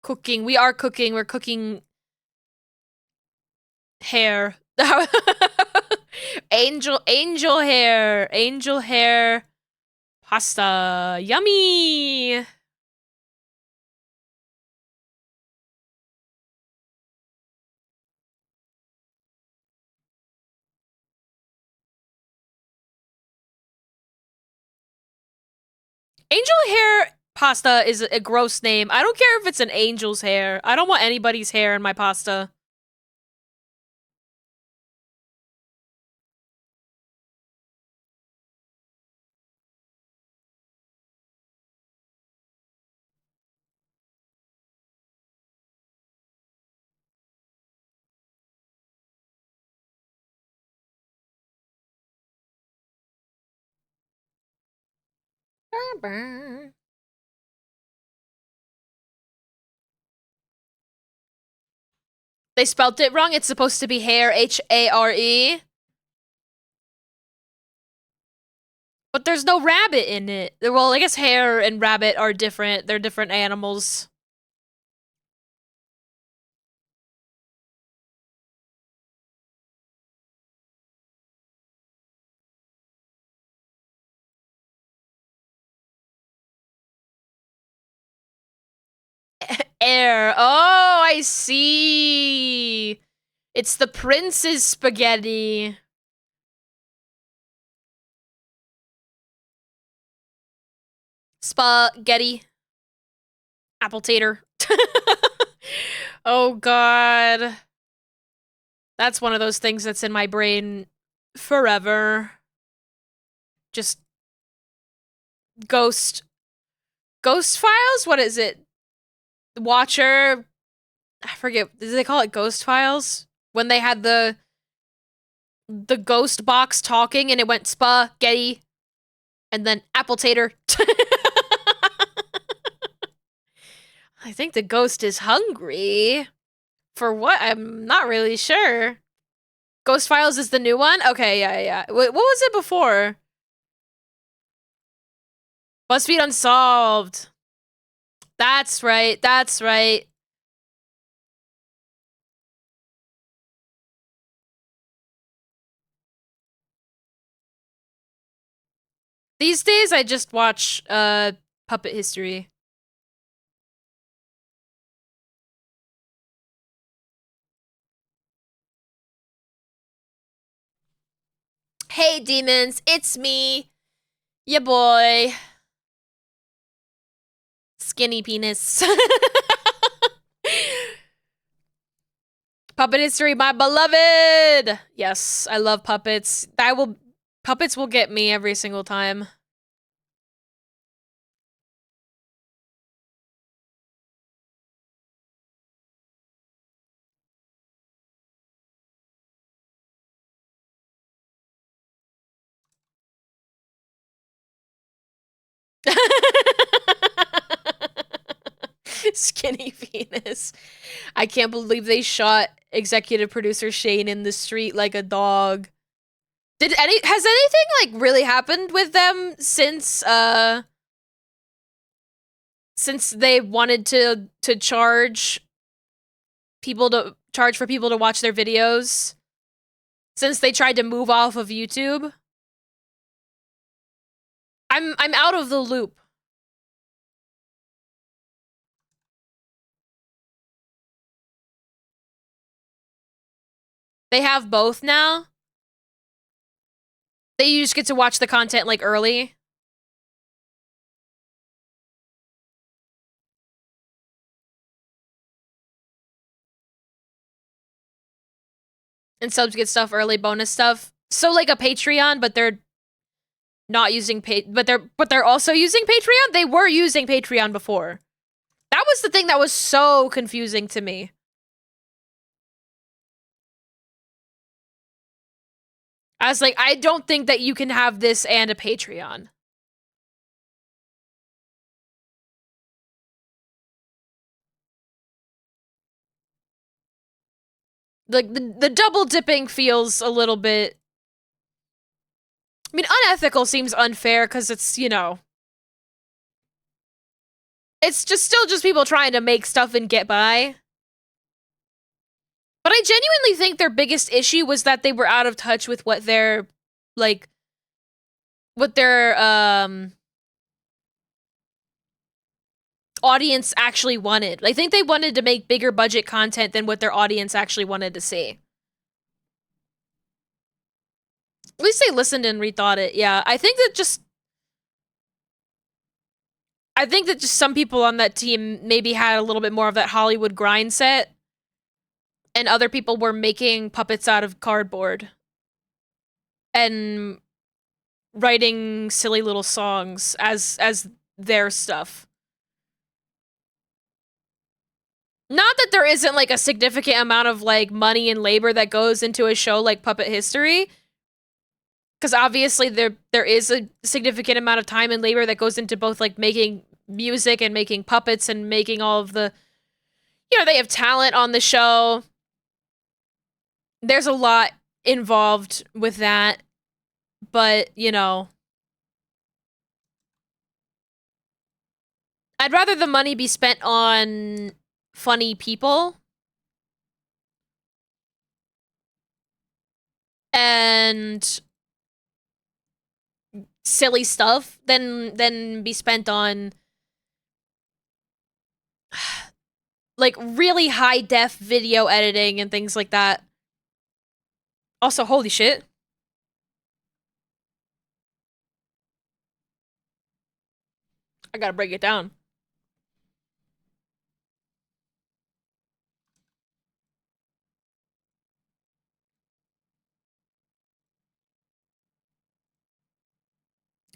[SPEAKER 1] Cooking. We are cooking. We're cooking hair. Angel hair pasta. Yummy. Angel hair pasta is a gross name. I don't care if it's an angel's hair. I don't want anybody's hair in my pasta. They spelt it wrong. It's supposed to be hair, H-A-R-E. But there's no rabbit in it. Well, I guess hare and rabbit are different. They're different animals. Air. Oh, I see. It's the prince's spaghetti. Spaghetti. Apple tater. Oh, God. That's one of those things that's in my brain forever. Just Ghost Files? What is it? Watcher. I forget. Did they call it Ghost Files? When they had the ghost box talking and it went spaghetti and then apple tater. I think the ghost is hungry. For what? I'm not really sure. Ghost Files is the new one? Okay, yeah. What was it before? BuzzFeed Unsolved. That's right. These days, I just watch Puppet History. Hey, demons, it's me, ya boy. Skinny penis. Puppet History, my beloved! Yes, I love puppets. Puppets will get me every single time. Skinny Venus. I can't believe they shot executive producer Shane in the street like a dog. Has anything like really happened with them since they wanted to charge for people to watch their videos? Since they tried to move off of YouTube? I'm out of the loop. They have both now? You just get to watch the content, like, early? And subs get stuff early, bonus stuff. So, like, a Patreon, but they're not using but they're also using Patreon? They were using Patreon before. That was the thing that was so confusing to me. I was like, I don't think that you can have this and a Patreon. Like, the double dipping feels a little bit... I mean, unethical seems unfair because it's, you know... It's still just people trying to make stuff and get by. But I genuinely think their biggest issue was that they were out of touch with what their, like... what their, audience actually wanted. I think they wanted to make bigger budget content than what their audience actually wanted to see. At least they listened and rethought it. Yeah, I think that just some people on that team maybe had a little bit more of that Hollywood grind set, and other people were making puppets out of cardboard and writing silly little songs as their stuff. Not that there isn't, like, a significant amount of, like, money and labor that goes into a show like Puppet History. Because obviously there is a significant amount of time and labor that goes into both, like, making music and making puppets and making all of the... You know, they have talent on the show. There's a lot involved with that. But, you know... I'd rather the money be spent on funny people and silly stuff than be spent on like really high def video editing and things like that. Also, holy shit. I gotta break it down.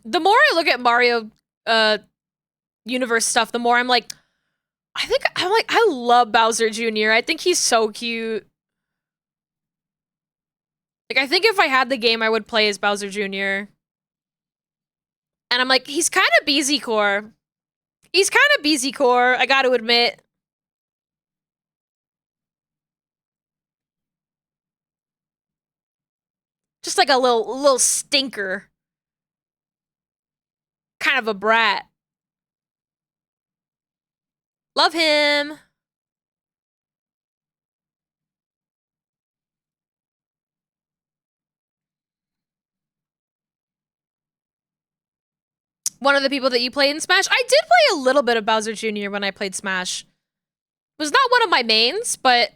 [SPEAKER 1] The more I look at Mario universe stuff, the more I'm like, I love Bowser Jr. I think he's so cute. Like, I think if I had the game, I would play as Bowser Jr. And I'm like, he's kind of BZ core. He's kind of BZ core, I gotta admit. Just like a little stinker. Kind of a brat. Love him. One of the people that you played in Smash? I did play a little bit of Bowser Jr. when I played Smash. It was not one of my mains, but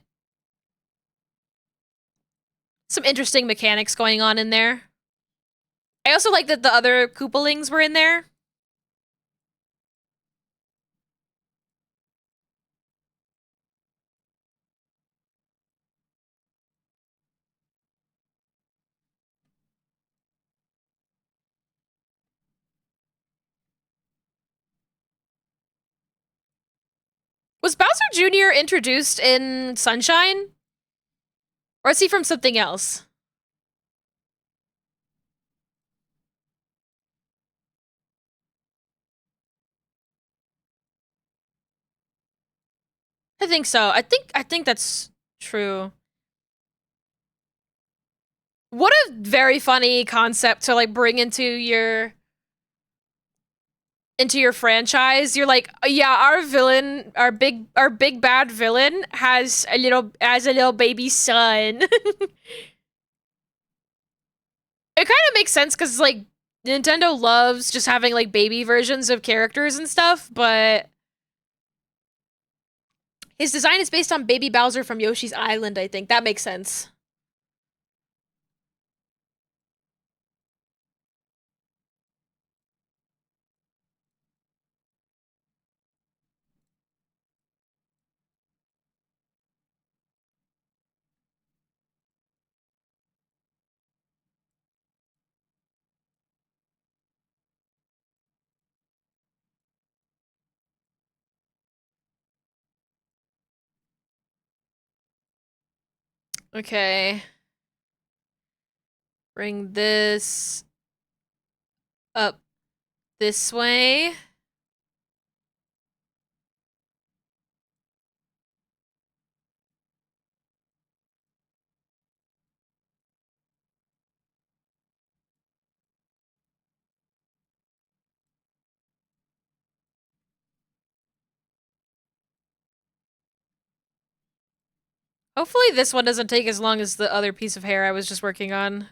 [SPEAKER 1] some interesting mechanics going on in there. I also like that the other Koopalings were in there. Was Bowser Jr. introduced in Sunshine? Or is he from something else? I think so. I think that's true. What a very funny concept to like bring into your franchise. You're like, yeah, our villain, our big bad villain has a little baby son. It kind of makes sense because like Nintendo loves just having like baby versions of characters and stuff, but his design is based on Baby Bowser from Yoshi's Island, I think. That makes sense. Okay. Bring this up this way. Hopefully this one doesn't take as long as the other piece of hair I was just working on.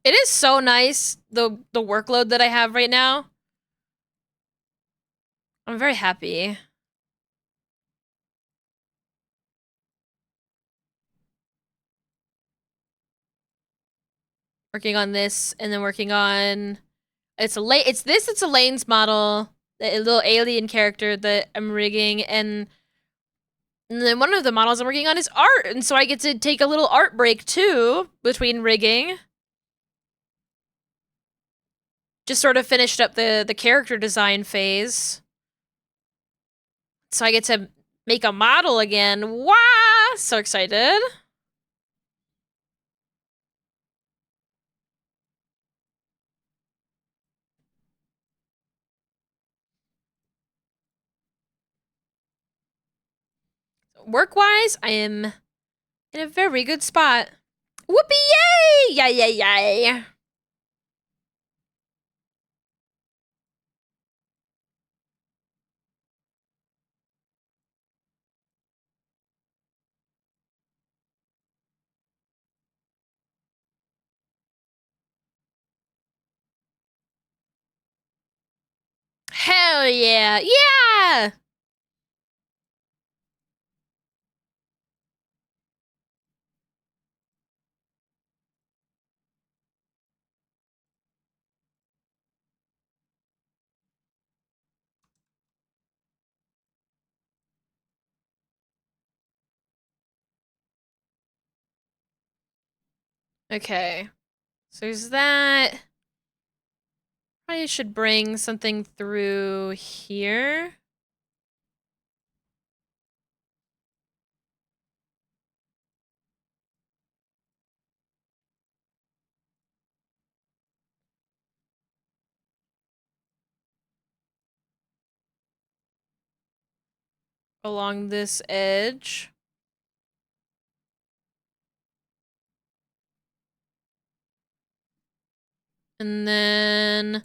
[SPEAKER 1] It is so nice, the workload that I have right now. I'm very happy. Working on this and then working on it's Elaine's model, the little alien character that I'm rigging, and then one of the models I'm working on is art, and so I get to take a little art break too between rigging. Just sort of finished up the character design phase. So I get to make a model again. Wow! So excited. Work-wise, I am in a very good spot. Whoopee! Yay! Yay, yay, yay. Hell yeah! Yeah! Okay. So there's that. Probably should bring something through here. Along this edge. And then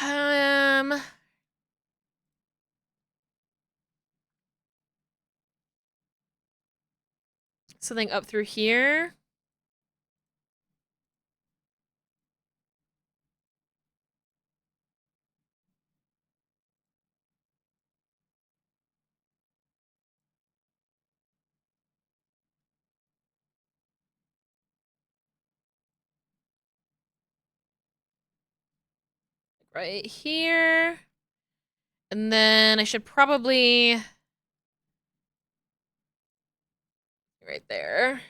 [SPEAKER 1] um something up through here. Right here. And then I should probably right there.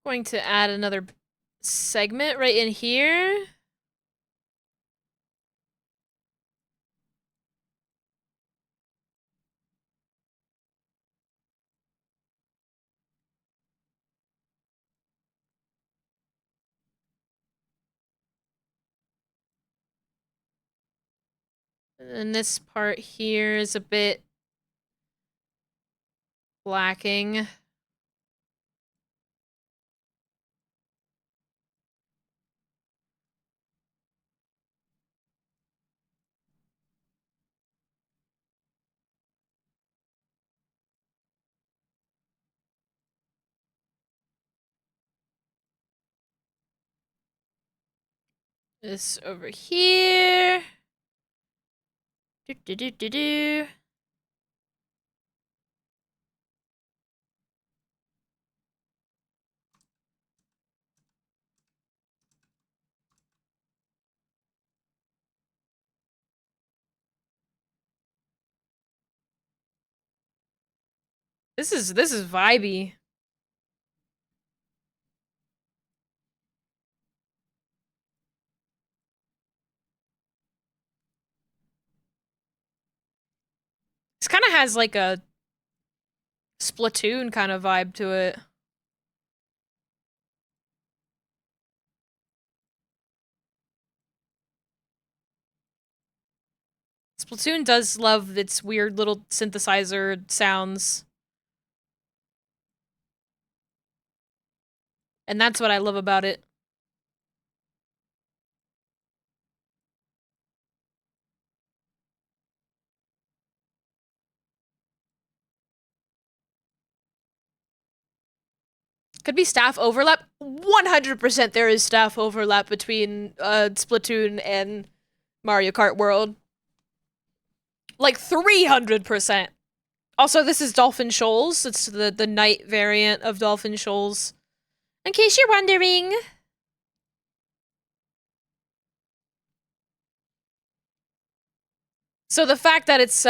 [SPEAKER 1] Going to add another segment right in here. And this part here is a bit lacking. This over here. Do do do do do. This is vibey. This kind of has like a Splatoon kind of vibe to it. Splatoon does love its weird little synthesizer sounds. And that's what I love about it. Could be staff overlap. 100% there is staff overlap between Splatoon and Mario Kart World. Like 300%. Also, this is Dolphin Shoals. It's the night variant of Dolphin Shoals. In case you're wondering. So the fact that it's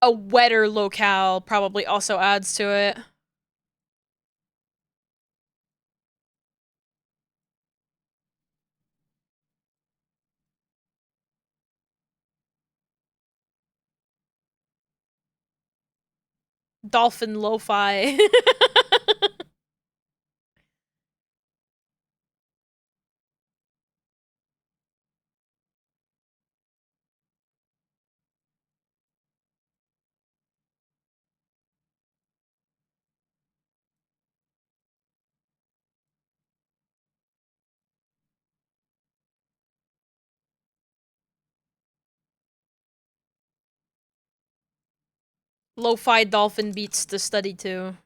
[SPEAKER 1] a wetter locale probably also adds to it. Dolphin lo-fi. Lo-fi dolphin beats to study to.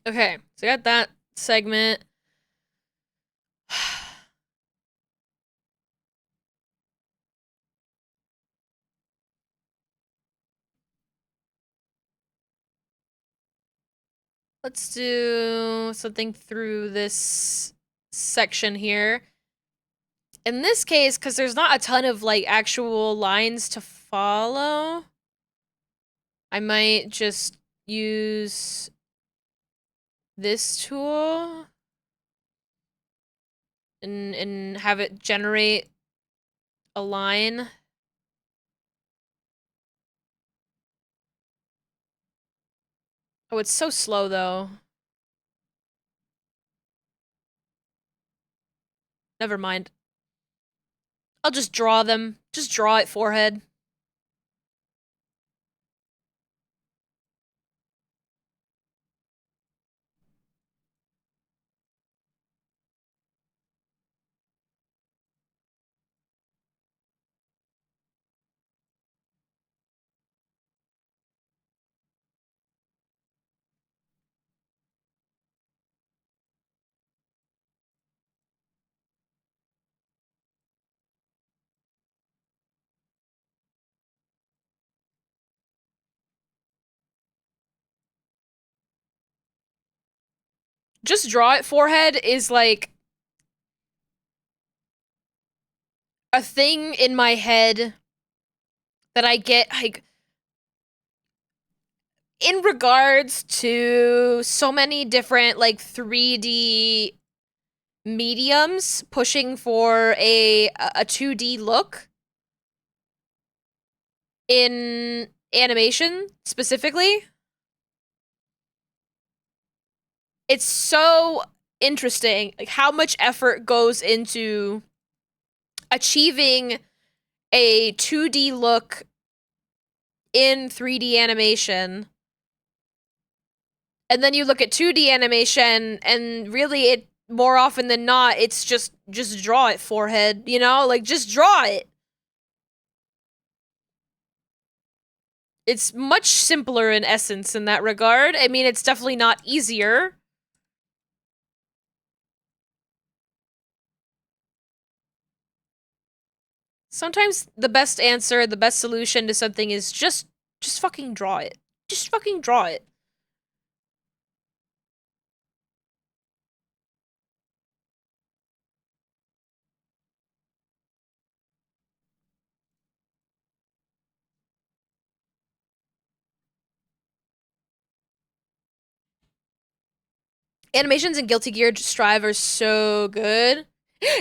[SPEAKER 1] Okay, so I got that segment. Let's do something through this section here. In this case, because there's not a ton of like actual lines to follow, I might just use this tool and have it generate a line. Oh, it's so slow though. Never mind. I'll just draw them. Just draw it forehead. just draw it forehead is like a thing in my head that I get like in regards to so many different like 3D mediums pushing for a 2D look in animation specifically. It's so interesting like how much effort goes into achieving a 2D look in 3D animation. And then you look at 2D animation and really it more often than not it's just draw it forehead, you know? Like just draw it. It's much simpler in essence in that regard. I mean, it's definitely not easier. Sometimes the best answer, the best solution to something is just fucking draw it. Just fucking draw it. Animations in Guilty Gear Strive are so good.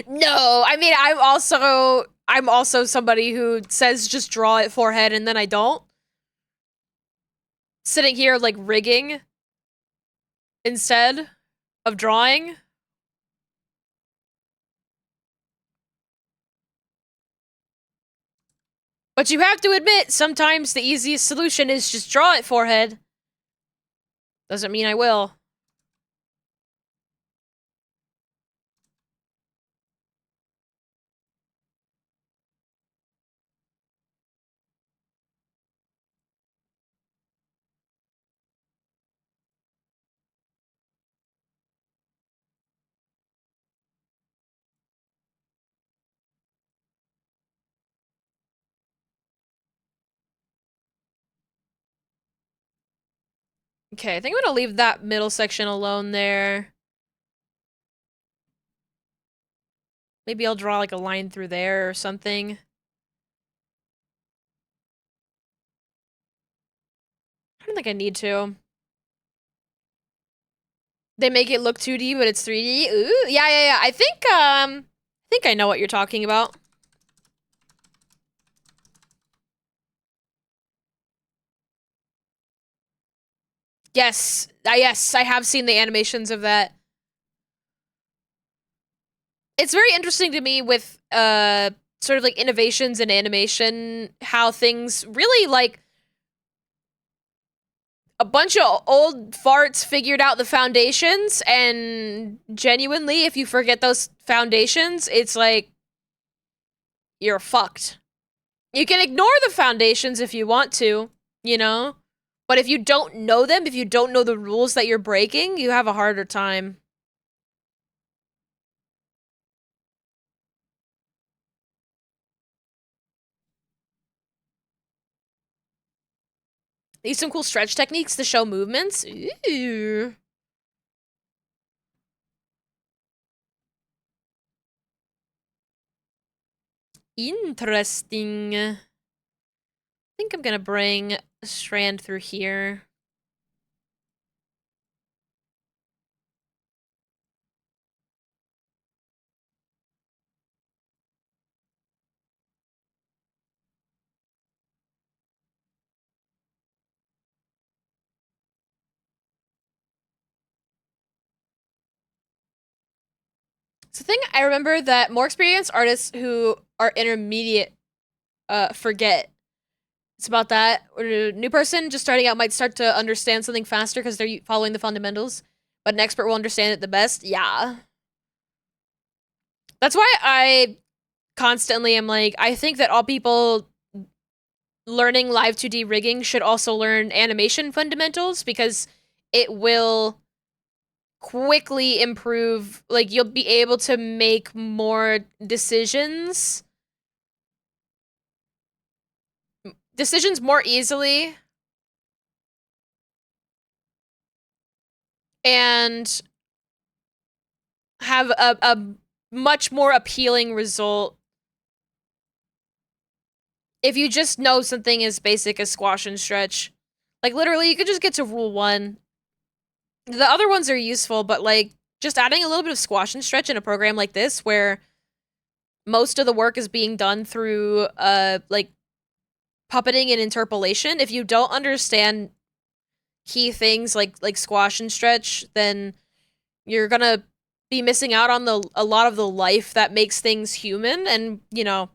[SPEAKER 1] No, I mean I'm also somebody who says just draw it forehead and then I don't. Sitting here like rigging instead of drawing. But you have to admit, sometimes the easiest solution is just draw it forehead. Doesn't mean I will. Okay, I think I'm gonna leave that middle section alone there. Maybe I'll draw like a line through there or something. I don't think I need to. They make it look 2D, but it's 3D. Ooh, yeah. I think I know what you're talking about. Yes, I have seen the animations of that. It's very interesting to me with sort of like innovations in animation, how things really like a bunch of old farts figured out the foundations, and genuinely, if you forget those foundations, it's like you're fucked. You can ignore the foundations if you want to, you know? But if you don't know them, if you don't know the rules that you're breaking, you have a harder time. These some cool stretch techniques to show movements. Ooh. Interesting. I think I'm gonna bring a strand through here. It's the thing I remember that more experienced artists who are intermediate forget. It's about that. Or a new person just starting out might start to understand something faster because they're following the fundamentals, but an expert will understand it the best. Yeah. That's why I constantly am like, I think that all people learning live 2D rigging should also learn animation fundamentals because it will quickly improve. Like, you'll be able to make more decisions more easily. And have a much more appealing result if you just know something as basic as squash and stretch. Like, literally, you could just get to rule 1. The other ones are useful, but, like, just adding a little bit of squash and stretch in a program like this, where most of the work is being done through, like, puppeting and interpolation. If you don't understand key things like squash and stretch, then you're gonna be missing out on a lot of the life that makes things human, and, you know,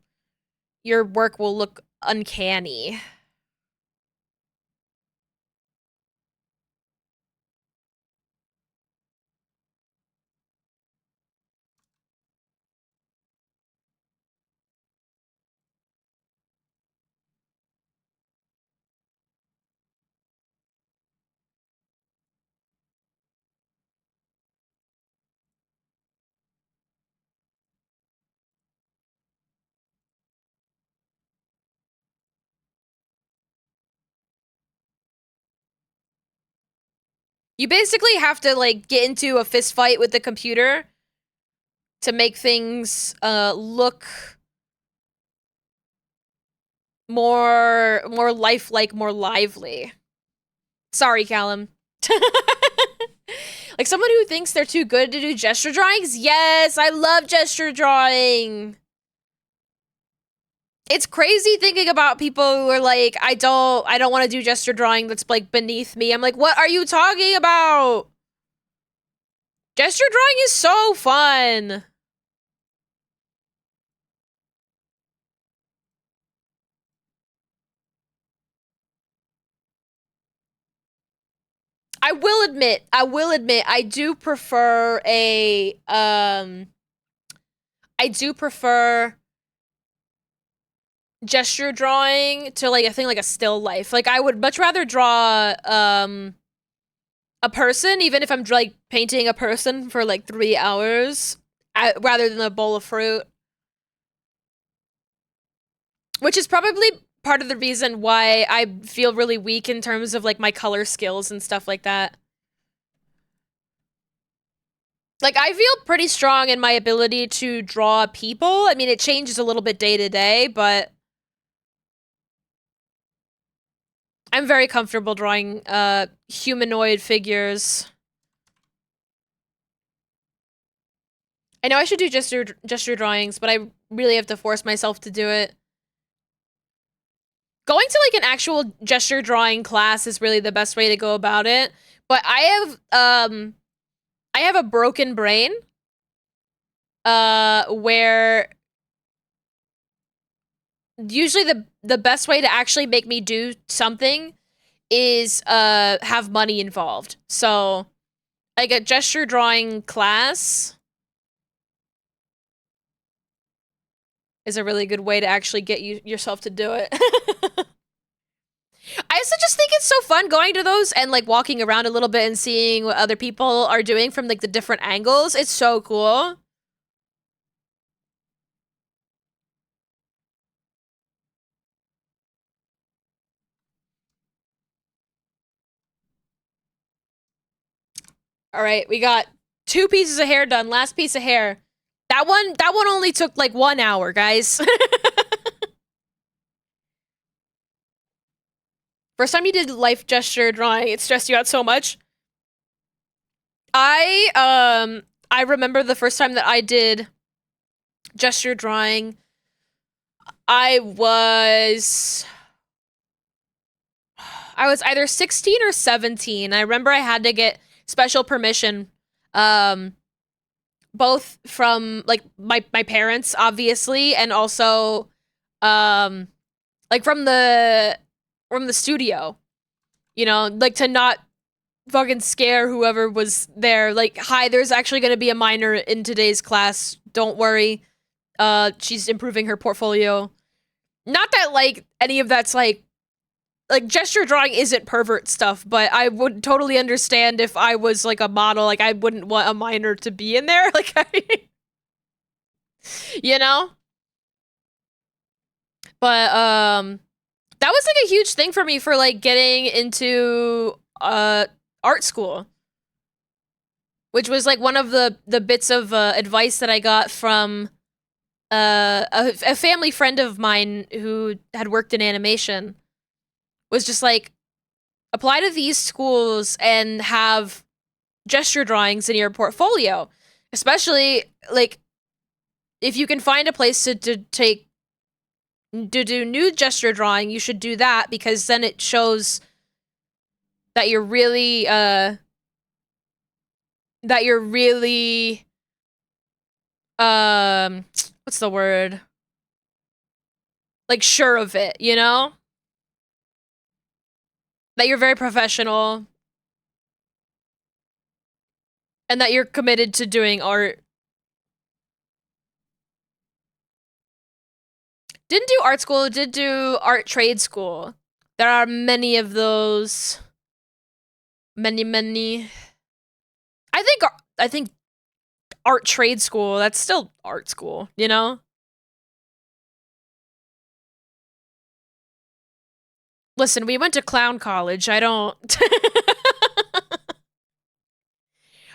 [SPEAKER 1] your work will look uncanny. You basically have to, like, get into a fist fight with the computer to make things look more lifelike, more lively. Sorry, Callum. Like, someone who thinks they're too good to do gesture drawings? Yes, I love gesture drawing. It's crazy thinking about people who are like, I don't want to do gesture drawing, that's, like, beneath me. I'm like, what are you talking about? Gesture drawing is so fun. I will admit, I do prefer gesture drawing to, like, a thing like a still life. Like, I would much rather draw, a person, even if I'm, like, painting a person for, like, 3 hours, rather than a bowl of fruit. Which is probably part of the reason why I feel really weak in terms of, like, my color skills and stuff like that. Like, I feel pretty strong in my ability to draw people. I mean, it changes a little bit day to day, but I'm very comfortable drawing, humanoid figures. I know I should do gesture drawings, but I really have to force myself to do it. Going to, like, an actual gesture drawing class is really the best way to go about it. But I have a broken brain, where usually the best way to actually make me do something is, have money involved. So, like, a gesture drawing class is a really good way to actually get yourself to do it. I also just think it's so fun going to those and, like, walking around a little bit and seeing what other people are doing from, like, the different angles. It's so cool. All right, we got 2 pieces of hair done. Last piece of hair. That one only took, like, 1 hour, guys. First time you did life gesture drawing, it stressed you out so much. I remember the first time that I did gesture drawing, I was either 16 or 17. I remember I had to get special permission, both from, like, my parents, obviously, and also, like, from the studio, you know, like, to not fucking scare whoever was there. Like, hi, there's actually gonna be a minor in today's class. Don't worry. She's improving her portfolio. Not that, like, any of that's, like, gesture drawing isn't pervert stuff, but I would totally understand if I was, like, a model. Like, I wouldn't want a minor to be in there. Like, you know? But, that was, like, a huge thing for me for, like, getting into, art school. which was like one of the bits of advice that I got from a family friend of mine who had worked in animation, was just like, apply to these schools and have gesture drawings in your portfolio, especially like if you can find a place to do nude gesture drawing, you should do that, because then it shows that you're really what's the word? Like, sure of it, you know? That you're very professional and that you're committed to doing art. Didn't do art school, did do art trade school. There are many of those. Many. I think art trade school, that's still art school, you know? Listen, we went to clown college. I don't...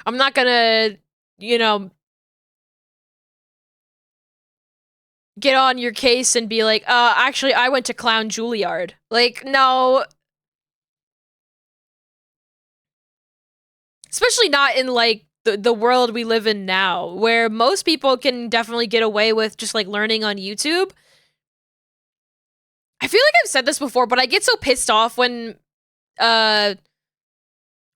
[SPEAKER 1] I'm not gonna, you know, get on your case and be like, actually, I went to clown Juilliard. Like, no. Especially not in, like, the world we live in now, where most people can definitely get away with just, like, learning on YouTube. I feel like I've said this before, but I get so pissed off when,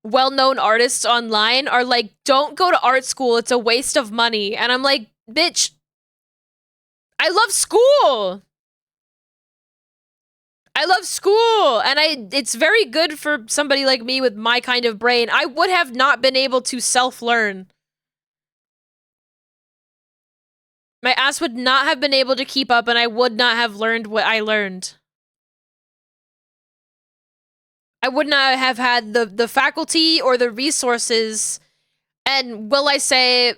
[SPEAKER 1] well-known artists online are like, don't go to art school, it's a waste of money. And I'm like, bitch, I love school. I love school, and it's very good for somebody like me with my kind of brain. I would have not been able to self-learn. My ass would not have been able to keep up, and I would not have learned what I learned. I would not have had the faculty or the resources. And will I say,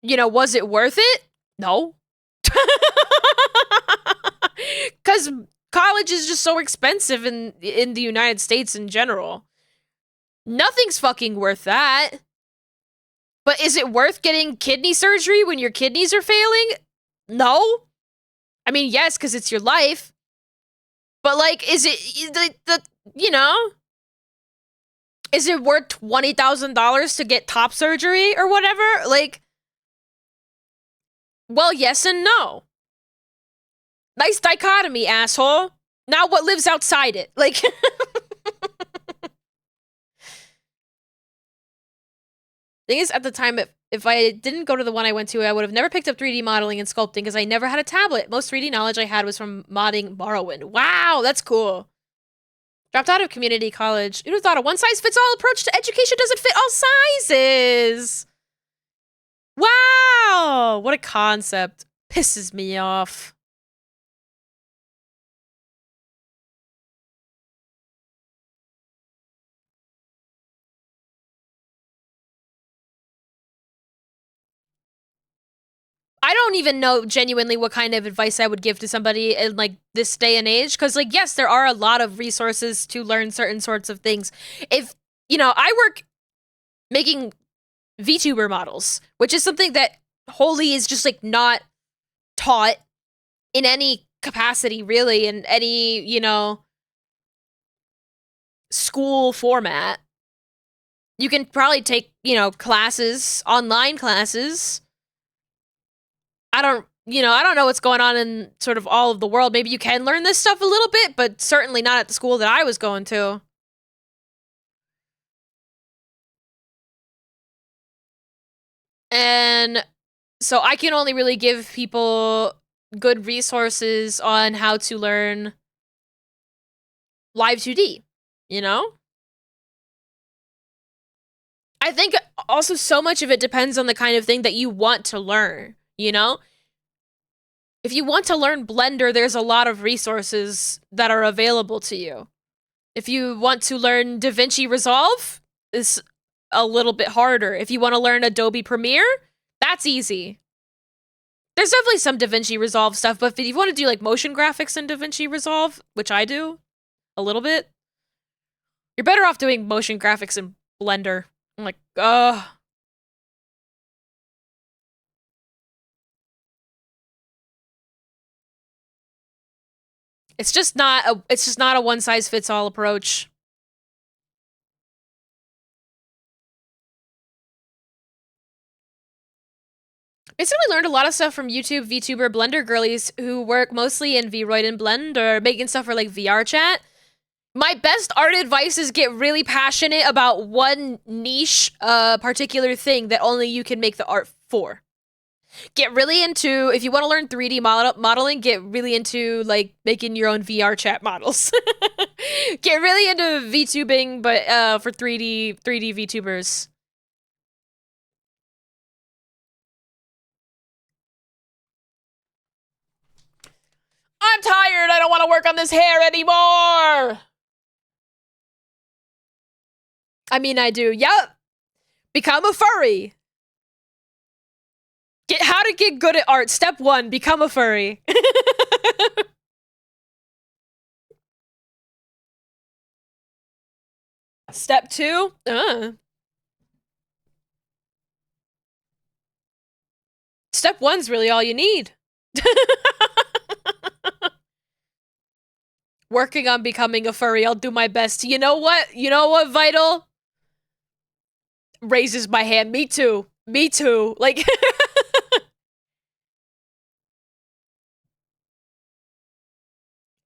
[SPEAKER 1] you know, was it worth it? No. Because college is just so expensive in the United States in general. Nothing's fucking worth that. But is it worth getting kidney surgery when your kidneys are failing? No. I mean, yes, because it's your life. But, like, is it, you know? Is it worth $20,000 to get top surgery or whatever? Like, well, yes and no. Nice dichotomy, asshole. Now what lives outside it? Like, thing is, at the time, if I didn't go to the one I went to, I would have never picked up 3D modeling and sculpting because I never had a tablet. Most 3D knowledge I had was from modding Morrowind. Wow, that's cool. Dropped out of community college. You'd have thought a one-size-fits-all approach to education doesn't fit all sizes. Wow, what a concept. Pisses me off. I don't even know genuinely what kind of advice I would give to somebody in, like, this day and age. Because, like, yes, there are a lot of resources to learn certain sorts of things. If, you know, I work making VTuber models, which is something that wholly is just, like, not taught in any capacity, really, in any, you know, school format. You can probably take, you know, classes, online classes. I don't know what's going on in sort of all of the world. Maybe you can learn this stuff a little bit, but certainly not at the school that I was going to. And so I can only really give people good resources on how to learn Live 2D, you know? I think also so much of it depends on the kind of thing that you want to learn, you know? If you want to learn Blender, there's a lot of resources that are available to you. If you want to learn DaVinci Resolve, it's a little bit harder. If you want to learn Adobe Premiere, that's easy. There's definitely some DaVinci Resolve stuff, but if you want to do, like, motion graphics in DaVinci Resolve, which I do a little bit, you're better off doing motion graphics in Blender. I'm like, it's just not a one size fits all approach. Basically learned a lot of stuff from YouTube VTuber Blender girlies who work mostly in VRoid and Blender, making stuff for like VR chat. My best art advice is get really passionate about one niche, particular thing that only you can make the art for. Get really into, if you want to learn 3D modeling, get really into like making your own VR chat models. Get really into VTubing, but for 3D VTubers. I'm tired. I don't want to work on this hair anymore. I mean, I do. Yep. Become a furry. How to get good at art. Step 1, become a furry. Step 2, Step 1's really all you need. Working on becoming a furry. I'll do my best. You know what? You know what, Vital? Raises my hand. Me too. Me too. Like...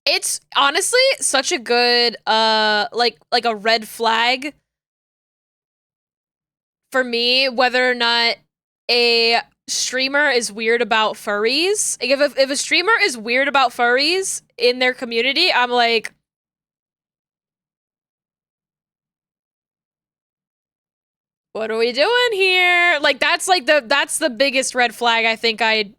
[SPEAKER 1] It's honestly such a good, like a red flag for me, whether or not a streamer is weird about furries. Like if a streamer is weird about furries in their community, I'm like, what are we doing here? Like that's the biggest red flag I think like,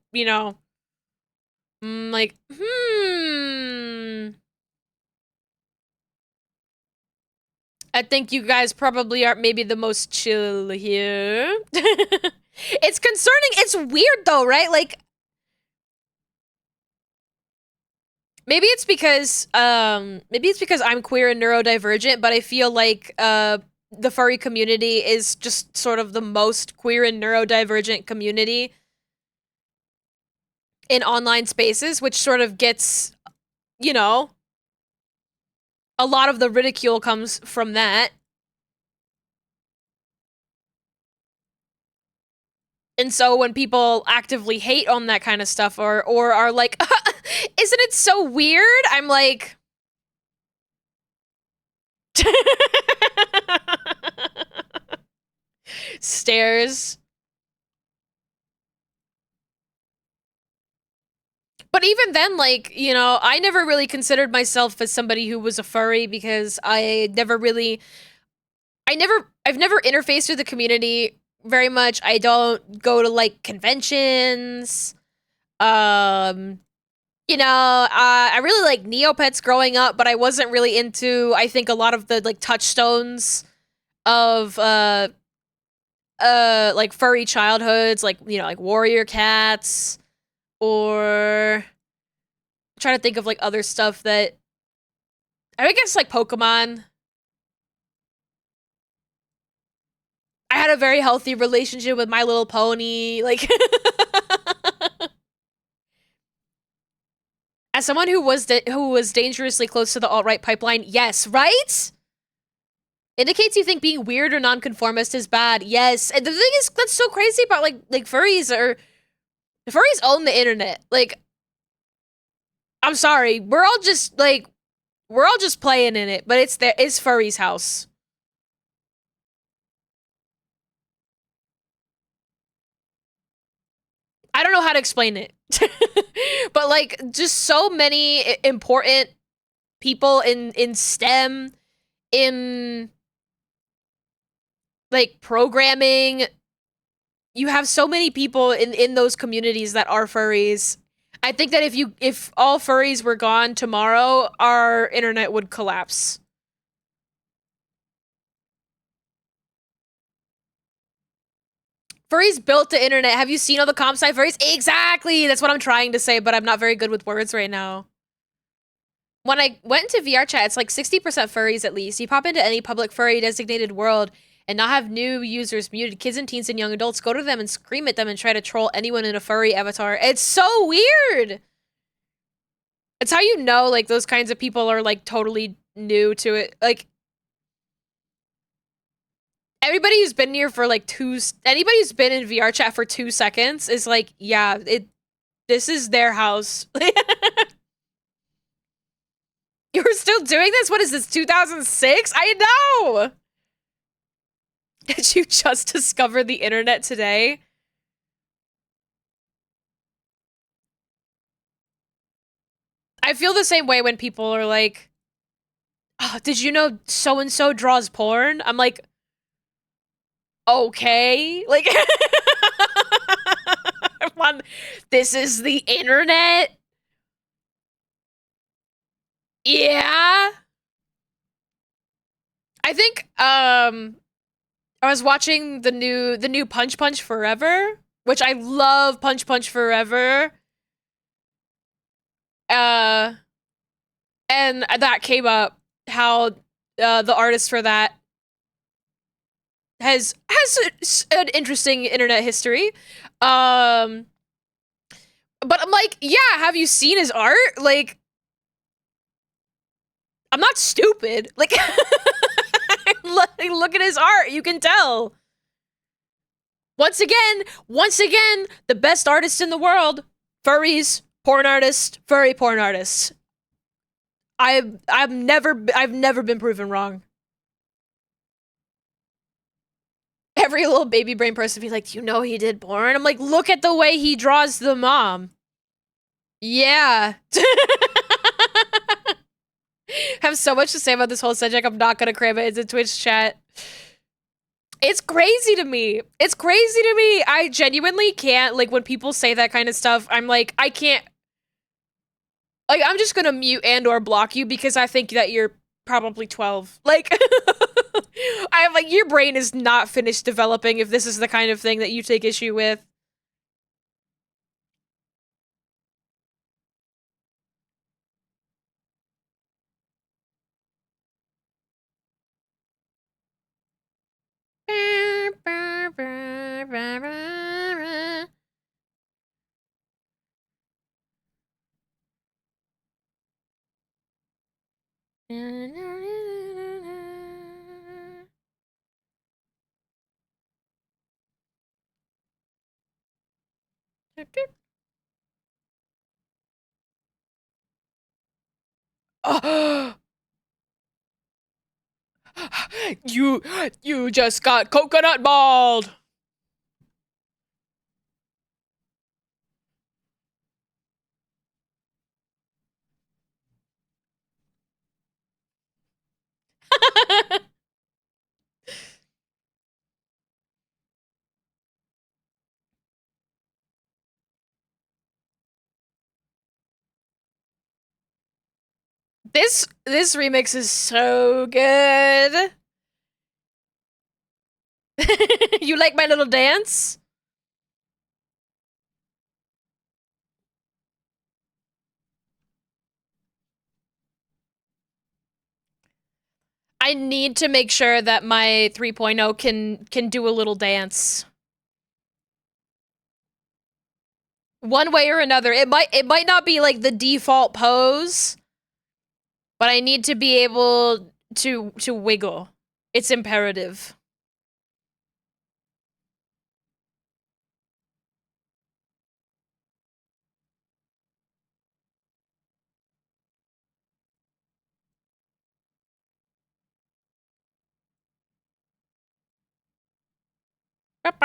[SPEAKER 1] I think you guys probably are maybe the most chill here. It's concerning. It's weird though, right? Like, maybe it's because I'm queer and neurodivergent, but I feel like the furry community is just sort of the most queer and neurodivergent community in online spaces, which sort of gets, you know, a lot of the ridicule comes from that. And so when people actively hate on that kind of stuff or are like, isn't it so weird? I'm like... Stares. But even then, like, you know, I never really considered myself as somebody who was a furry because I've never interfaced with the community very much. I don't go to, like, conventions. You know, I really like Neopets growing up, but I wasn't really into, I think, a lot of the, like, touchstones of, like, furry childhoods, like, you know, like warrior cats, or... I'm trying to think of, like, other stuff that... I guess, like, Pokemon. I had a very healthy relationship with My Little Pony, like... As someone who was dangerously close to the alt-right pipeline, yes, right? Indicates you think being weird or nonconformist is bad, yes. And the thing is, that's so crazy about, like furries own the internet. Like, I'm sorry, we're all just playing in it, but it's furry's house. I don't know how to explain it. But, like, just so many important people in STEM, in, like, programming. You have so many people in those communities that are furries. I think that if all furries were gone tomorrow, our internet would collapse. Furries built the internet. Have you seen all the comp sci furries? Exactly! That's what I'm trying to say, but I'm not very good with words right now. When I went into VR chat, it's like 60% furries at least. You pop into any public furry designated world, and not have new users muted. Kids and teens and young adults go to them and scream at them and try to troll anyone in a furry avatar. It's so weird. It's how you know, like, those kinds of people are, like, totally new to it. Like, everybody who's been here for, like, anybody who's been in VR chat for 2 seconds is like, yeah, this is their house. You're still doing this? What is this, 2006? I know! Did you just discover the internet today? I feel the same way when people are like, oh, did you know so-and-so draws porn? I'm like, okay. Like, this is the internet? Yeah. I think, I was watching the new Punch Punch Forever, which I love Punch Punch Forever. And that came up, how the artist for that has an interesting internet history. But I'm like, yeah, have you seen his art? Like, I'm not stupid. Like, look at his art, you can tell. Once again, the best artist in the world, furries, porn artist, furry porn artist. I've never been proven wrong. Every little baby brain person be like, you know he did porn? I'm like, look at the way he draws the mom. Yeah. Have so much to say about this whole subject, I'm not gonna cram it into Twitch chat. It's crazy to me. It's crazy to me. I genuinely can't, like, when people say that kind of stuff, I'm like, I can't. Like, I'm just gonna mute and or block you because I think that you're probably 12. Like, I'm like, your brain is not finished developing if this is the kind of thing that you take issue with. You just got coconut balled. This remix is so good. You like my little dance? I need to make sure that my 3.0 can do a little dance. One way or another. It might not be like the default pose, but I need to be able to wiggle. It's imperative. I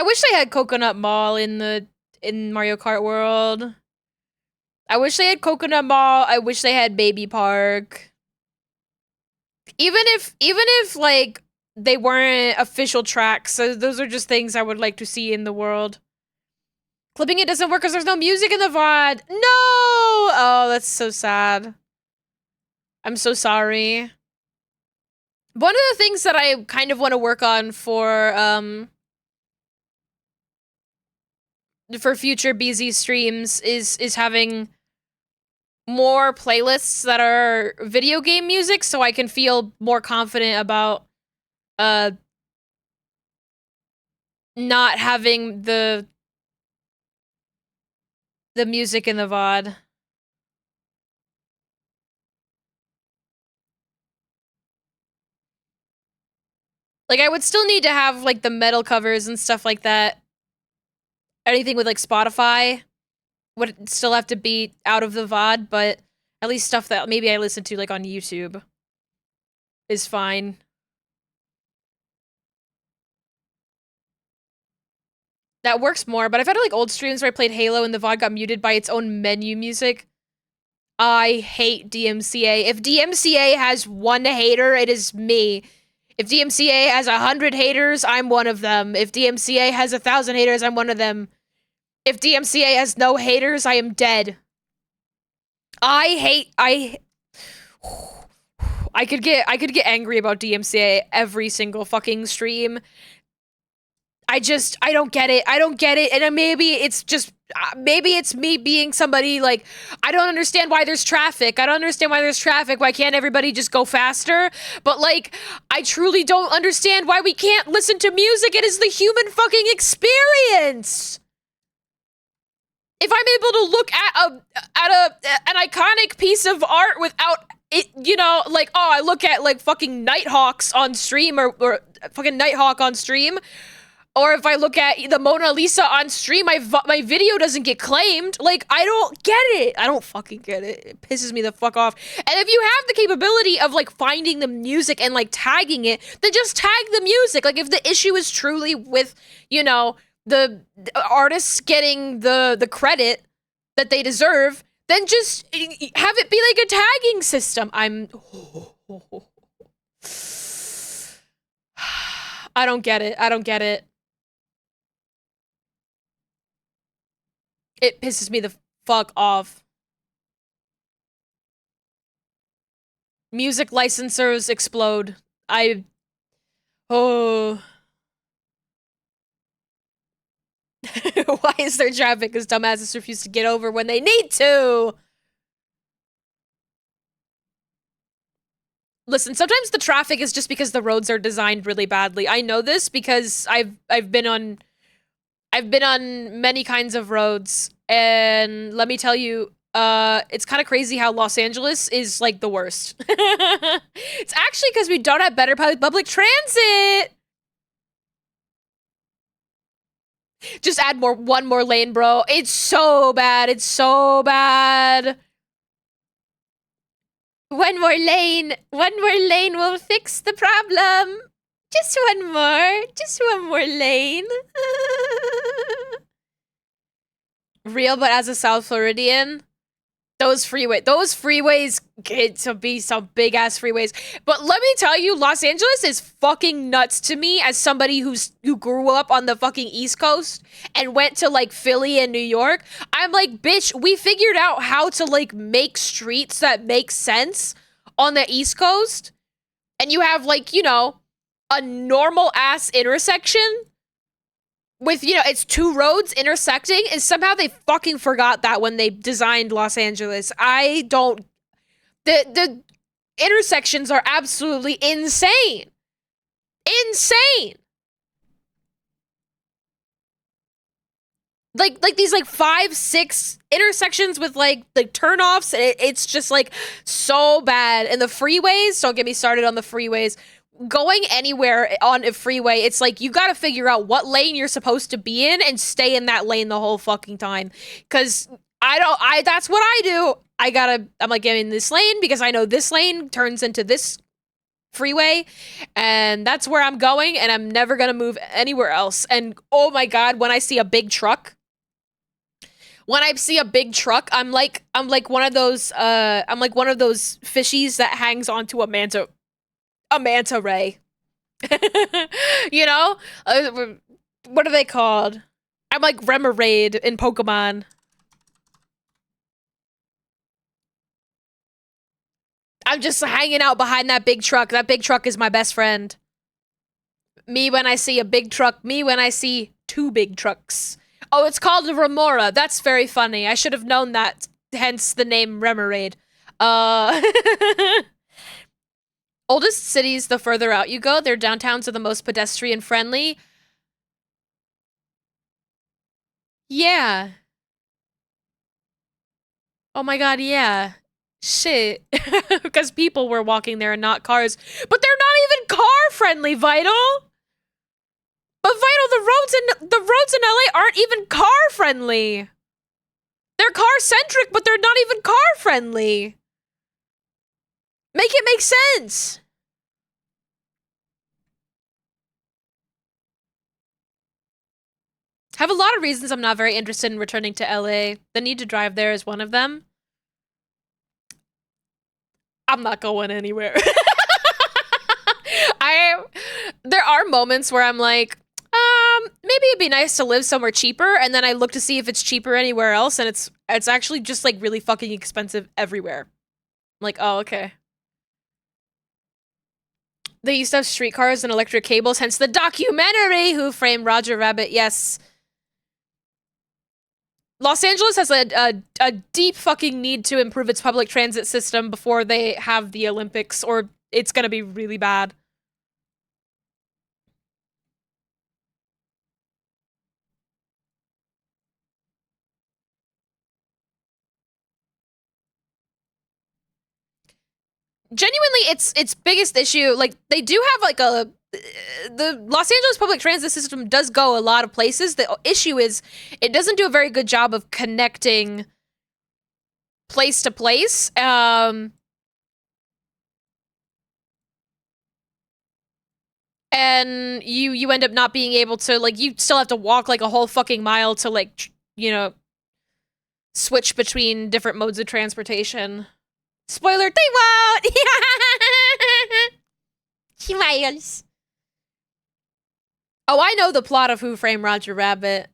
[SPEAKER 1] wish they had Coconut Mall in Mario Kart World. I wish they had Coconut Mall. I wish they had Baby Park. Even if like they weren't official tracks, so those are just things I would like to see in the world. Clipping it doesn't work because there's no music in the VOD. No! Oh, that's so sad. I'm so sorry. One of the things that I kind of want to work on for future BZ streams is having more playlists that are video game music so I can feel more confident about not having the music in the VOD. Like, I would still need to have, like, the metal covers and stuff like that. Anything with, like, Spotify would still have to be out of the VOD, but at least stuff that maybe I listen to, like, on YouTube is fine. That works more, but I've had, like, old streams where I played Halo and the VOD got muted by its own menu music. I hate DMCA. If DMCA has one hater, it is me. If DMCA has 100 haters, I'm one of them. If DMCA has 1,000 haters, I'm one of them. If DMCA has no haters, I am dead. I could get angry about DMCA every single fucking stream. I don't get it. I don't get it. And maybe it's just, maybe it's me being somebody like, I don't understand why there's traffic. I don't understand why there's traffic. Why can't everybody just go faster? But like, I truly don't understand why we can't listen to music. It is the human fucking experience. If I'm able to look at an iconic piece of art without it, you know, like, oh, I look at like fucking Nighthawks on stream or fucking Nighthawk on stream. Or if I look at the Mona Lisa on stream, my video doesn't get claimed. Like, I don't get it. I don't fucking get it. It pisses me the fuck off. And if you have the capability of, like, finding the music and, like, tagging it, then just tag the music. Like, if the issue is truly with, you know, the artists getting the credit that they deserve, then just have it be, like, a tagging system. I don't get it. I don't get it. It pisses me the fuck off. Music licensors explode. Oh. Why is there traffic? Because dumbasses refuse to get over when they need to. Listen, sometimes the traffic is just because the roads are designed really badly. I know this because I've been on many kinds of roads, and let me tell you, it's kind of crazy how Los Angeles is, like, the worst. It's actually because we don't have better public transit! Just add one more lane, bro. It's so bad, it's so bad. One more lane will fix the problem. Just one more lane. Real, but as a South Floridian, those freeways get to be some big ass freeways. But let me tell you, Los Angeles is fucking nuts to me as somebody who grew up on the fucking East Coast and went to like Philly and New York. I'm like, bitch, we figured out how to like make streets that make sense on the East Coast. And you have like, you know, a normal ass intersection with, you know, it's two roads intersecting, and somehow they fucking forgot that when they designed Los Angeles. The intersections are absolutely insane. Insane. Like these like 5-6 intersections with like turnoffs. It's just like so bad. And the freeways, don't get me started on the freeways. Going anywhere on a freeway, it's like you gotta figure out what lane you're supposed to be in and stay in that lane the whole fucking time. Cause that's what I do. I'm like, I'm in this lane because I know this lane turns into this freeway, and that's where I'm going, and I'm never gonna move anywhere else. And oh my god, when I see a big truck, I'm like one of those fishies that hangs onto a manta ray. You know? What are they called? I'm like Remoraid in Pokemon. I'm just hanging out behind that big truck. That big truck is my best friend. Me when I see a big truck. Me when I see two big trucks. Oh, it's called a Remora. That's very funny. I should have known that. hence the name Remoraid. Oldest cities, the further out you go, their downtowns are the most pedestrian friendly. Yeah. Oh my god, yeah. Shit. Because people were walking there and not cars. But they're not even car friendly, Vital! But Vital, the roads in LA aren't even car friendly. They're car centric, but they're not even car friendly. Make it make sense. Have a lot of reasons I'm not very interested in returning to LA. The need to drive there is one of them. I'm not going anywhere. There are moments where I'm like, maybe it'd be nice to live somewhere cheaper, and then I look to see if it's cheaper anywhere else, and it's actually just like really fucking expensive everywhere. I'm like, oh, okay. They used to have streetcars and electric cables, hence the documentary Who Framed Roger Rabbit. Yes. Los Angeles has a deep fucking need to improve its public transit system before they have the Olympics, or it's gonna be really bad. Genuinely, its biggest issue, like, they do have like the Los Angeles public transit system does go a lot of places. The issue is it doesn't do a very good job of connecting place to place. And you end up not being able to, like, you still have to walk like a whole fucking mile to, like, you know, switch between different modes of transportation. Spoiler, they won't! Smiles. Oh, I know the plot of Who Framed Roger Rabbit.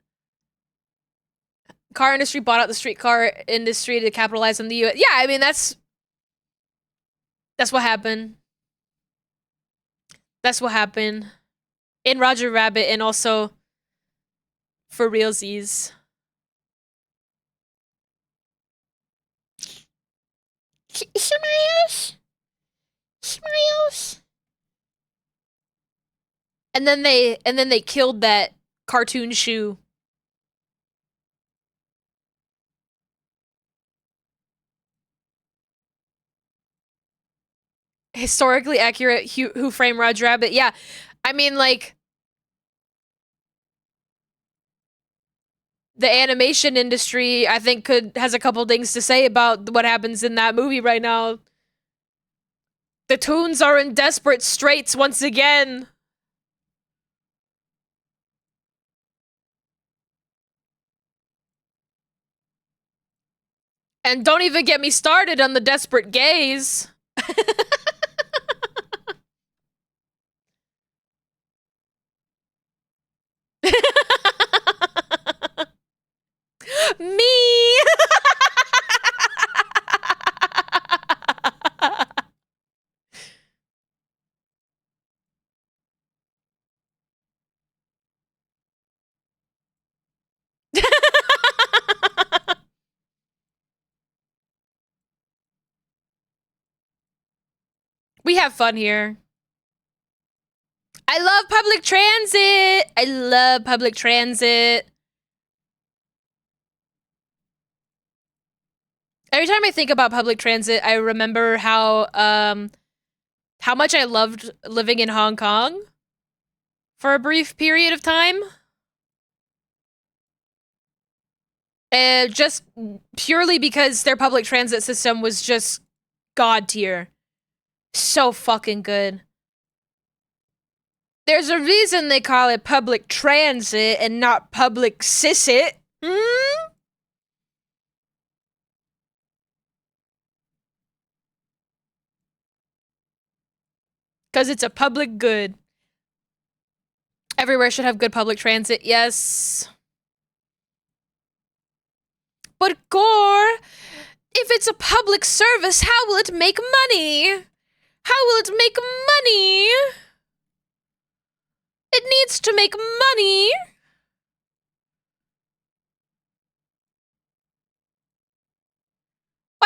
[SPEAKER 1] Car industry bought out the streetcar industry to capitalize on the U.S. Yeah, I mean, that's what happened. That's what happened. In Roger Rabbit, and also for realsies. Smiles. Smiles. And then they killed that cartoon shoe. Historically accurate Who Framed Roger Rabbit. Yeah. I mean, like, the animation industry, I think, has a couple things to say about what happens in that movie right now. The Toons are in desperate straits once again. And don't even get me started on the desperate gays. Me! We have fun here. I love public transit. I love public transit. Every time I think about public transit, I remember how much I loved living in Hong Kong for a brief period of time. Just purely because their public transit system was just god tier. So fucking good. There's a reason they call it public transit and not public sissit. Hmm? Because it's a public good. Everywhere should have good public transit, yes. But Gore, if it's a public service, how will it make money? How will it make money? It needs to make money.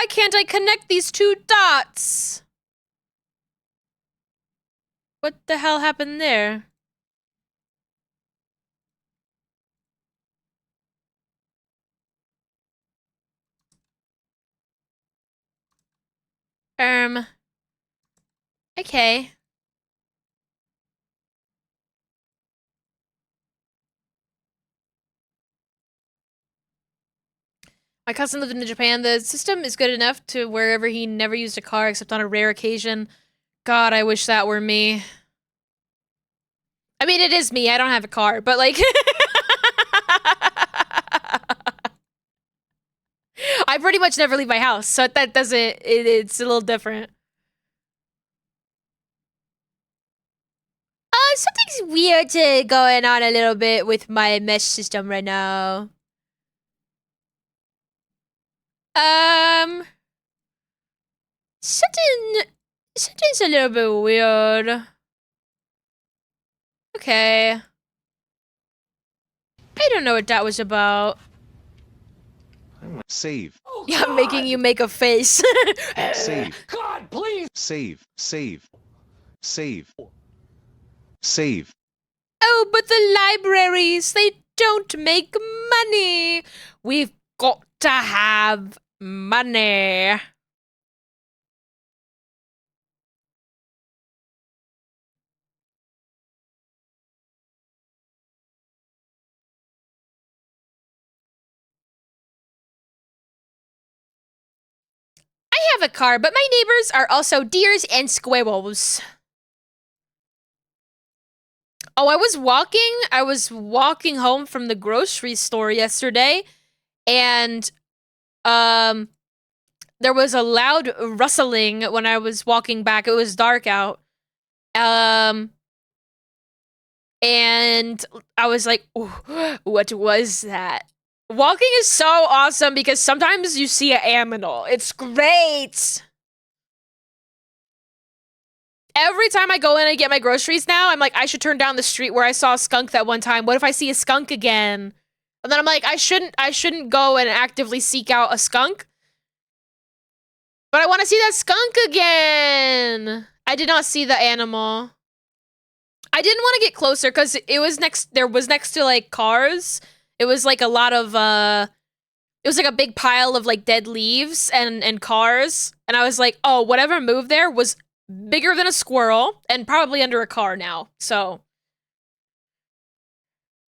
[SPEAKER 1] Why can't I connect these two dots? What the hell happened there? Okay. My cousin lived in Japan. The system is good enough to wherever he never used a car except on a rare occasion. God, I wish that were me. I mean, it is me. I don't have a car, but like... I pretty much never leave my house, so that doesn't... it's a little different. Something's weird going on a little bit with my mesh system right now. Something's a little bit weird. Okay. I don't know what that was about.
[SPEAKER 2] Save.
[SPEAKER 3] Oh,
[SPEAKER 1] Yeah, I'm making you make a face.
[SPEAKER 2] Save.
[SPEAKER 3] God, please.
[SPEAKER 2] Save. Save. Save. Save.
[SPEAKER 1] Oh, but the libraries, they don't make money. We've got to have money. I have a car, but my neighbors are also deers and squirrels. Oh, I was walking home from the grocery store yesterday, and there was a loud rustling when I was walking back. It was dark out. And I was like, what was that? Walking is so awesome because sometimes you see an aminal. It's great. Every time I go in and get my groceries now, I'm like, I should turn down the street where I saw a skunk that one time. What if I see a skunk again? And then I'm like, I shouldn't go and actively seek out a skunk. But I want to see that skunk again. I did not see the animal. I didn't want to get closer because it was next to like cars. It was like a lot of it was like a big pile of like dead leaves and cars. And I was like, oh, whatever moved there was bigger than a squirrel and probably under a car now. So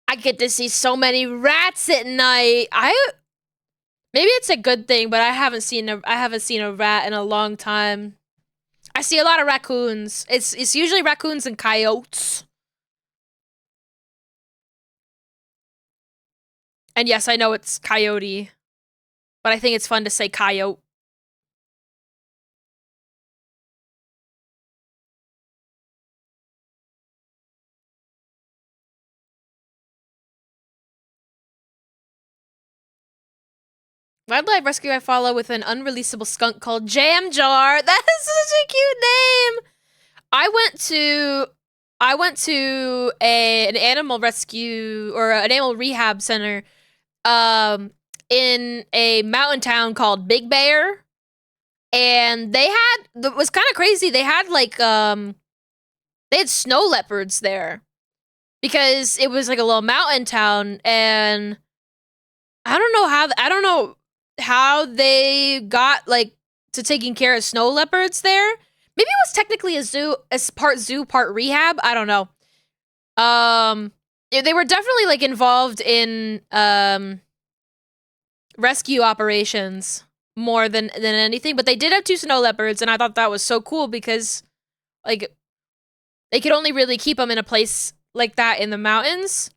[SPEAKER 1] I get to see so many rats at night. Maybe it's a good thing, but I haven't seen a rat in a long time. I see a lot of raccoons. It's usually raccoons and coyotes. And yes, I know it's coyote, but I think it's fun to say coyote. Wildlife rescue I follow with an unreleasable skunk called Jam Jar. That is such a cute name. I went to an animal rescue or an animal rehab center in a mountain town called Big Bear. And they had, it was kind of crazy. They had like they had snow leopards there because it was like a little mountain town, and I don't know how they got like to taking care of snow leopards there. Maybe it was technically a zoo, as part zoo, part rehab. I don't know. They were definitely like involved in rescue operations more than anything, but they did have 2 snow leopards, and I thought that was so cool because like they could only really keep them in a place like that in the mountains.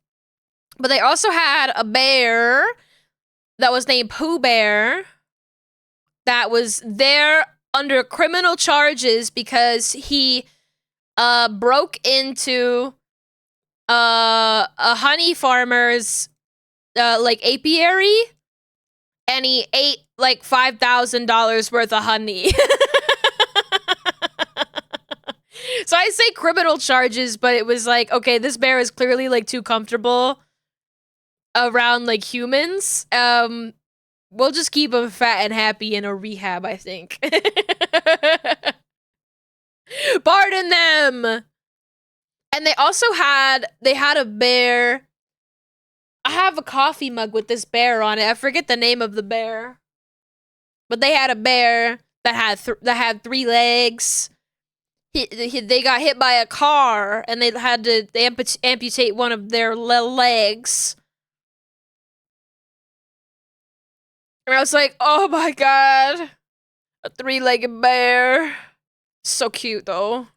[SPEAKER 1] But they also had a bear that was named Pooh Bear that was there under criminal charges because he broke into a honey farmer's like apiary, and he ate like $5,000 worth of honey. So I say criminal charges, but it was like, okay, this bear is clearly like too comfortable around like humans. We'll just keep them fat and happy in a rehab, I think. Pardon them! And they also had a bear. I have a coffee mug with this bear on it. I forget the name of the bear. But they had a bear that had 3 legs. They got hit by a car and they had to amputate one of their legs. And I was like, oh my god. A 3-legged bear. So cute though.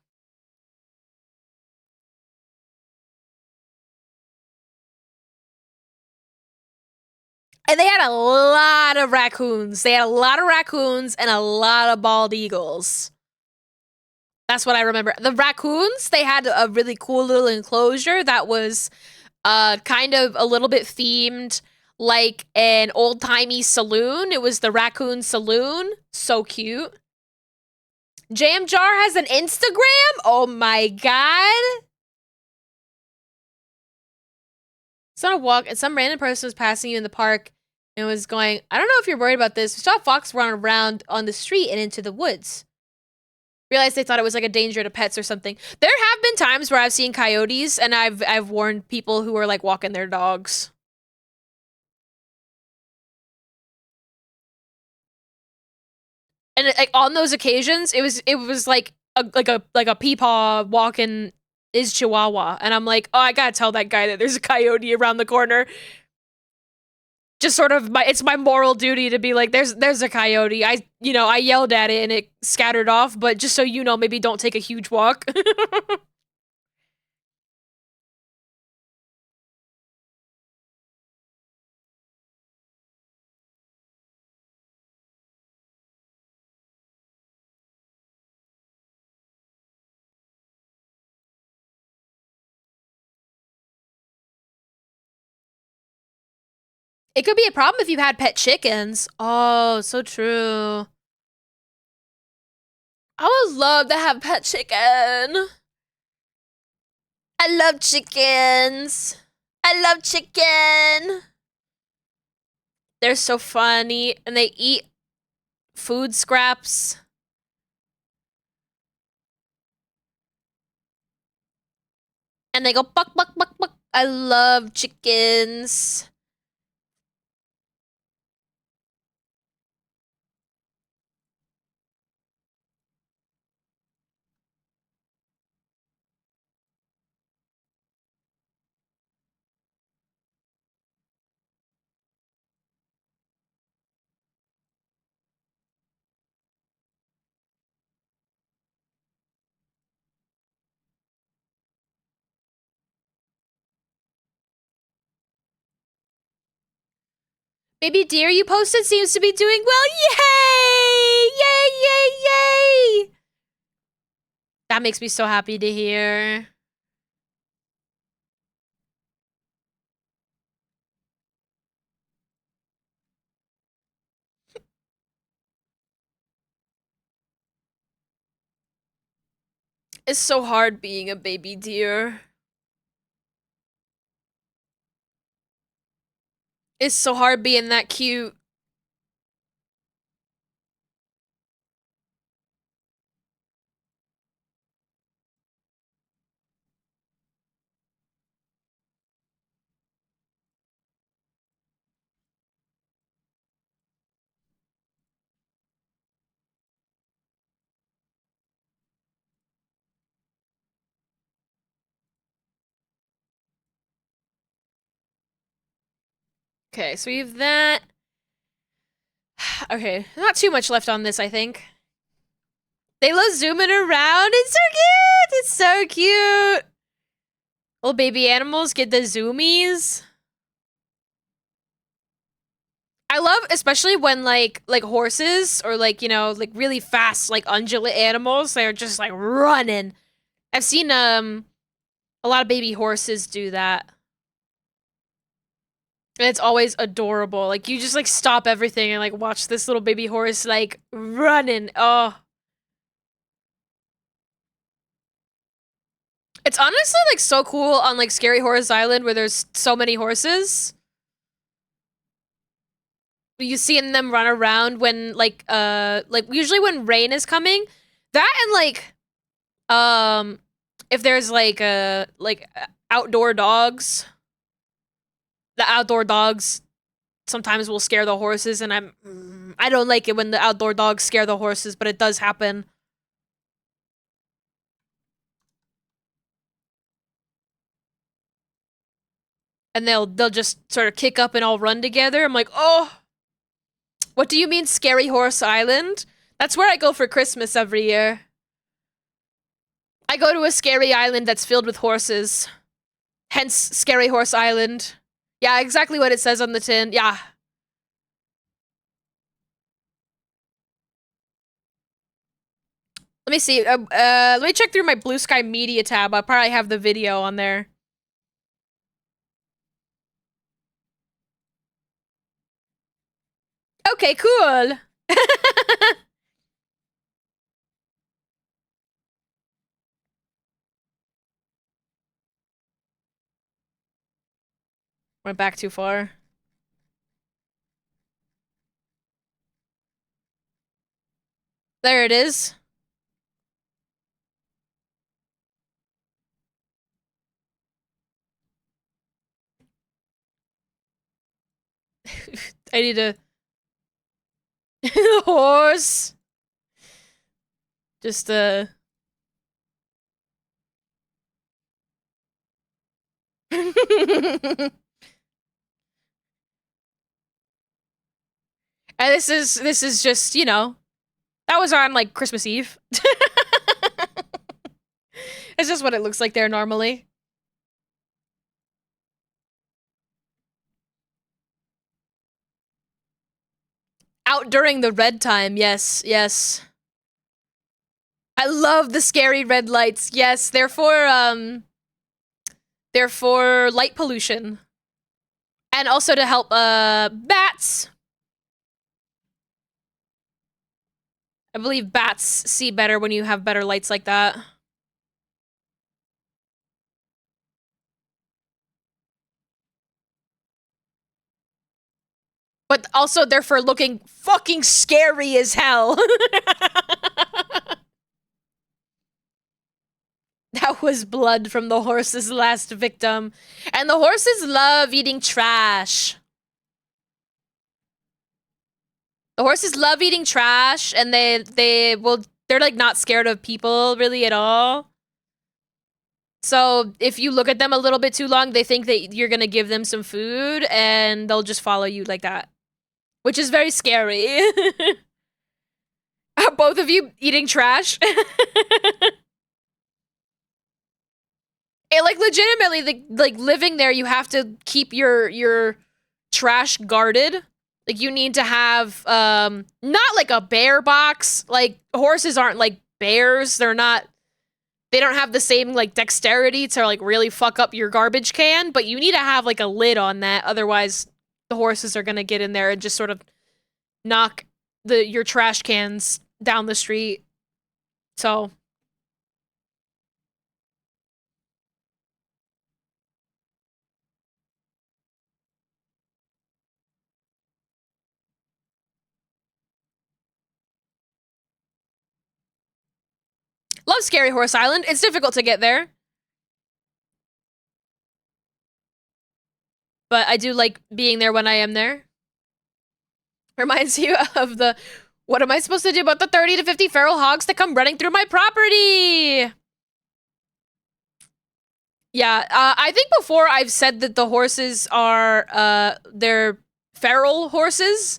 [SPEAKER 1] And they had a lot of raccoons. They had a lot of raccoons and a lot of bald eagles. That's what I remember. The raccoons, they had a really cool little enclosure that was kind of a little bit themed like an old-timey saloon. It was the Raccoon Saloon. So cute. Jam Jar has an Instagram? Oh my god. It's not a walk, and some random person was passing you in the park and was going, I don't know if you're worried about this. We saw a fox run around on the street and into the woods. Realized they thought it was like a danger to pets or something. There have been times where I've seen coyotes and I've warned people who are like walking their dogs. And like on those occasions, it was like a peepaw walking his chihuahua, and I'm like, oh, I gotta tell that guy that there's a coyote around the corner. Just sort of it's my moral duty to be like, there's a coyote. I yelled at it and it scattered off, but just so you know, maybe don't take a huge walk. It could be a problem if you had pet chickens. Oh, so true. I would love to have pet chicken. I love chickens. I love chicken. They're so funny, and they eat food scraps. And they go buck, buck, buck, buck. I love chickens. Baby deer you posted seems to be doing well. Yay! Yay, yay, yay! That makes me so happy to hear. It's so hard being a baby deer. It's so hard being that cute. Okay, so we have that. Okay, not too much left on this, I think. They love zooming around. It's so cute. It's so cute. Little baby animals get the zoomies. I love, especially when like horses or like, like really fast, like ungulate animals, they're just like running. I've seen a lot of baby horses do that. And it's always adorable. Like you just like stop everything and like watch this little baby horse like running. Oh. It's honestly like so cool on like Scary Horse Island where there's so many horses. you seeing them run around when like usually when rain is coming. That and if there's outdoor dogs, the outdoor dogs sometimes will scare the horses, and I don't like it when the outdoor dogs scare the horses, but it does happen. And they'll just sort of kick up and all run together. I'm like, oh, what do you mean, Scary Horse Island? That's where I go for Christmas every year. I go to a scary island that's filled with horses. Hence, Scary Horse Island. Yeah, exactly what it says on the tin. Yeah. Let me see. Let me check through my Blue Sky Media tab. I'll probably have the video on there. Okay, cool. Went back too far. There it is. I need to... horse. Just, And this is just, you know, that was on like Christmas Eve. It's just what it looks like there normally. Out during the red time, yes, yes. I love the scary red lights. Yes, they're for light pollution. And also to help bats. I believe bats see better when you have better lights like that. But also they're for looking fucking scary as hell. That was blood from the horse's last victim. And the horses love eating trash. The horses love eating trash, and they're like not scared of people really at all. So if you look at them a little bit too long, they think that you're gonna give them some food, and they'll just follow you like that. Which is very scary. Are both of you eating trash? It, like, legitimately, like living there, you have to keep your trash guarded. Like, you need to have, not like a bear box. Like, horses aren't like bears. They don't have the same, like, dexterity to, like, really fuck up your garbage can, but you need to have, like, a lid on that. Otherwise, the horses are gonna get in there and just sort of knock your trash cans down the street. So... Love Scary Horse Island. It's difficult to get there. But I do like being there when I am there. Reminds you of the... What am I supposed to do about the 30 to 50 feral hogs that come running through my property? Yeah, I think before I've said that the horses are, they're feral horses.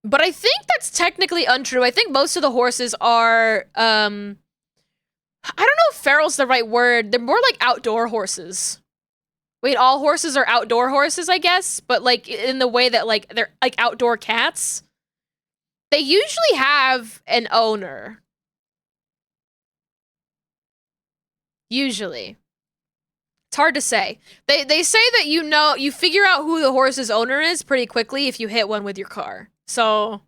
[SPEAKER 1] But I think that's technically untrue. I think most of the horses are, I don't know if feral's the right word. They're more like outdoor horses. Wait, all horses are outdoor horses, I guess? But, like, in the way that, like, they're, like, outdoor cats? They usually have an owner. Usually. It's hard to say. They say that you figure out who the horse's owner is pretty quickly if you hit one with your car. So...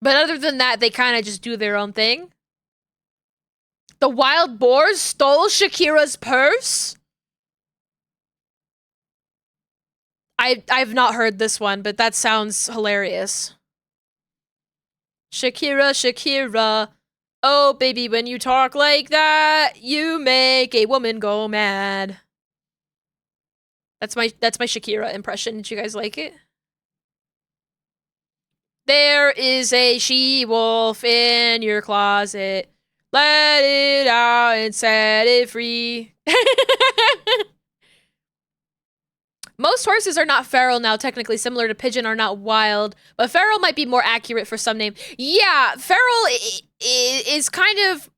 [SPEAKER 1] But other than that, they kind of just do their own thing. The wild boars stole Shakira's purse? I've not heard this one, but that sounds hilarious. Shakira, Shakira. Oh, baby, when you talk like that, you make a woman go mad. That's my Shakira impression. Did you guys like it? There is a she-wolf in your closet. Let it out and set it free. Most horses are not feral now, technically similar to pigeon are not wild, but feral might be more accurate for some name. Yeah, feral is kind of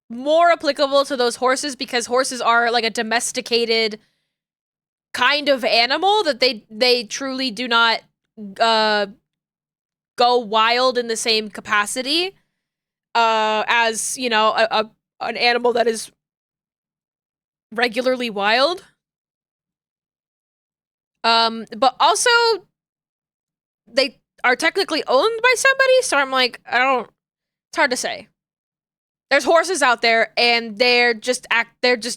[SPEAKER 1] more applicable to those horses because horses are like a domesticated kind of animal that they truly do not go wild in the same capacity as, you know, an animal that is regularly wild. But also they are technically owned by somebody, so I'm like, it's hard to say. There's horses out there and they're just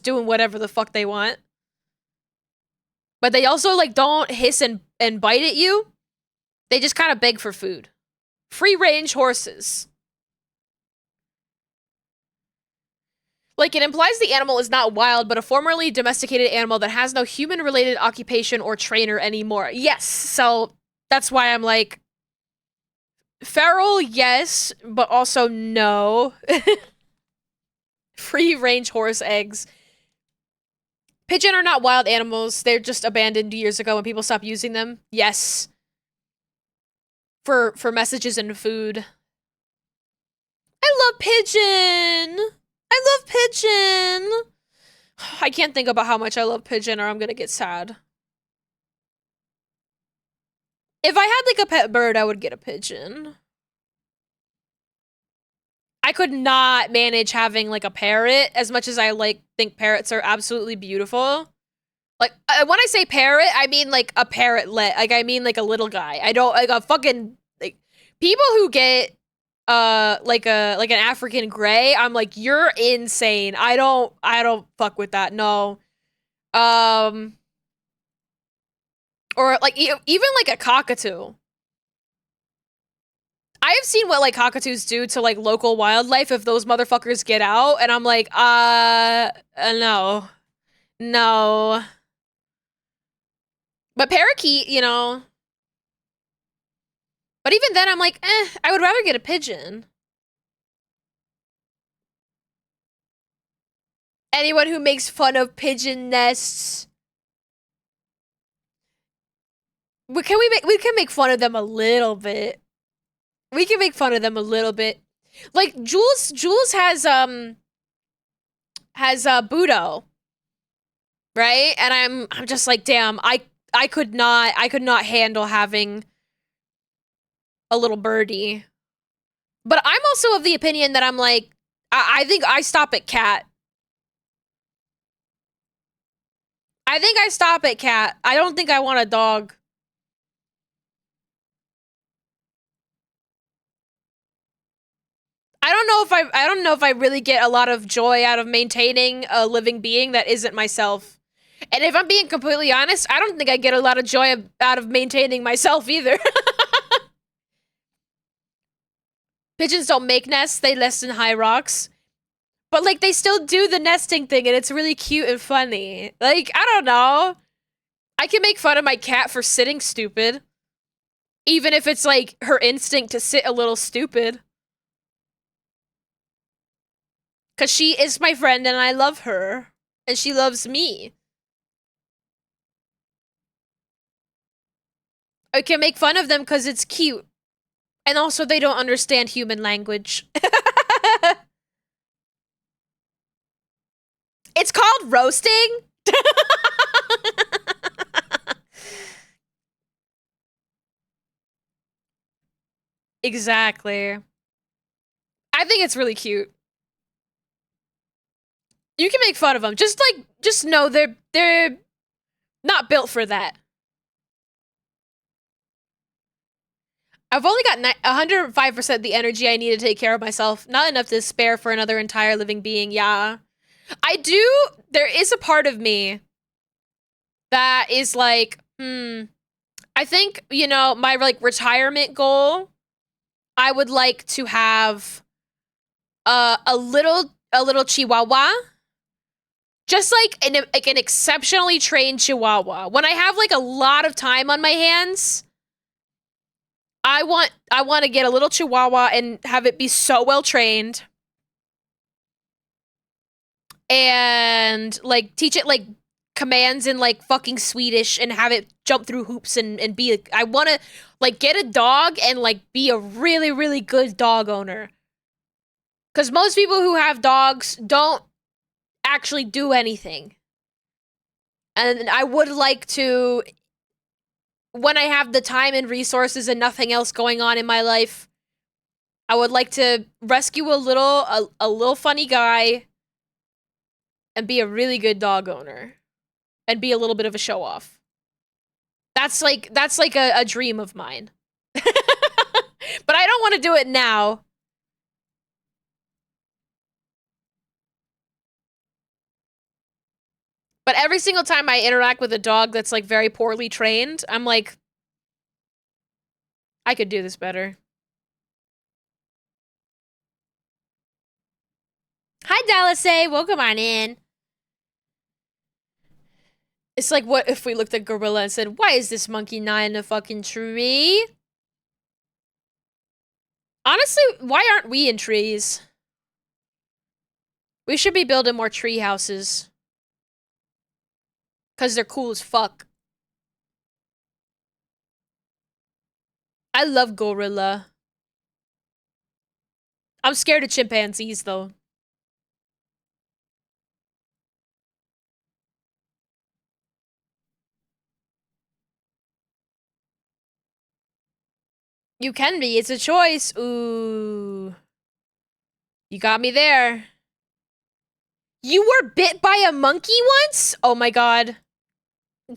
[SPEAKER 1] doing whatever the fuck they want. But they also like don't hiss and bite at you. They just kind of beg for food. Free range horses. Like, it implies the animal is not wild, but a formerly domesticated animal that has no human-related occupation or trainer anymore. Yes, so that's why I'm like, feral, yes, but also no. Free-range horse eggs. Pigeon are not wild animals. They're just abandoned years ago when people stopped using them. Yes. For messages and food. I love pigeon! I love pigeon! I can't think about how much I love pigeon or I'm gonna get sad. If I had like a pet bird, I would get a pigeon. I could not manage having like a parrot as much as I like think parrots are absolutely beautiful. Like when I say parrot, I mean like a parrotlet. Like I mean like a little guy. I don't like a fucking like people who get like an African gray, I'm like, you're insane. I don't fuck with that. No. Or like even like a cockatoo. I have seen what like cockatoos do to like local wildlife if those motherfuckers get out, and I'm like, no. No. But parakeet, you know. But even then, I'm like, I would rather get a pigeon. Anyone who makes fun of pigeon nests. We can make fun of them a little bit. We can make fun of them a little bit. Like Jules has Budo. Right? And I'm just like, damn, I could not handle having a little birdie. But I'm also of the opinion that I'm like, I think I stop at cat. I think I stop at cat. I don't think I want a dog. I don't know if I really get a lot of joy out of maintaining a living being that isn't myself. And if I'm being completely honest, I don't think I get a lot of joy out of maintaining myself either. Pigeons don't make nests, they nest in high rocks. But, like, they still do the nesting thing, and it's really cute and funny. Like, I don't know. I can make fun of my cat for sitting stupid. Even if it's, like, her instinct to sit a little stupid. Because she is my friend, and I love her. And she loves me. I can make fun of them because it's cute. And also, they don't understand human language. It's called roasting? Exactly. I think it's really cute. You can make fun of them. Just know they're not built for that. I've only got 105% the energy I need to take care of myself. Not enough to spare for another entire living being. Yeah. There is a part of me that is like, I think, you know, my like retirement goal, I would like to have a little chihuahua. Just like an exceptionally trained chihuahua. When I have like a lot of time on my hands, I want to get a little chihuahua and have it be so well trained. And like teach it like commands in like fucking Swedish and have it jump through hoops and be I want to like get a dog and like be a really really good dog owner. Cuz most people who have dogs don't actually do anything. And I would like to, when I have the time and resources and nothing else going on in my life, I would like to rescue a little funny guy and be a really good dog owner and be a little bit of a show off. That's like a dream of mine. But I don't want to do it now. But every single time I interact with a dog that's like very poorly trained, I'm like, I could do this better. Hi, Dallas A. Welcome on in. It's like, what if we looked at Gorilla and said, why is this monkey not in a fucking tree? Honestly, why aren't we in trees? We should be building more tree houses. Because they're cool as fuck. I love gorilla. I'm scared of chimpanzees, though. You can be. It's a choice. Ooh. You got me there. You were bit by a monkey once? Oh my god.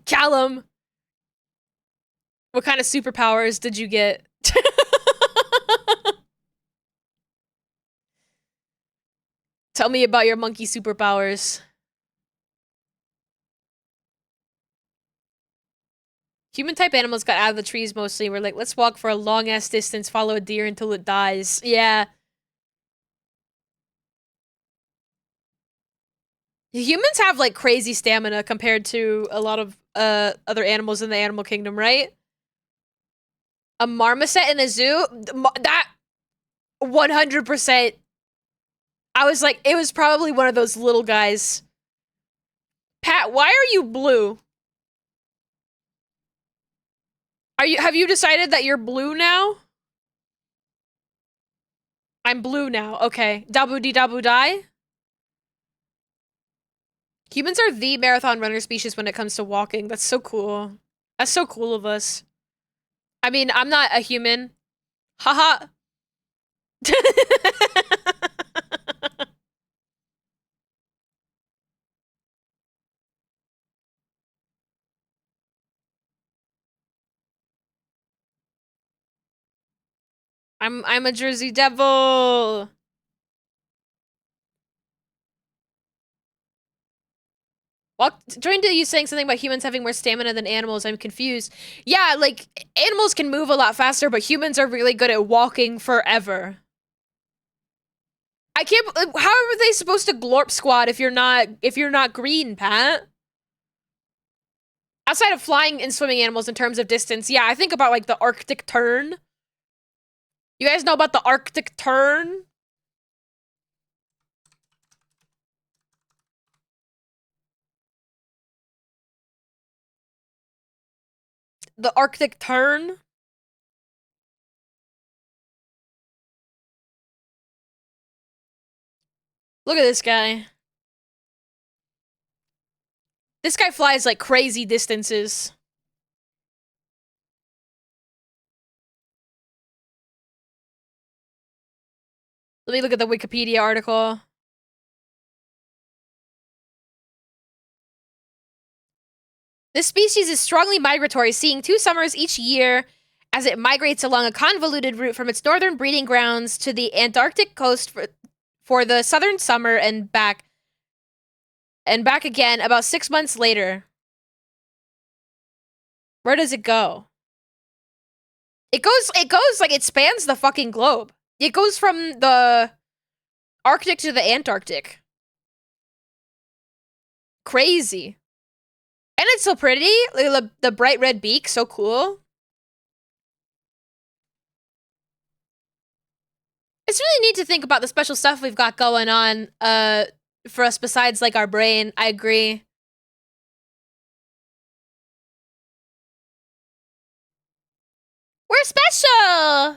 [SPEAKER 1] Callum. What kind of superpowers did you get? Tell me about your monkey superpowers. Human-type animals got out of the trees mostly. We're like, let's walk for a long-ass distance, follow a deer until it dies. Yeah. Humans have, like, crazy stamina compared to a lot of, other animals in the animal kingdom, right? A marmoset in a zoo? That... 100%. I was like, it was probably one of those little guys. Pat, why are you blue? Have you decided that you're blue now? I'm blue now. Okay. Dabu dee dabu die? Humans are the marathon runner species when it comes to walking. That's so cool. That's so cool of us. I mean, I'm not a human. Haha. I'm a Jersey Devil. Well, joined to you saying something about humans having more stamina than animals. I'm confused. Yeah, like, animals can move a lot faster, but humans are really good at walking forever. I can't. How are they supposed to glorp squat if you're not green, Pat? Outside of flying and swimming animals in terms of distance, yeah, I think about like the Arctic tern. You guys know about the Arctic tern? The Arctic tern? Look at this guy. This guy flies like crazy distances. Let me look at the Wikipedia article. This species is strongly migratory, seeing 2 summers each year as it migrates along a convoluted route from its northern breeding grounds to the Antarctic coast for the southern summer and back again about 6 months later. Where does it go? It goes like it spans the fucking globe. It goes from the Arctic to the Antarctic. Crazy. And it's so pretty. Like, the bright red beak, so cool. It's really neat to think about the special stuff we've got going on for us besides like our brain. I agree. We're special!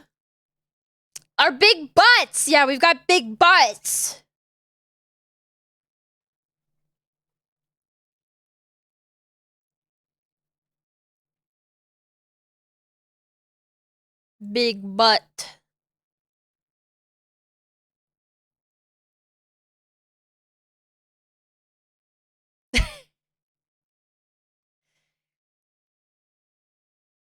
[SPEAKER 1] Our big butts! Yeah, we've got big butts. Big butt.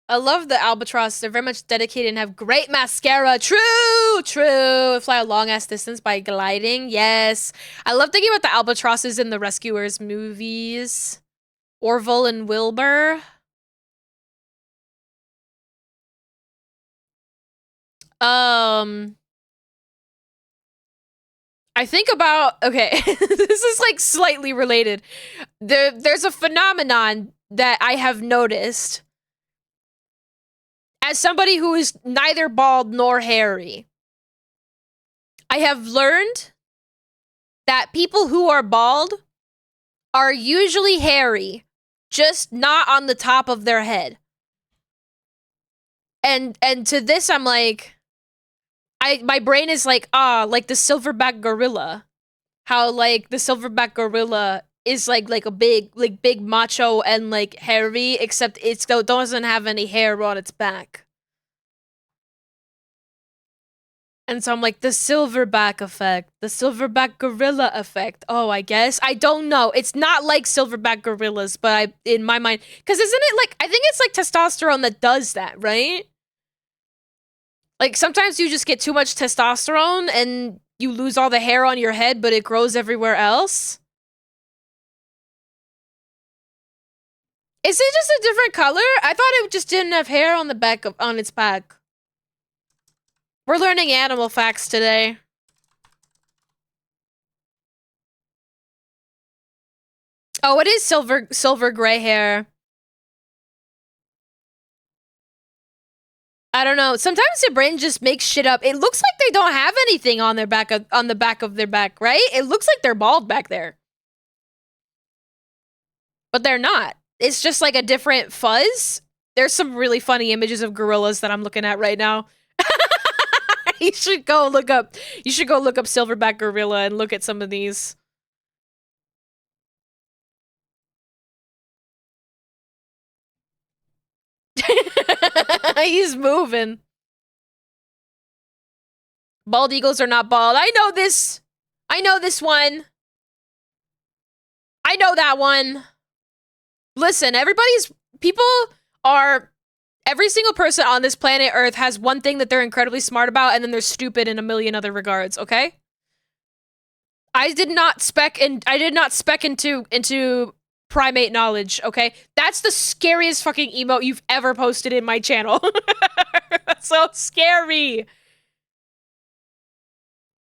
[SPEAKER 1] I love the albatross. They're very much dedicated and have great mascara. True, true. Fly a long ass distance by gliding. Yes. I love thinking about the albatrosses in the Rescuers movies. Orville and Wilbur. I think about, okay, this is like slightly related. There's a phenomenon that I have noticed as somebody who is neither bald nor hairy. I have learned that people who are bald are usually hairy, just not on the top of their head. And to this, I'm like, my brain is like, like the silverback gorilla. How like the silverback gorilla is like a big macho and like hairy, except it doesn't have any hair on its back. And so I'm like, the silverback effect, the silverback gorilla effect. Oh, I guess. I don't know. It's not like silverback gorillas, but in my mind, because isn't it like, I think it's like testosterone that does that, right? Like sometimes you just get too much testosterone and you lose all the hair on your head, but it grows everywhere else. Is it just a different color? I thought it just didn't have hair on the back on its back. We're learning animal facts today. Oh, it is silver gray hair. I don't know. Sometimes your brain just makes shit up. It looks like they don't have anything on their back on the back of their back, right? It looks like they're bald back there. But they're not. It's just like a different fuzz. There's some really funny images of gorillas that I'm looking at right now. You should go look up silverback gorilla and look at some of these. He's moving. Bald eagles are not bald. I know this. I know this one. I know that one. Listen, every single person on this planet Earth has one thing that they're incredibly smart about, and then they're stupid in a million other regards, okay? I did not spec into primate knowledge, okay? That's the scariest fucking emote you've ever posted in my channel. That's so scary.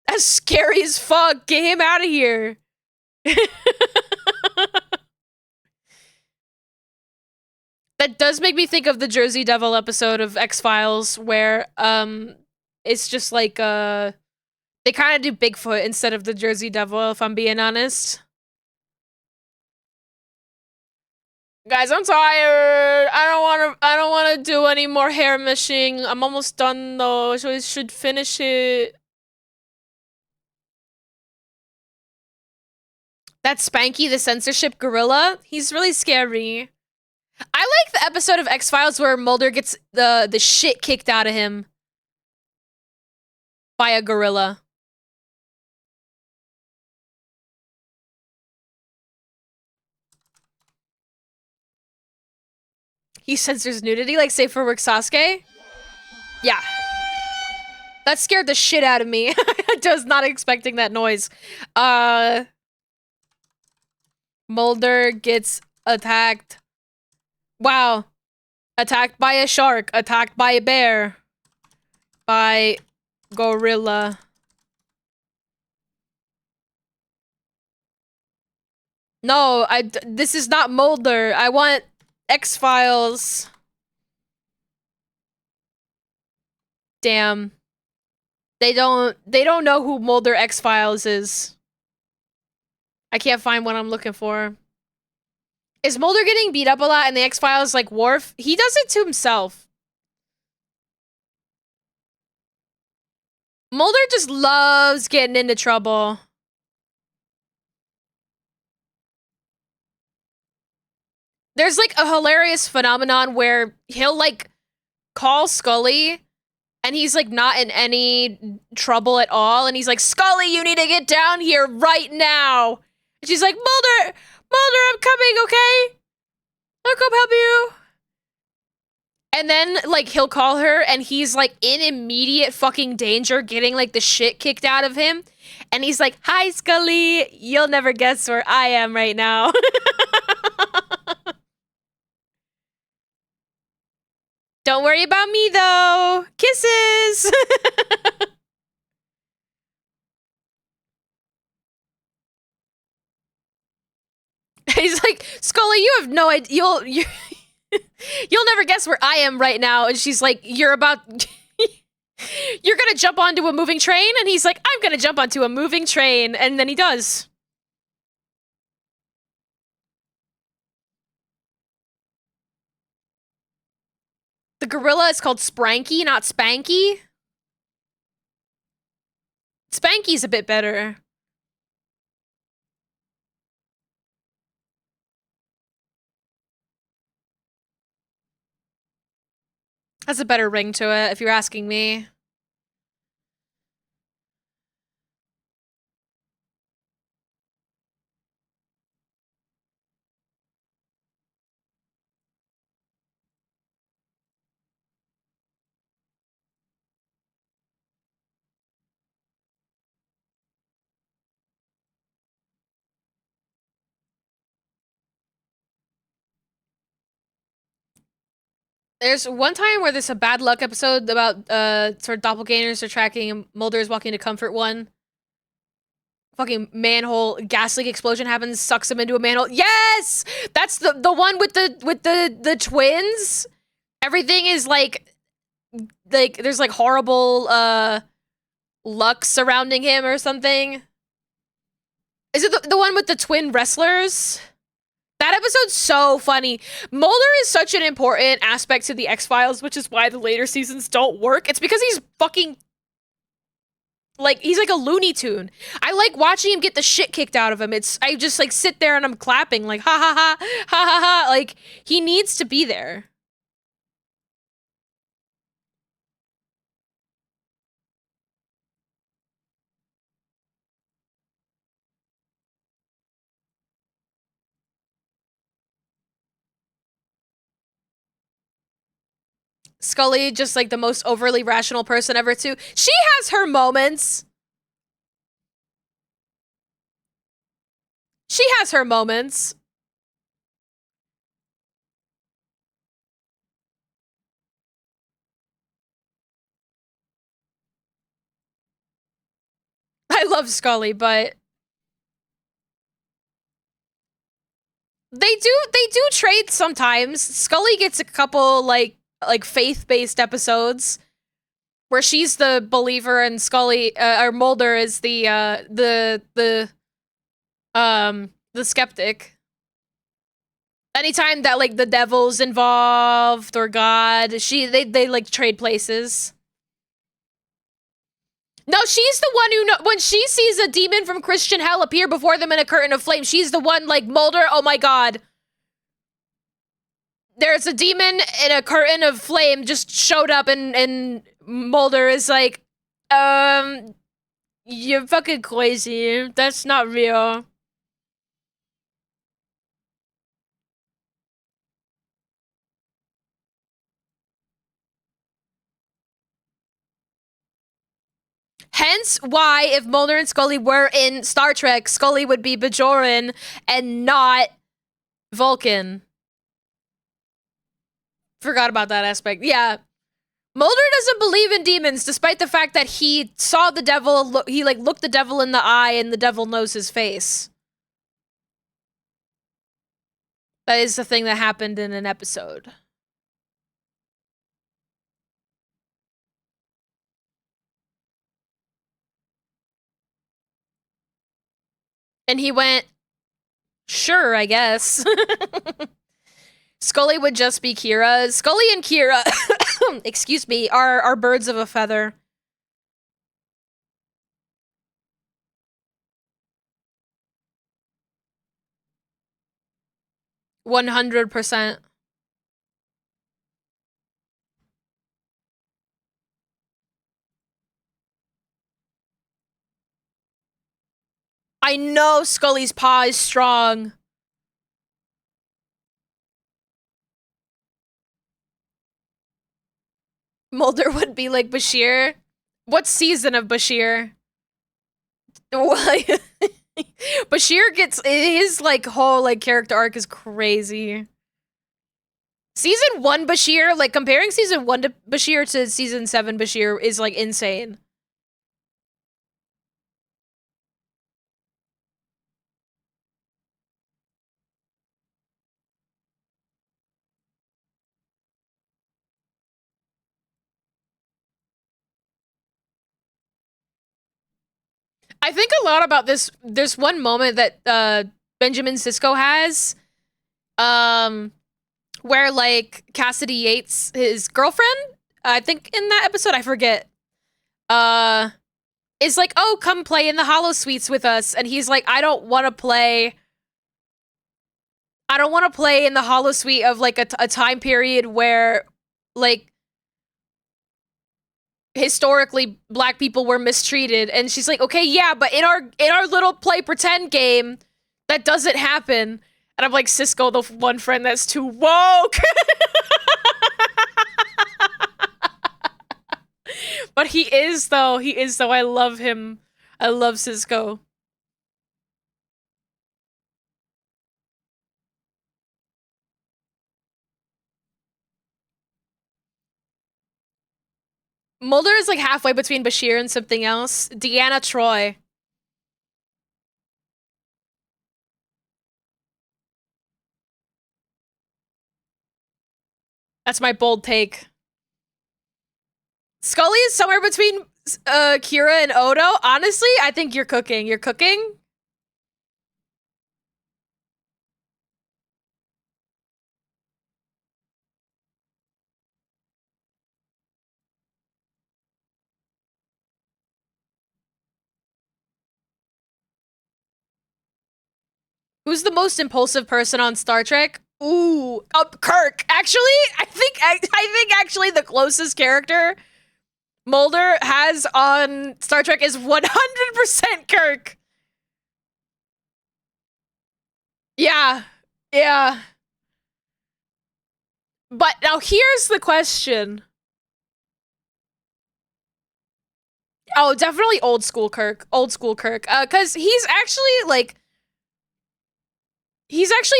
[SPEAKER 1] That's scary as fuck. Get him out of here. That does make me think of the Jersey Devil episode of X-Files where it's just like they kind of do Bigfoot instead of the Jersey Devil, if I'm being honest. Guys, I'm tired. I don't want to do any more hair meshing. I'm almost done though, so I should finish it. That's Spanky, the censorship gorilla. He's really scary. I like the episode of X-Files where Mulder gets the shit kicked out of him by a gorilla. He censors nudity, like Safe for Work Sasuke? Yeah. That scared the shit out of me. I was not expecting that noise. Mulder gets attacked. Wow. Attacked by a shark. Attacked by a bear. By gorilla. No, this is not Mulder. I want X-Files. Damn. They don't know who Mulder X-Files is. I can't find what I'm looking for. Is Mulder getting beat up a lot in the X-Files like Worf? He does it to himself. Mulder just loves getting into trouble. There's like a hilarious phenomenon where he'll like call Scully and he's like not in any trouble at all. And he's like, Scully, you need to get down here right now. And she's like, Mulder, I'm coming, okay? I'll come help you. And then, like, he'll call her, and he's, like, in immediate fucking danger, getting, like, the shit kicked out of him. And he's like, hi, Scully. You'll never guess where I am right now. Don't worry about me, though. Kisses. He's like, Scully, you have no idea. You'll never guess where I am right now. And she's like, you're gonna jump onto a moving train? And he's like, I'm gonna jump onto a moving train. And then he does. The gorilla is called Spranky, not Spanky. Spanky's a bit better. Has a better ring to it, if you're asking me. There's one time where there's a bad luck episode about sort of doppelgangers are tracking and Mulder is walking to comfort one. Fucking manhole gas leak explosion happens, sucks him into a manhole. Yes! That's the one with the twins. Everything is like there's like horrible luck surrounding him or something. Is it the one with the twin wrestlers? That episode's so funny. Mulder is such an important aspect to the X-Files, which is why the later seasons don't work. It's because he's fucking... like, he's like a Looney Tune. I like watching him get the shit kicked out of him. I just, like, sit there and I'm clapping, like, ha ha ha, ha ha ha. Like, he needs to be there. Scully, just like the most overly rational person ever, too. She has her moments. She has her moments. I love Scully, but they do trade sometimes. Scully gets a couple like faith-based episodes where she's the believer and Scully or Mulder is the skeptic. Anytime that like the devil's involved or God, they like trade places. No, she's the one who when she sees a demon from Christian hell appear before them in a curtain of flame, she's the one like, Mulder, oh my god. There's a demon in a curtain of flame just showed up and Mulder is like, you're fucking crazy. That's not real. Hence why if Mulder and Scully were in Star Trek, Scully would be Bajoran and not Vulcan. Forgot about that aspect. Yeah. Mulder doesn't believe in demons, despite the fact that he saw the devil, he, like, looked the devil in the eye, and the devil knows his face. That is the thing that happened in an episode. And he went, sure, I guess. Scully would just be Kira. Scully and Kira, excuse me, are birds of a feather. 100%. I know Scully's paw is strong. Mulder would be like Bashir. What season of Bashir? Bashir gets his like whole like character arc is crazy. Season 1 Bashir, like comparing season 1 to Bashir to season 7 Bashir is like insane. I think a lot about this. There's one moment that Benjamin Sisko has, where like Cassidy Yates, his girlfriend, I think in that episode, I forget, is like, oh, come play in the Hollow Suites with us, and he's like, I don't want to play. I don't want to play in the Hollow Suite of like a time period where like historically black people were mistreated. And she's like, okay, yeah, but in our little play pretend game, that doesn't happen. And I'm like, Cisco, the one friend that's too woke. But he is though. I love him. I love Cisco. Mulder is like halfway between Bashir and something else. Deanna Troi. That's my bold take. Scully is somewhere between Kira and Odo. Honestly, I think you're cooking. You're cooking? Who's the most impulsive person on Star Trek? Ooh, Kirk. Actually, I think actually the closest character Mulder has on Star Trek is 100% Kirk. Yeah. Yeah. But now here's the question. Oh, definitely old school Kirk. Old school Kirk. Cause he's actually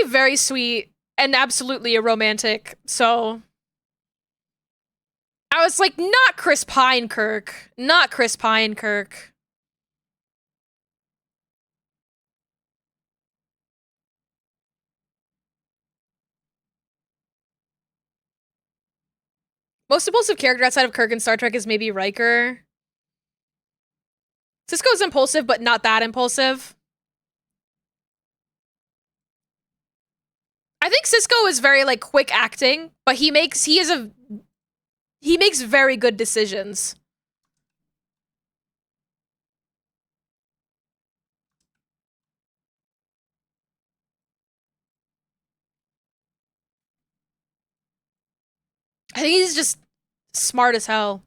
[SPEAKER 1] very sweet and absolutely a romantic. So I was like, not Chris Pine Kirk. Not Chris Pine Kirk. Most impulsive character outside of Kirk in Star Trek is maybe Riker. Cisco's impulsive, but not that impulsive. I think Cisco is very like quick acting, but he makes very good decisions. I think he's just smart as hell.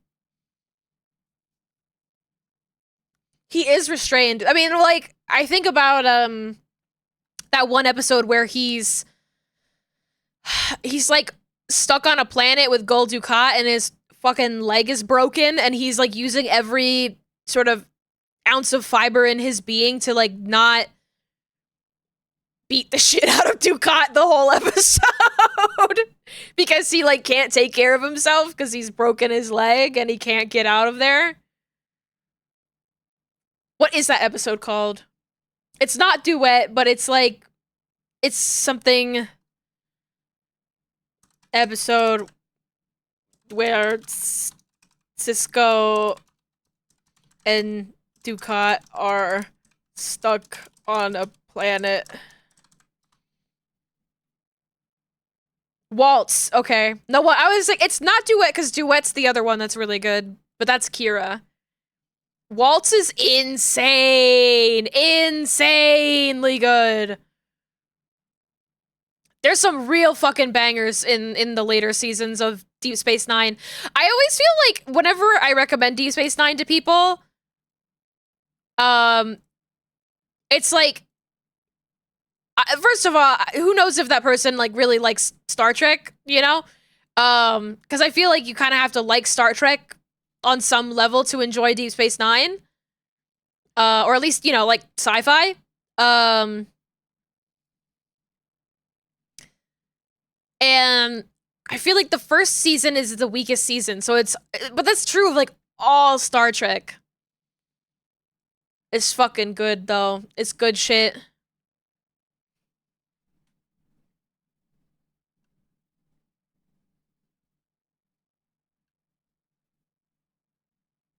[SPEAKER 1] He is restrained. I mean, like, I think about that one episode where he's like stuck on a planet with Gul Dukat and his fucking leg is broken and he's like using every sort of ounce of fiber in his being to like not beat the shit out of Dukat the whole episode. because he like can't take care of himself because he's broken his leg and he can't get out of there. What is that episode called? It's not Duet, but it's like it's something episode where Cisco and Ducat are stuck on a planet. Waltz. Okay. No, what I was like, it's not Duet because Duet's the other one that's really good, but that's Kira. Waltz is insane, insanely good. There's some real fucking bangers in the later seasons of Deep Space Nine. I always feel like whenever I recommend Deep Space Nine to people, it's like, first of all, who knows if that person like really likes Star Trek, you know? Because I feel like you kind of have to like Star Trek on some level to enjoy Deep Space Nine, or at least, you know, like sci-fi. And I feel like the first season is the weakest season, so but that's true of like all Star Trek. It's fucking good though. It's good shit.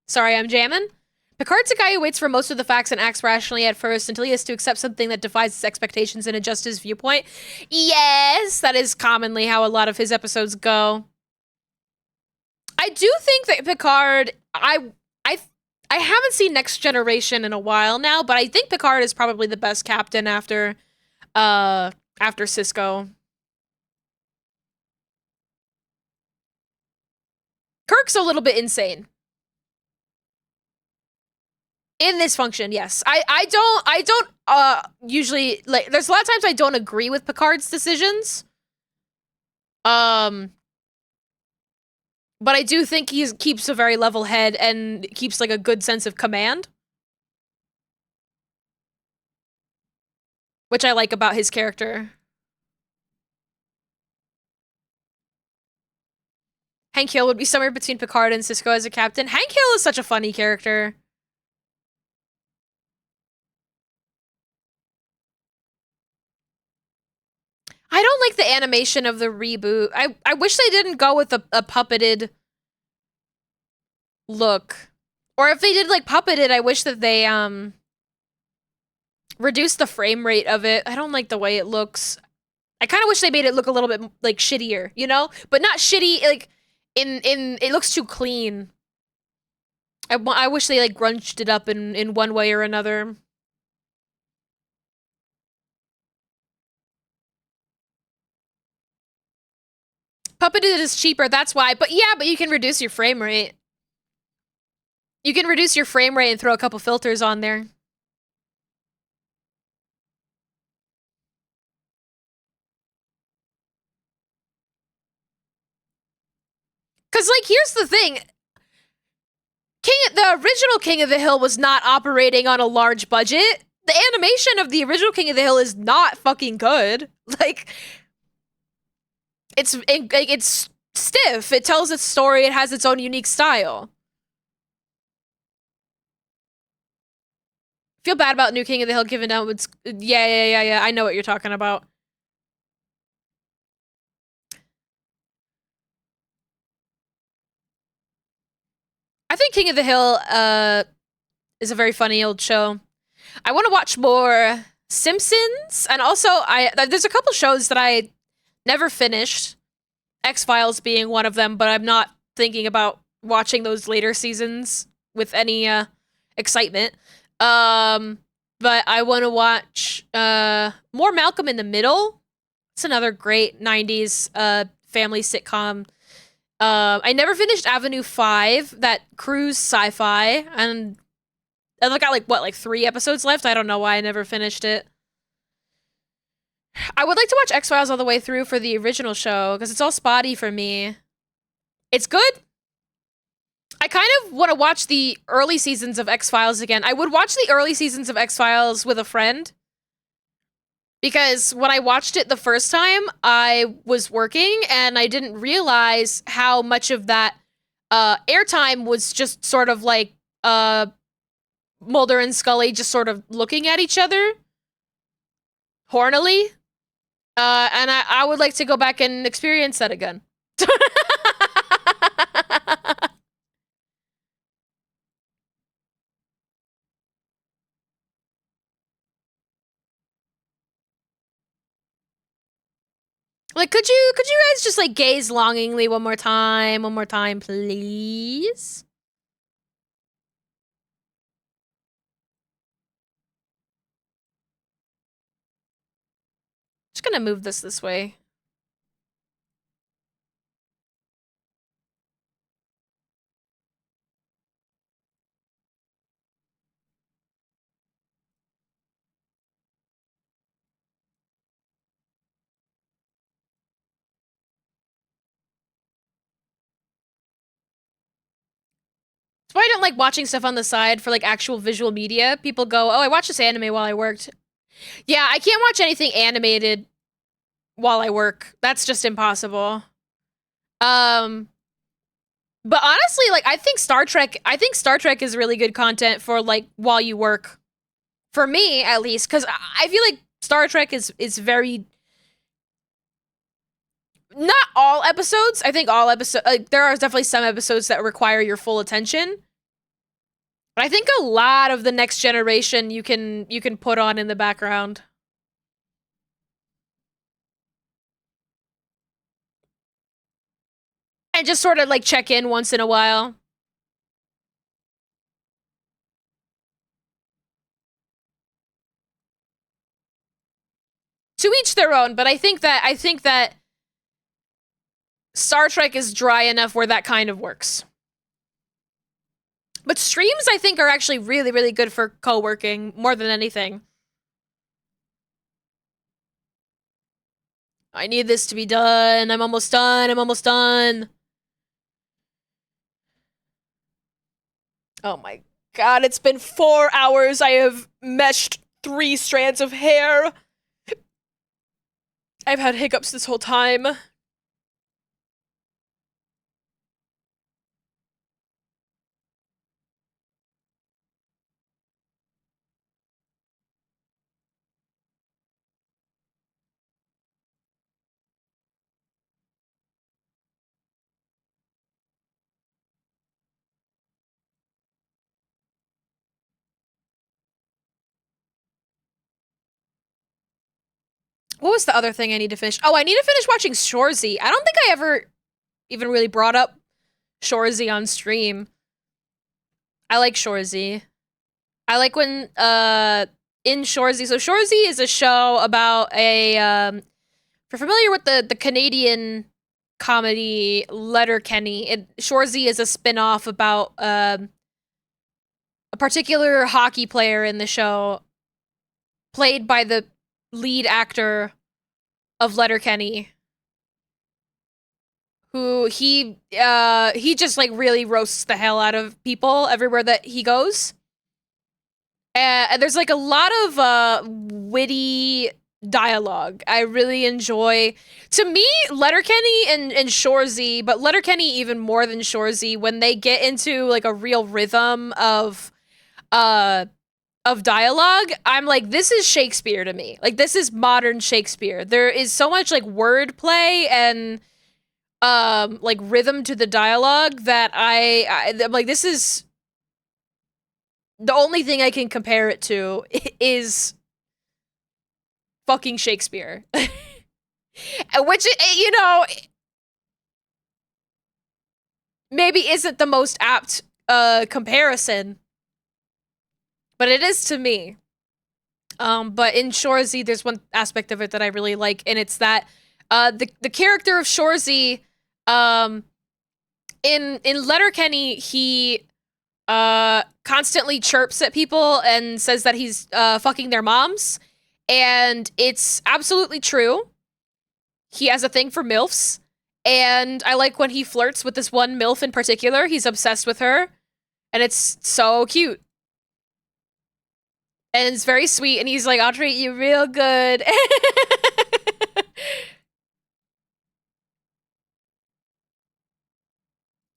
[SPEAKER 1] Sorry, I'm jamming. Picard's a guy who waits for most of the facts and acts rationally at first until he has to accept something that defies his expectations and adjust his viewpoint. Yes, that is commonly how a lot of his episodes go. I do think that Picard, I haven't seen Next Generation in a while now, but I think Picard is probably the best captain after Sisko. Kirk's a little bit insane. In this function, yes. I don't usually like there's a lot of times I don't agree with Picard's decisions. But I do think he keeps a very level head and keeps like a good sense of command. Which I like about his character. Hank Hill would be somewhere between Picard and Sisko as a captain. Hank Hill is such a funny character. I don't like the animation of the reboot. I wish they didn't go with a puppeted look. Or if they did like puppeted, I wish that they reduced the frame rate of it. I don't like the way it looks. I kind of wish they made it look a little bit like shittier, you know? But not shitty like in it looks too clean. I wish they like grunched it up in one way or another. Puppeted is cheaper, that's why. But yeah, but you can reduce your frame rate. You can reduce your frame rate and throw a couple filters on there. Because, like, here's the thing. The original King of the Hill was not operating on a large budget. The animation of the original King of the Hill is not fucking good. Like, it's stiff. It tells its story. It has its own unique style. Feel bad about New King of the Hill giving down. Yeah. I know what you're talking about. I think King of the Hill is a very funny old show. I want to watch more Simpsons, and also there's a couple shows that I never finished. X-Files being one of them, but I'm not thinking about watching those later seasons with any excitement. But I want to watch more Malcolm in the Middle. It's another great 90s family sitcom. I never finished Avenue 5, that cruise sci-fi, and I've got like 3 episodes left. I don't know why I never finished it. I would like to watch X-Files all the way through for the original show, because it's all spotty for me. It's good. I kind of want to watch the early seasons of X-Files again. I would watch the early seasons of X-Files with a friend, Because when I watched it the first time, I was working and I didn't realize how much of that airtime was just sort of like Mulder and Scully just sort of looking at each other hornily. And I would like to go back and experience that again. Like, could you guys just like gaze longingly one more time, please? Just gonna move this way. That's why I don't like watching stuff on the side for like actual visual media. People go, "Oh, I watched this anime while I worked." Yeah, I can't watch anything animated while I work. That's just impossible. But honestly, like I think Star Trek is really good content for like while you work. For me, at least, cuz I feel like Star Trek is very not all episodes. I think all episodes like there are definitely some episodes that require your full attention. But I think a lot of the Next Generation you can put on in the background. And just sort of like check in once in a while. To each their own, but I think that Star Trek is dry enough where that kind of works. But streams, I think, are actually really, really good for co-working more than anything. I need this to be done. I'm almost done. I'm almost done. Oh my god, it's been 4 hours. I have meshed 3 strands of hair. I've had hiccups this whole time. What was the other thing I need to finish? Oh, I need to finish watching Shorzy. I don't think I ever even really brought up Shorzy on stream. I like Shorzy. I like when in Shorzy. So Shorzy is a show about a if you're familiar with the Canadian comedy Letterkenny, Shorzy is a spin-off about a particular hockey player in the show played by the lead actor of Letterkenny, who he just like really roasts the hell out of people everywhere that he goes. And there's like a lot of witty dialogue. I really enjoy. To me, Letterkenny and Shorzy, but Letterkenny even more than Shorzy, when they get into like a real rhythm of dialogue, I'm like, this is Shakespeare to me. Like, this is modern Shakespeare. There is so much like wordplay and like rhythm to the dialogue that I'm like, this is the only thing I can compare it to is fucking Shakespeare. Which, you know, maybe isn't the most apt comparison, but it is to me. But in Shorzy, there's one aspect of it that I really like, and it's that the character of Shorzy, in Letterkenny, he constantly chirps at people and says that he's fucking their moms, and it's absolutely true. He has a thing for MILFs, and I like when he flirts with this one MILF in particular. He's obsessed with her, and it's so cute. And it's very sweet, and he's like, I'll treat you real good.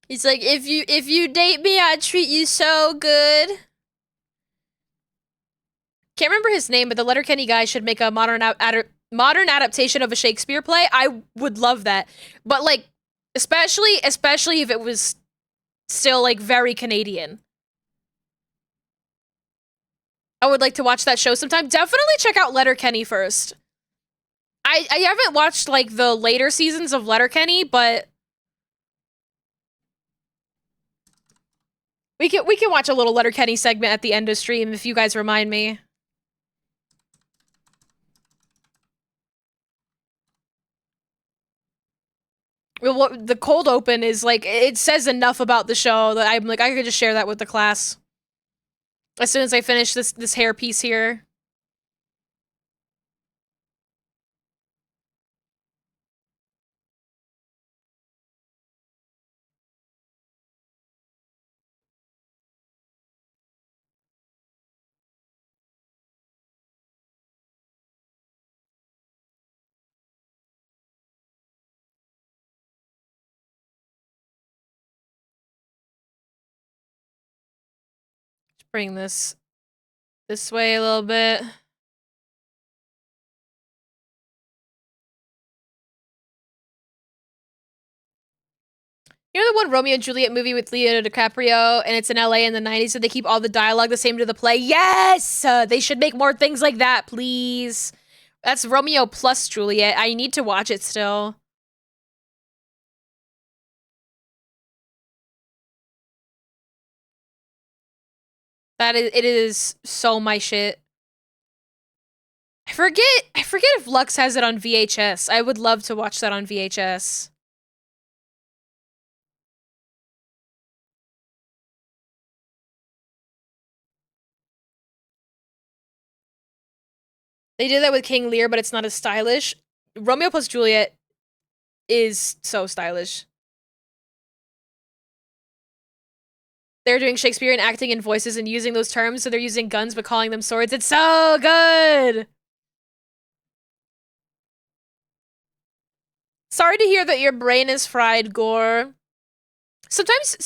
[SPEAKER 1] He's like, if you date me, I'd treat you so good. Can't remember his name, but the Letterkenny guy should make a modern adaptation of a Shakespeare play. I would love that. But like, especially if it was still like very Canadian. I would like to watch that show sometime. Definitely check out Letterkenny first. I haven't watched like the later seasons of Letterkenny, but we can watch a little Letterkenny segment at the end of stream if you guys remind me. Well, what the cold open is like, it says enough about the show that I'm like, I could just share that with the class. As soon as I finish this hair piece here. Bring this way a little bit. You know the one Romeo and Juliet movie with Leonardo DiCaprio, and it's in LA in the 90s, and they keep all the dialogue the same to the play? Yes! They should make more things like that, please. That's Romeo plus Juliet. I need to watch it still. It is so my shit. I forget if Lux has it on VHS. I would love to watch that on VHS. They did that with King Lear, but it's not as stylish. Romeo plus Juliet is so stylish. They're doing Shakespearean acting and voices and using those terms, so they're using guns but calling them swords. It's so good! Sorry to hear that your brain is fried, Gore. Sometimes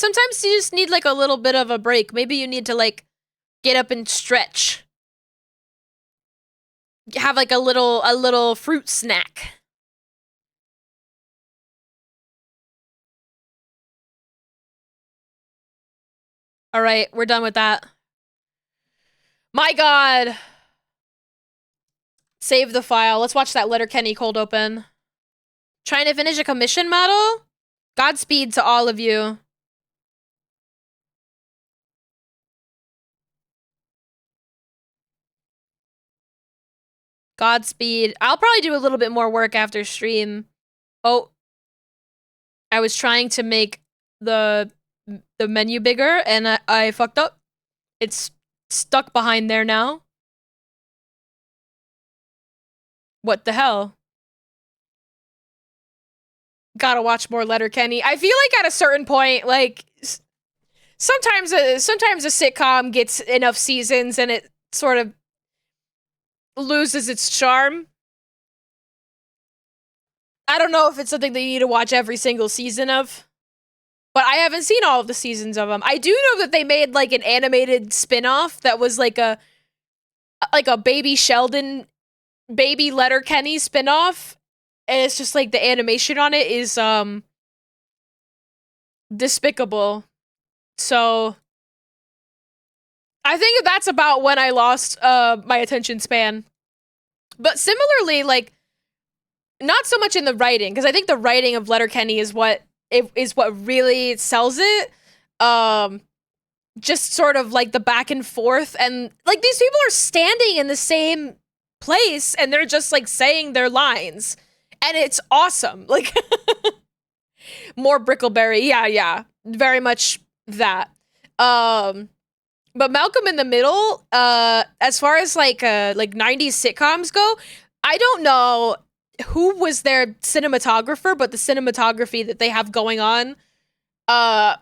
[SPEAKER 1] you just need like a little bit of a break. Maybe you need to like get up and stretch. Have like a little fruit snack. All right, we're done with that. My God. Save the file. Let's watch that Letterkenny cold open. Trying to finish a commission model? Godspeed to all of you. Godspeed. I'll probably do a little bit more work after stream. Oh. I was trying to make the menu bigger, and I fucked up. It's stuck behind there now. What the hell? Gotta watch more Letterkenny. I feel like at a certain point, like, sometimes a sitcom gets enough seasons and it sort of loses its charm. I don't know if it's something that you need to watch every single season of, but I haven't seen all of the seasons of them. I do know that they made like an animated spin-off that was like a Baby Sheldon, Baby Letterkenny spin-off, and it's just like the animation on it is despicable. So I think that's about when I lost my attention span. But similarly, like, not so much in the writing, because I think the writing of Letterkenny is what really sells it. Just sort of like the back and forth, and like these people are standing in the same place and they're just like saying their lines, and it's awesome. Like, more Brickleberry, yeah, very much that. But Malcolm in the Middle, as far as like 90s sitcoms go, I don't know who was their cinematographer, but the cinematography that they have going on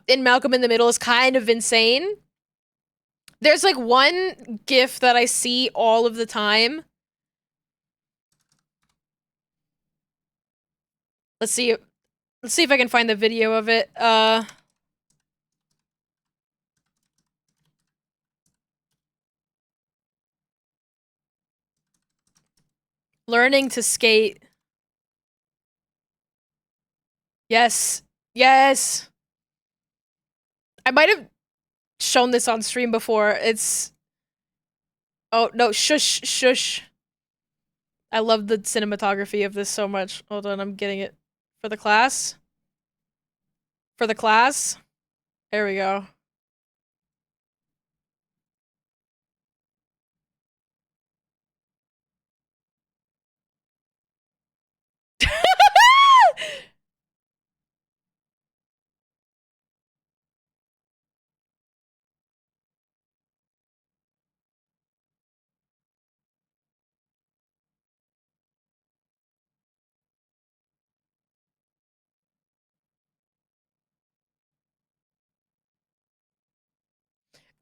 [SPEAKER 1] in Malcolm in the Middle is kind of insane. There's like one GIF that I see all of the time. Let's see if I can find the video of it. Learning to skate. Yes. Yes. I might have shown this on stream before. It's... Oh, no, shush, shush. I love the cinematography of this so much. Hold on, I'm getting it. For the class? For the class? There we go.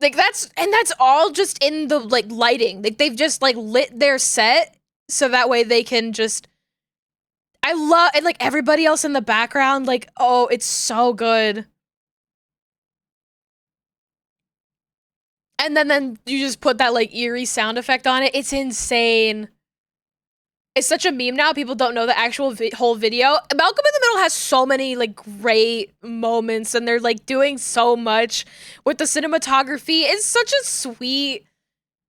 [SPEAKER 1] Like that's all just in the like lighting. Like they've just like lit their set so that way they can just I love and like everybody else in the background like oh, it's so good. And then you just put that like eerie sound effect on it. It's insane. It's such a meme now. People don't know the actual whole video. Malcolm in the Middle has so many like great moments, and they're like doing so much with the cinematography. It's such a sweet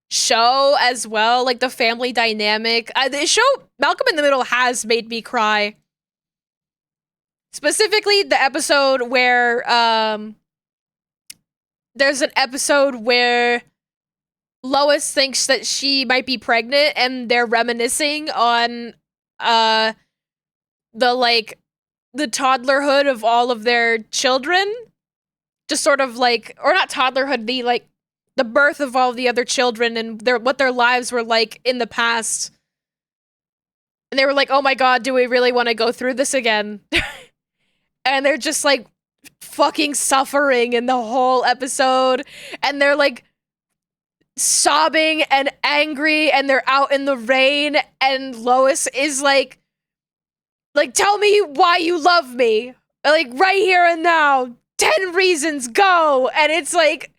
[SPEAKER 1] show as well. Like the family dynamic. The show Malcolm in the Middle has made me cry. Specifically, the episode where there's an episode where Lois thinks that she might be pregnant and they're reminiscing on the like the toddlerhood of all of their children. Just sort of like or not toddlerhood, the like the birth of all the other children and what their lives were like in the past. And they were like, "Oh my god, do we really want to go through this again?" And they're just like fucking suffering in the whole episode and they're like sobbing and angry and they're out in the rain and Lois is like tell me why you love me like right here and now 10 reasons go and it's like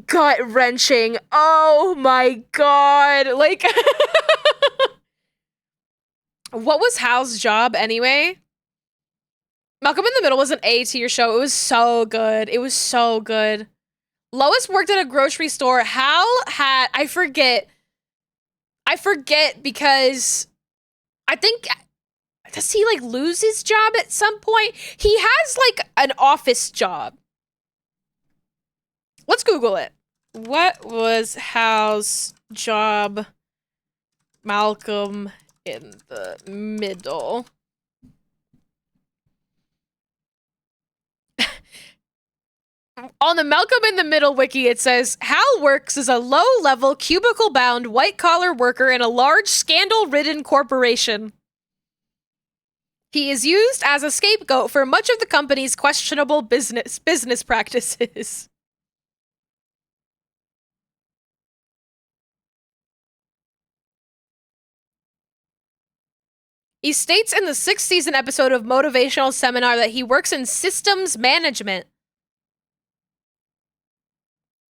[SPEAKER 1] gut-wrenching. Oh my god. Like what was Hal's job anyway? Malcolm in the Middle was an A-tier show. It was so good. It was so good. Lois worked at a grocery store. Hal had... I forget because... I think... Does he, like, lose his job at some point? He has, like, an office job. Let's Google it. What was Hal's job? Malcolm in the Middle. On the Malcolm in the Middle wiki, it says, Hal works as a low-level, cubicle-bound, white-collar worker in a large, scandal-ridden corporation. He is used as a scapegoat for much of the company's questionable business practices. He states in the 6th season episode of Motivational Seminar that he works in systems management.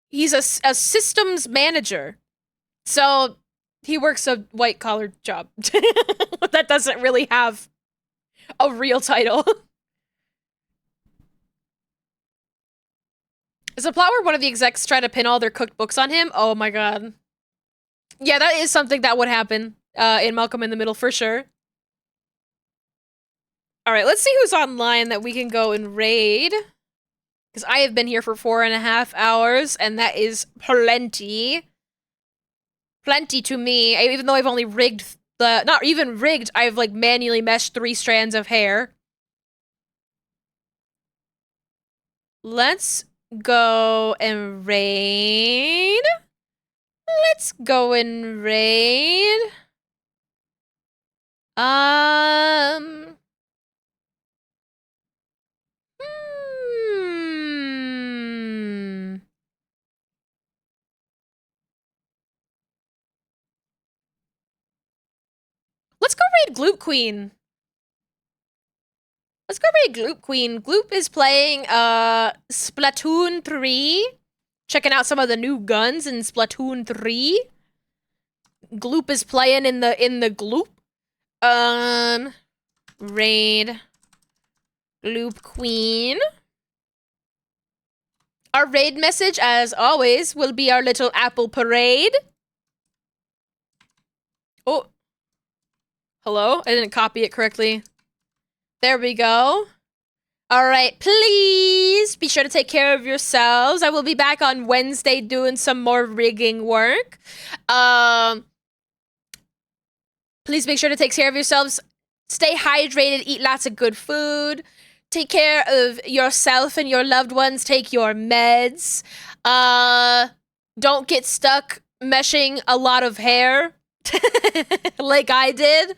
[SPEAKER 1] He's a systems manager. So he works a white-collar job. That doesn't really have a real title. Is a plot where one of the execs try to pin all their cooked books on him? Oh my god. Yeah, that is something that would happen in Malcolm in the Middle for sure. Alright, let's see who's online that we can go and raid. Because I have been here for 4.5 hours, and that is plenty. Plenty to me, even though I've only rigged the... Not even rigged, I've, like, manually meshed 3 strands of hair. Let's go and raid. Let's go and raid. raid Gloop Queen. Let's go raid Gloop Queen. Gloop is playing Splatoon 3. Checking out some of the new guns in Splatoon 3. Gloop is playing in the Gloop. Raid Gloop Queen. Our raid message, as always, will be our little apple parade. Oh. Hello? I didn't copy it correctly. There we go. Alright, please be sure to take care of yourselves. I will be back on Wednesday doing some more rigging work. Please make sure to take care of yourselves. Stay hydrated, eat lots of good food. Take care of yourself and your loved ones. Take your meds. Don't get stuck meshing a lot of hair like I did.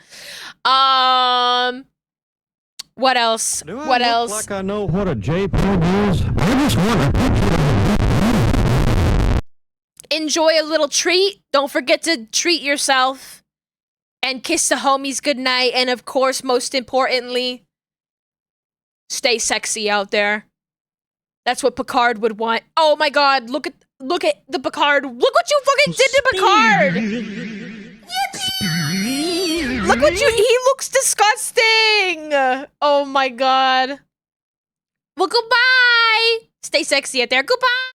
[SPEAKER 1] What else?
[SPEAKER 4] Do I
[SPEAKER 1] What
[SPEAKER 4] look
[SPEAKER 1] else?
[SPEAKER 4] like I know what a JPEG is? I just want to
[SPEAKER 1] Enjoy a little treat. Don't forget to treat yourself. And kiss the homies goodnight. And of course, most importantly, stay sexy out there. That's what Picard would want. Oh my god, look at the Picard. Look what you fucking did to Picard! Look what he looks disgusting! Oh my god. Well, goodbye! Stay sexy out there. Goodbye!